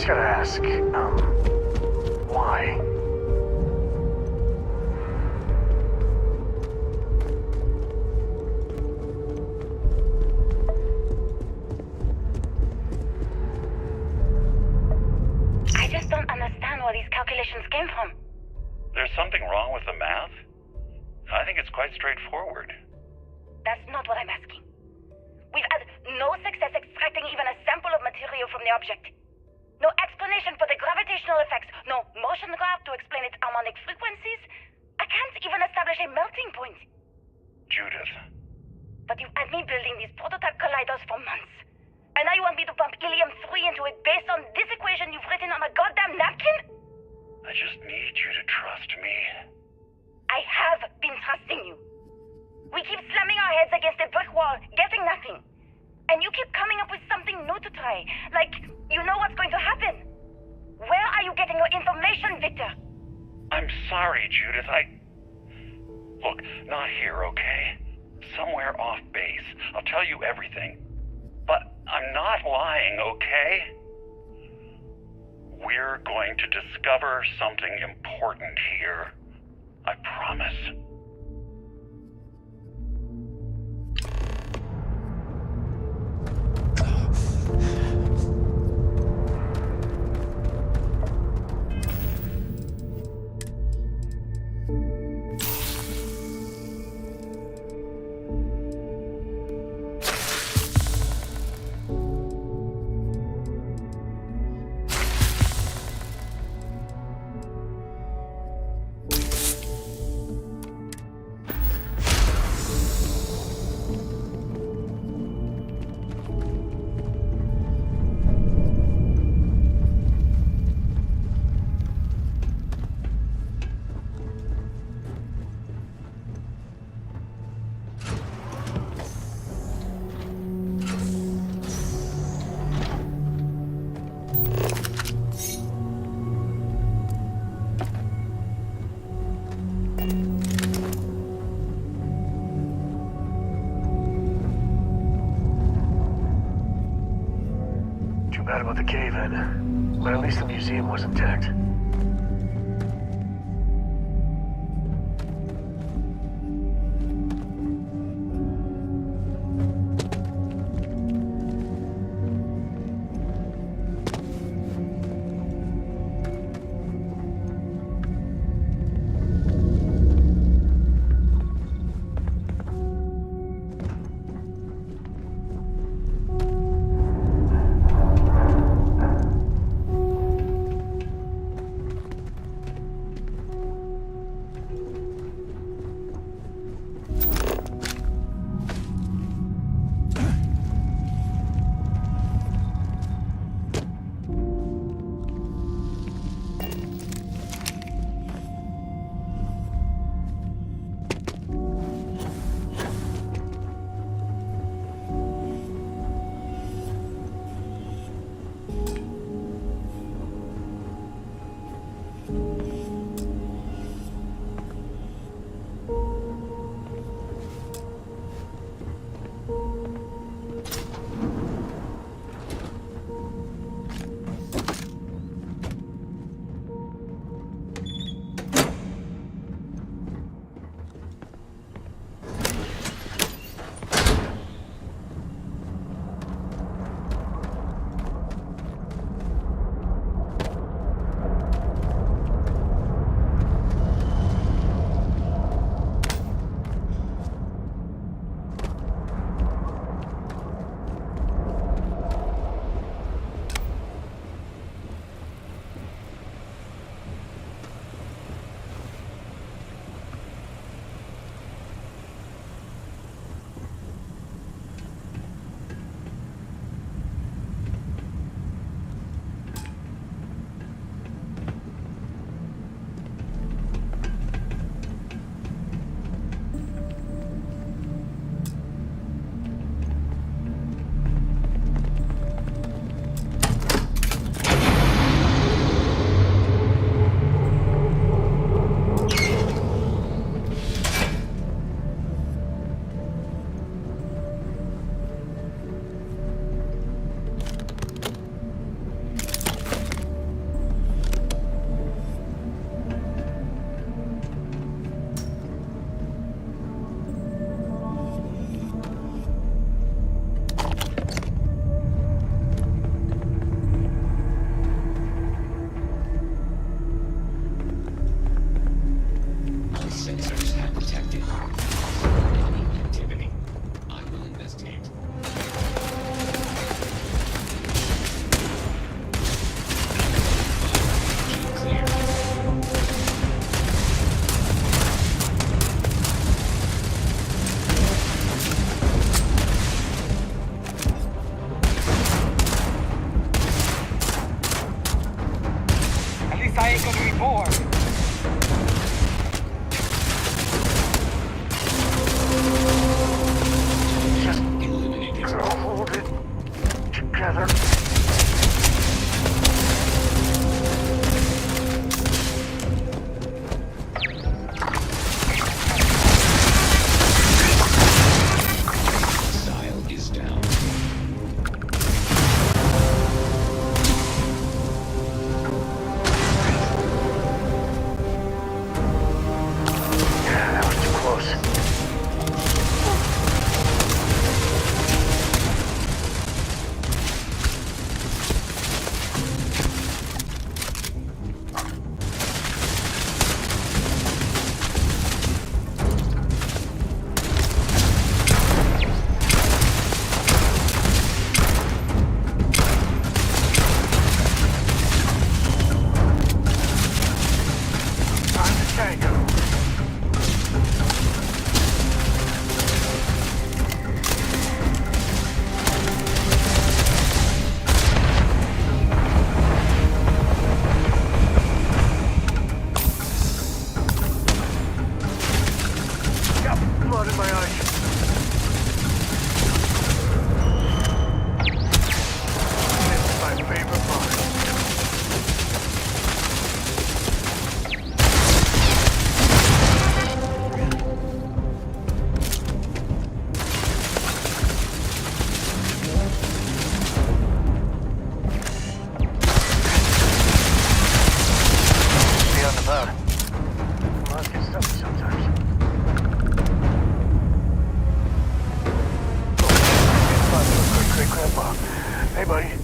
just gotta ask, why? I just don't understand where these calculations came from. There's something wrong with the math? I think it's quite straightforward. That's not what I'm asking. We've had no success extracting even a sample of material from the object. No explanation for the gravitational effects, no motion graph to explain its harmonic frequencies. I can't even establish a melting point. Judith. But you've had me building these prototype colliders for months. And now you want me to pump helium-3 into it based on this equation you've written on a goddamn napkin? I just need you to trust me. I have been trusting you. We keep slamming our heads against a brick wall, getting nothing. And you keep coming up with something new to try. Like, you know what's going to happen. Where are you getting your information, Victor? I'm sorry, Judith. Look, not here, okay? Somewhere off base. I'll tell you everything. But I'm not lying, okay? We're going to discover something important here. I promise. Too bad about the cave-in, but at least the museum was intact. Big Grandpa. Hey, buddy.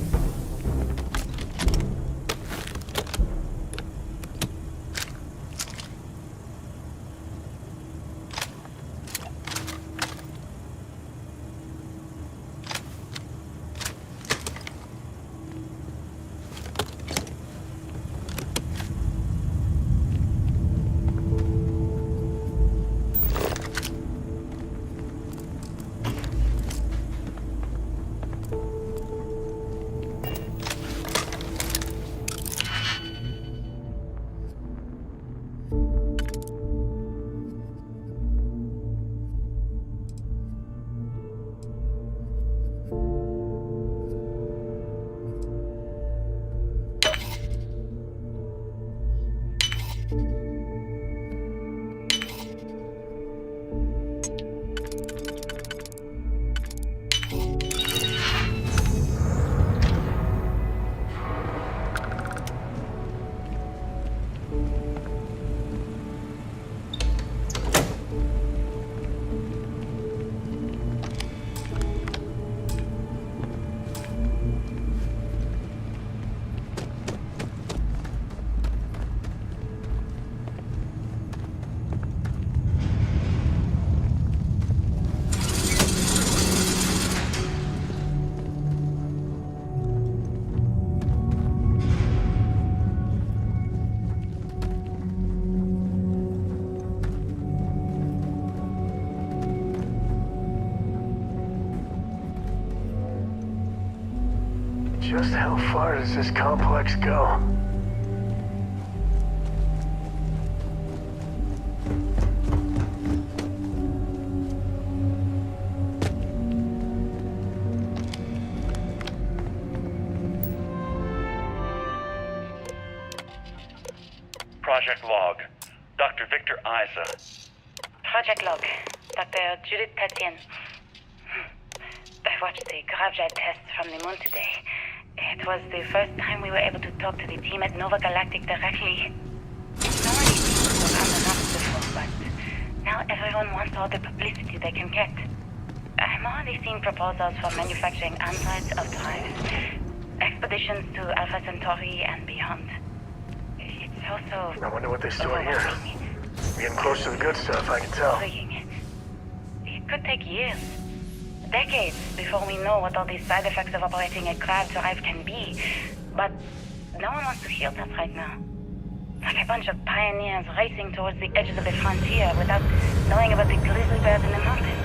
Just how far does this complex go? Project log. Dr. Victor Isa. Project log. Dr. Judith Tatien. I watched the gravjet tests from the moon today. It was the first time we were able to talk to the team at Nova Galactic directly. So many people were on the knots before, but now everyone wants all the publicity they can get. I'm already seeing proposals for manufacturing androids of drives, expeditions to Alpha Centauri and beyond. It's also... I wonder what they store here. We're getting close to the good stuff, I can tell. It could take years. Decades before we know what all these side effects of operating a craft drive can be. But no one wants to hear that right now. Like a bunch of pioneers racing towards the edges of the frontier without knowing about the grizzly bears in the mountains.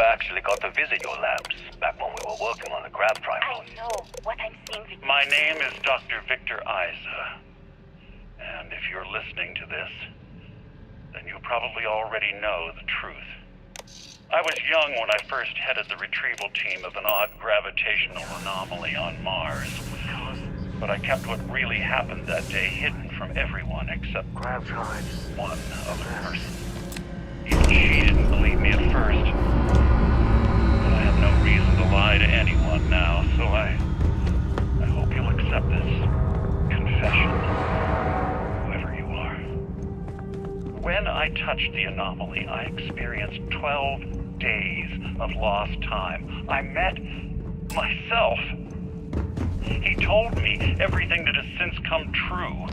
actually got to visit your labs back when we were working on the Grav Drive. I know what I'm seeing, Victor. My name is Dr. Victor Isa. And if you're listening to this, then you probably already know the truth. I was young when I first headed the retrieval team of an odd gravitational anomaly on Mars. But I kept what really happened that day hidden from everyone except Grav drives. one other person. She didn't believe me at first. But I have no reason to lie to anyone now, so I hope you'll accept this confession, whoever you are. When I touched the anomaly, I experienced 12 days of lost time. I met myself. He told me everything that has since come true.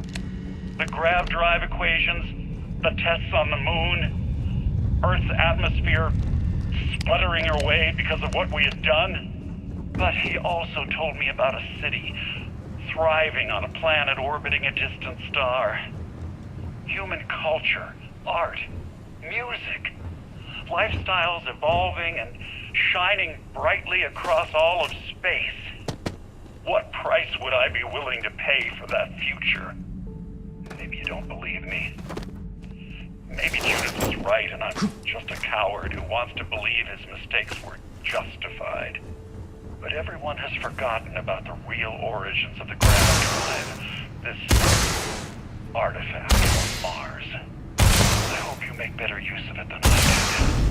The Grav Drive equations, the tests on the moon, Earth's atmosphere sputtering away because of what we had done. But he also told me about a city thriving on a planet orbiting a distant star. Human culture, art, music, lifestyles evolving and shining brightly across all of space. What price would I be willing to pay for that future? Maybe you don't believe me. Maybe Judith was right and I'm just a coward who wants to believe his mistakes were justified. But everyone has forgotten about the real origins of the Grav Drive, this artifact from Mars. I hope you make better use of it than I did.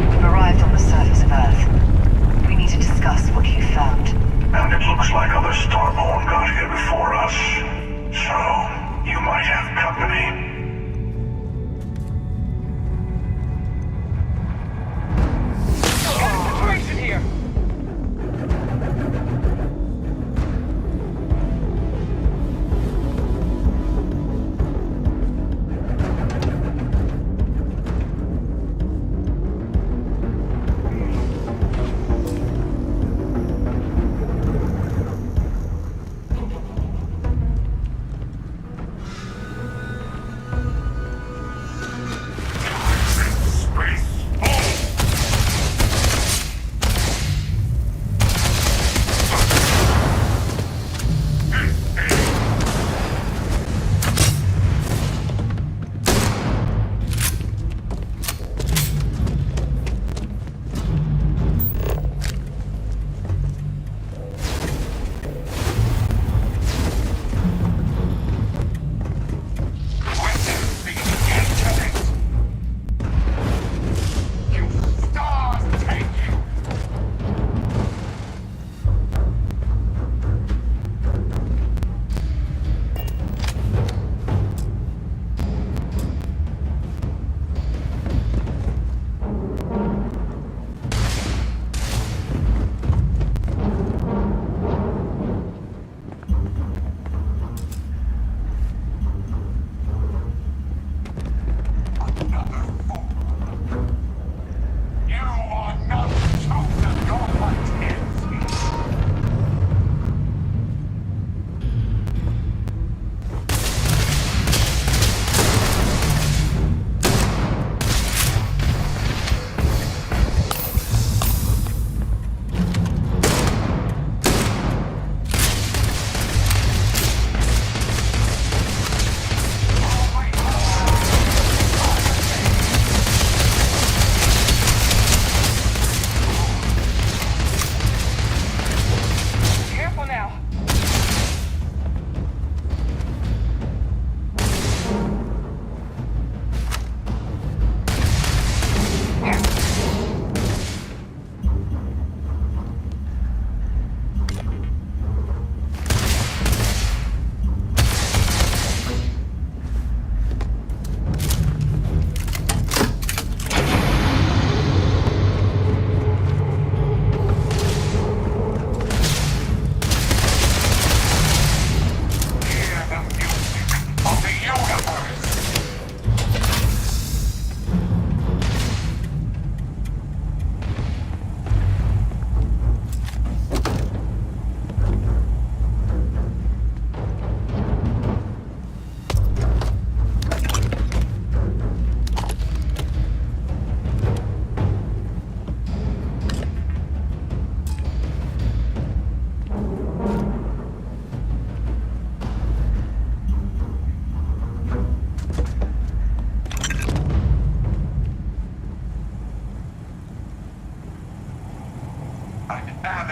We've arrived on the surface of Earth.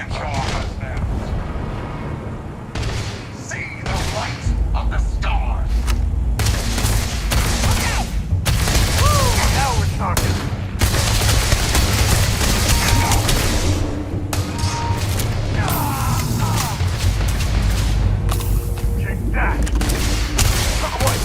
control yourselves. See the light of the stars. Look out! Woo! Now we're talking. Take that. Look away.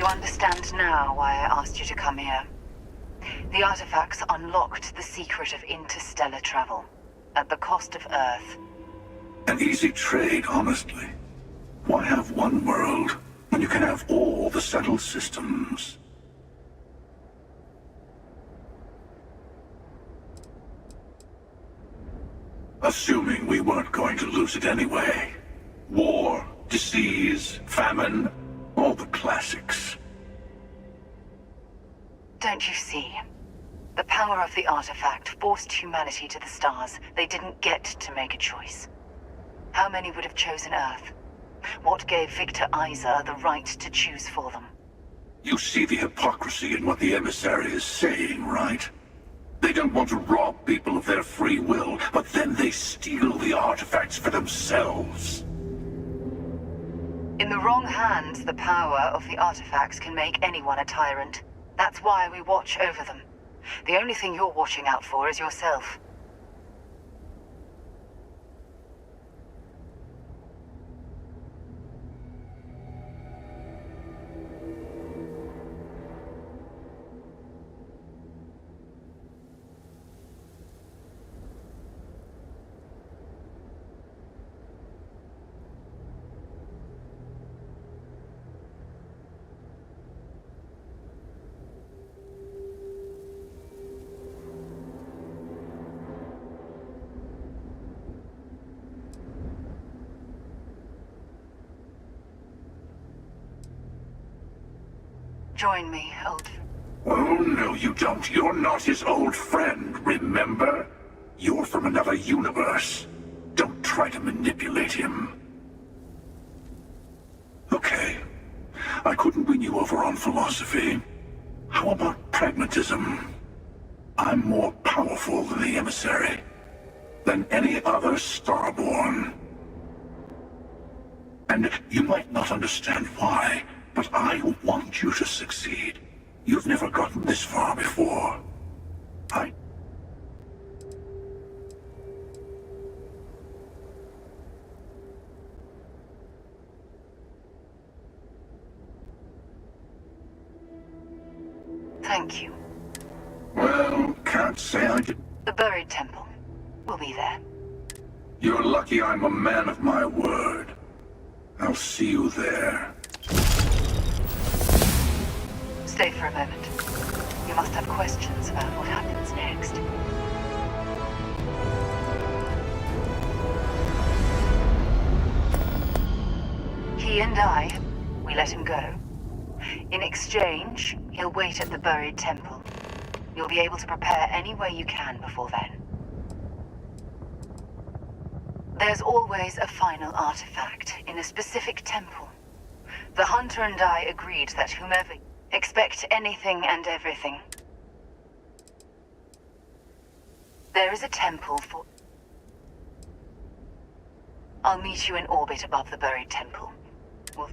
understand now why I asked you to come here. The artifacts unlocked the secret of interstellar travel, at the cost of Earth. An easy trade, honestly. Why have one world when you can have all the settled systems? Assuming we weren't going to lose it anyway. War, disease, famine, all the classics. Don't you see? The power of the artifact forced humanity to the stars. They didn't get to make a choice. How many would have chosen Earth? What gave Victor Isa the right to choose for them? You see the hypocrisy in what the emissary is saying, right? They don't want to rob people of their free will, but then they steal the artifacts for themselves. In the wrong hands, the power of the artifacts can make anyone a tyrant. That's why we watch over them. The only thing you're watching out for is yourself. Join me, old... Oh, no you don't. You're not his old friend, remember? You're from another universe. Don't try to manipulate him. Okay. I couldn't win you over on philosophy. How about pragmatism? I'm more powerful than the emissary. Than any other Starborn. And you might not understand why, but I want you to succeed. You've never gotten this far before. Thank you. Well, can't say I did. The buried temple. We'll be there. You're lucky I'm a man of my word. I'll see you there. Stay for a moment. You must have questions about what happens next. He and I, we let him go. In exchange, he'll wait at the buried temple. You'll be able to prepare any way you can before then. There's always a final artifact in a specific temple. The Hunter and I agreed that whomever... Expect anything and everything. There is a temple for... I'll meet you in orbit above the buried temple. We'll...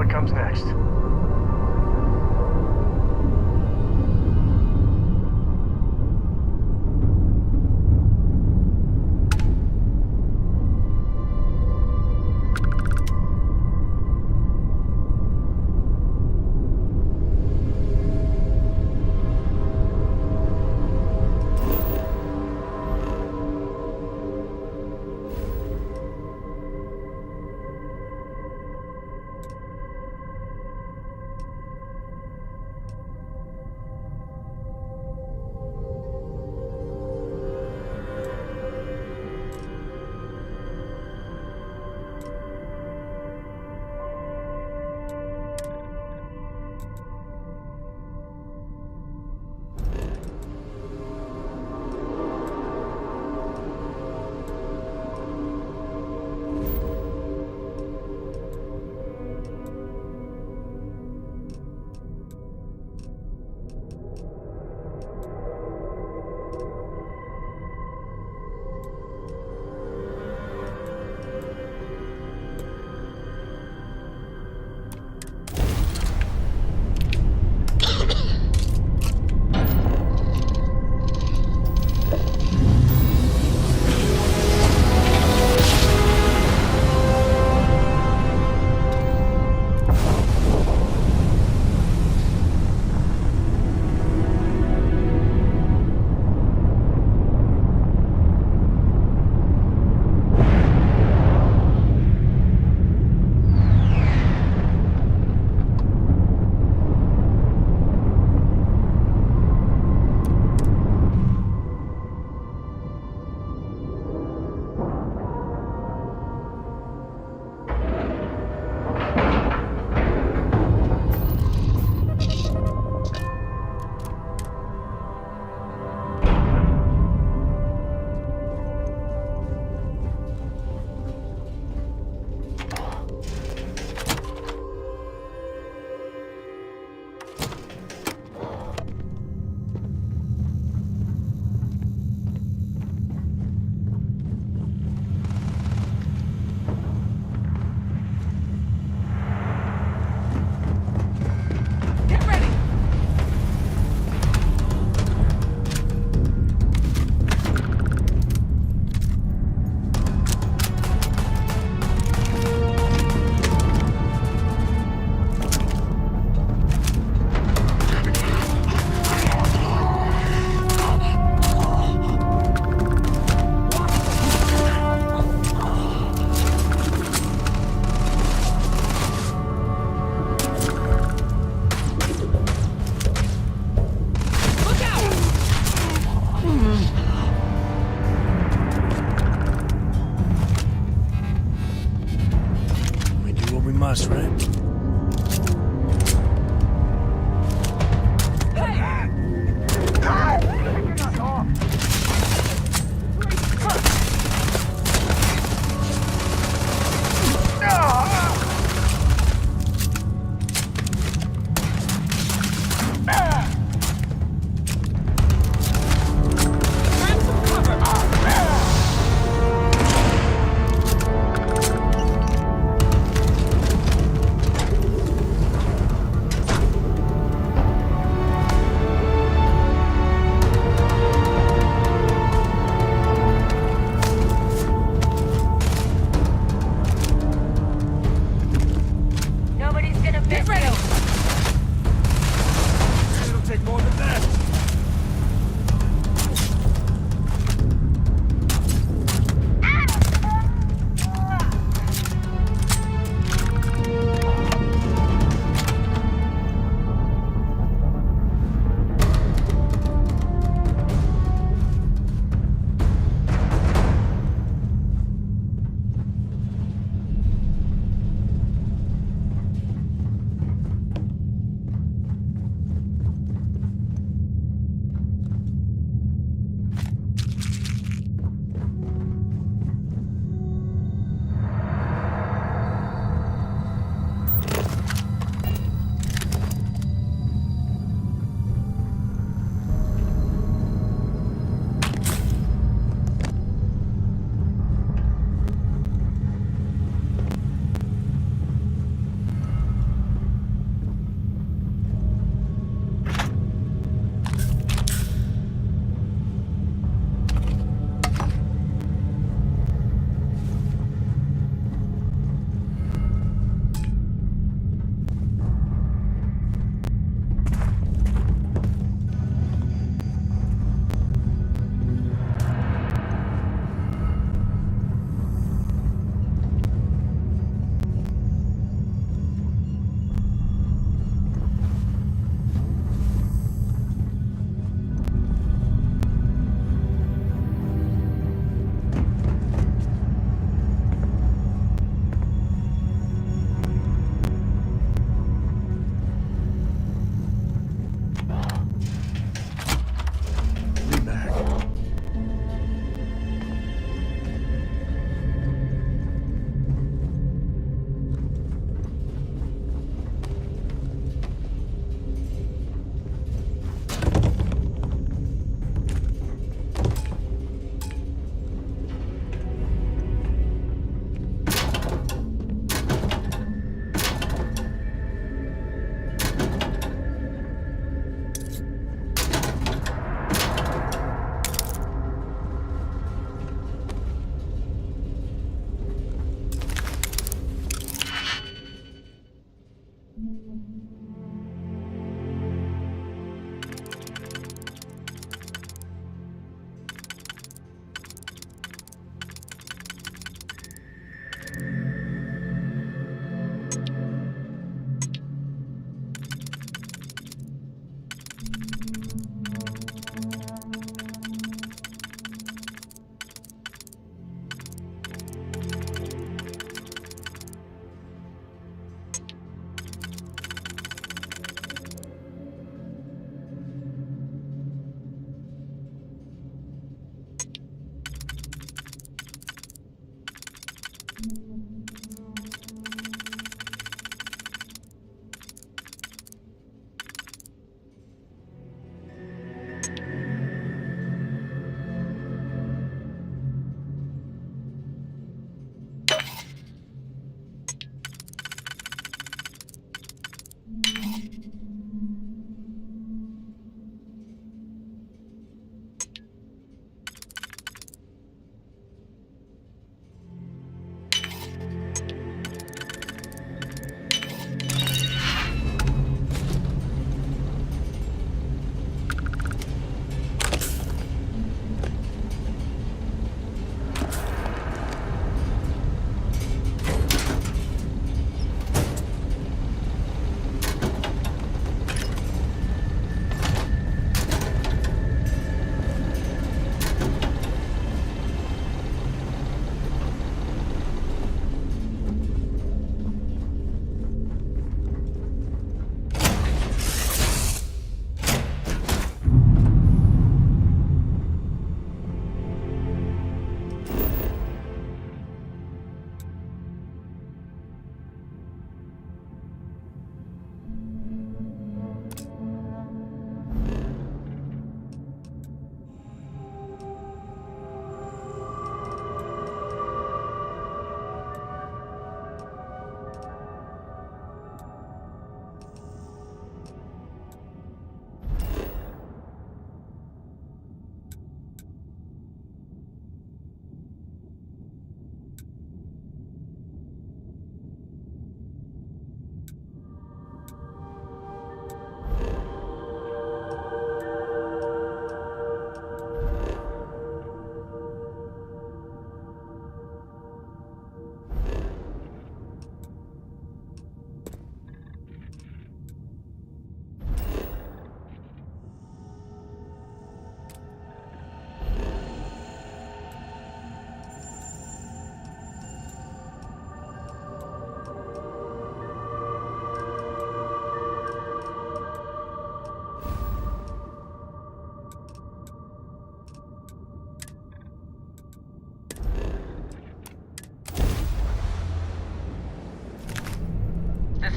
what comes next. us, right?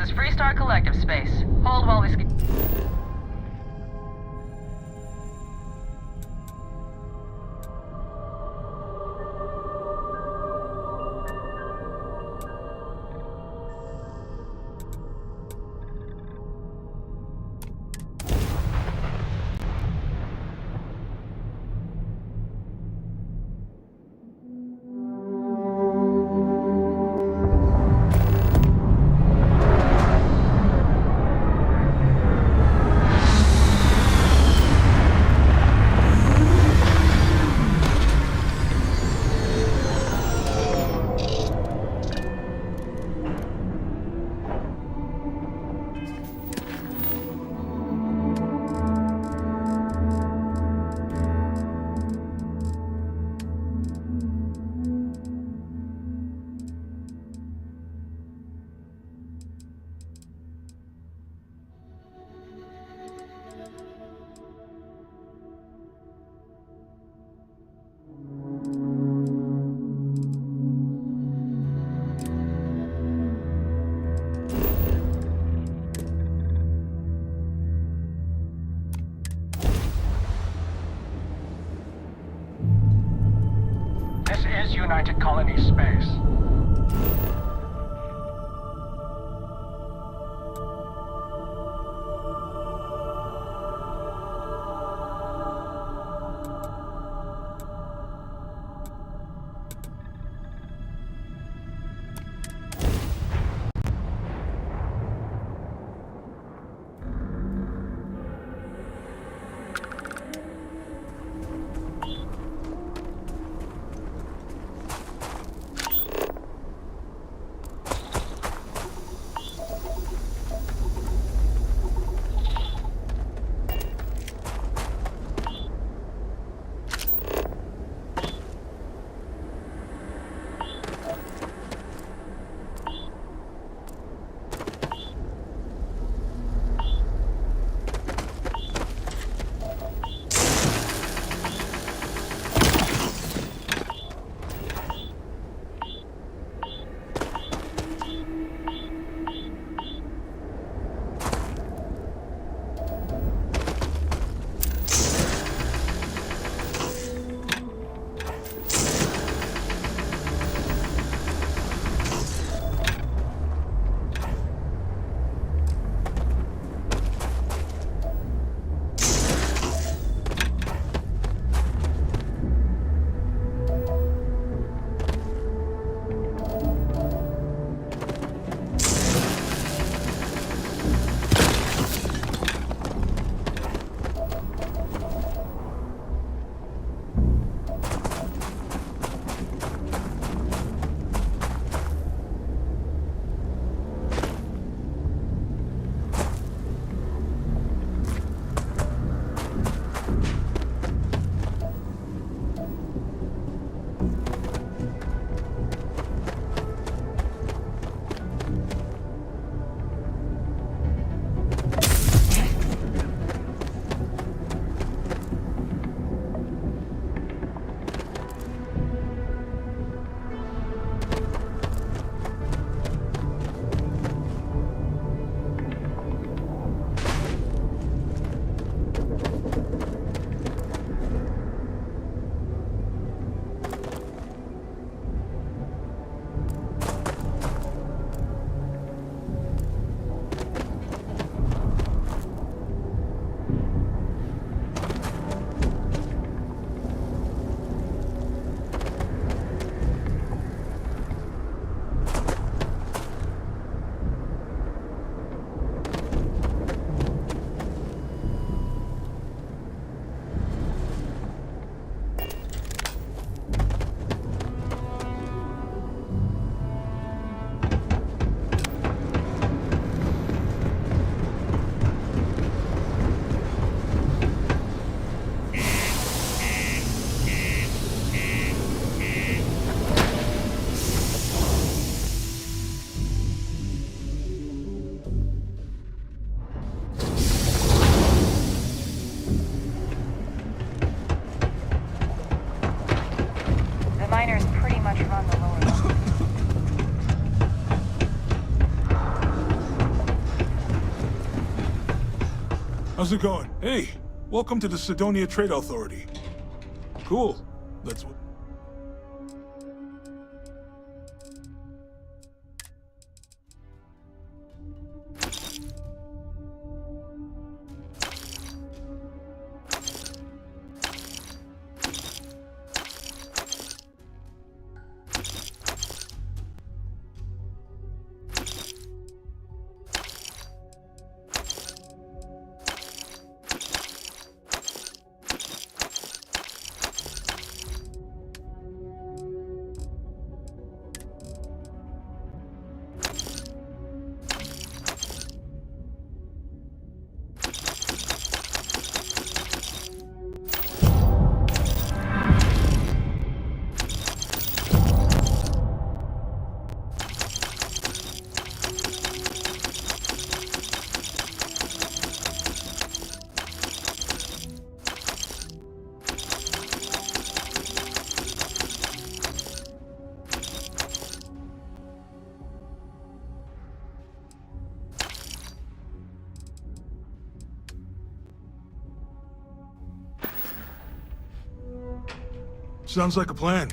is Freestar Collective space. Hold while we How's it going? Hey, welcome to the Sidonia Trade Authority. Cool. That's what... Sounds like a plan.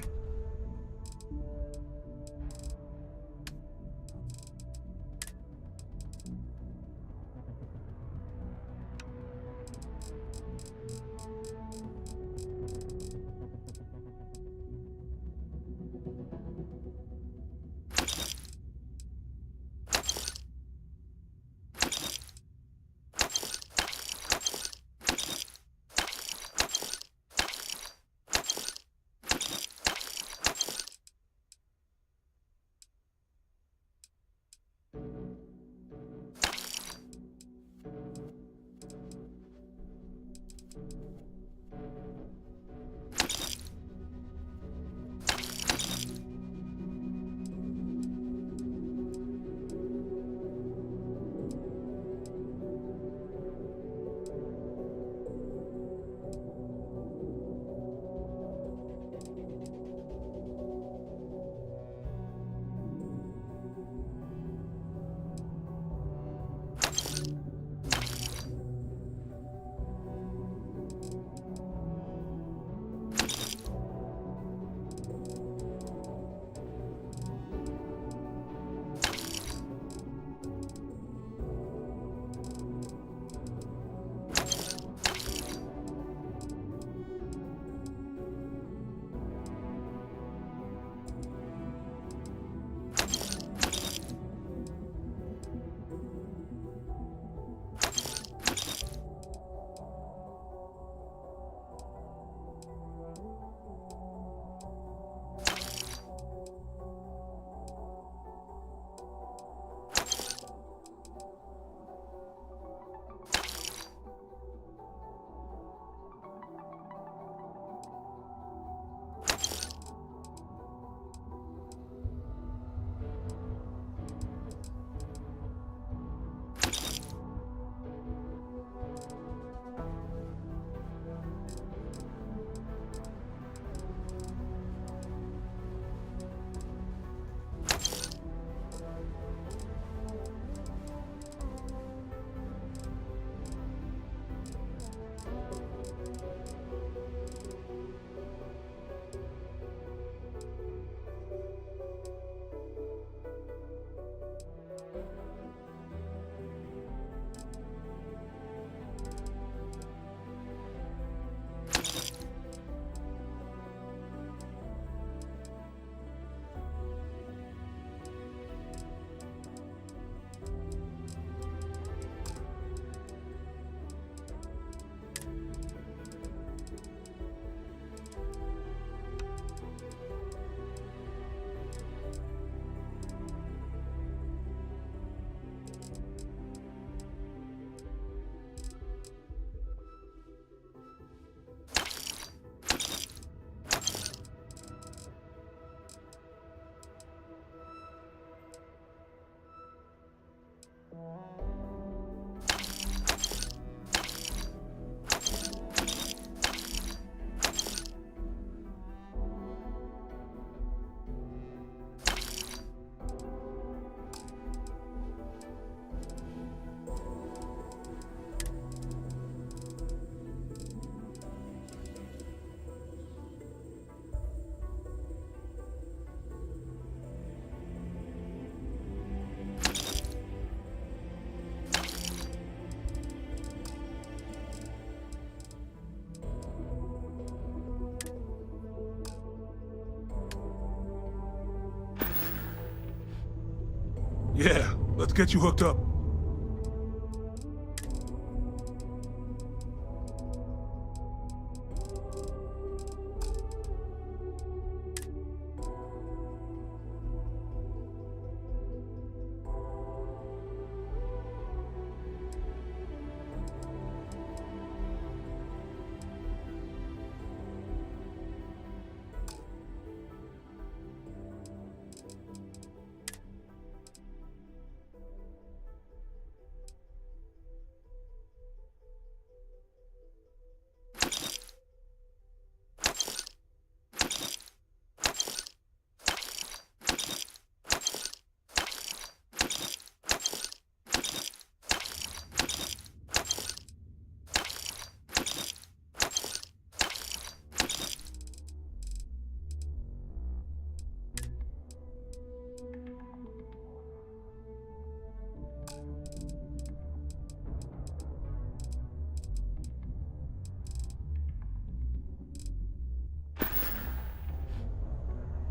Yeah, let's get you hooked up.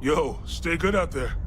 Yo, stay good out there.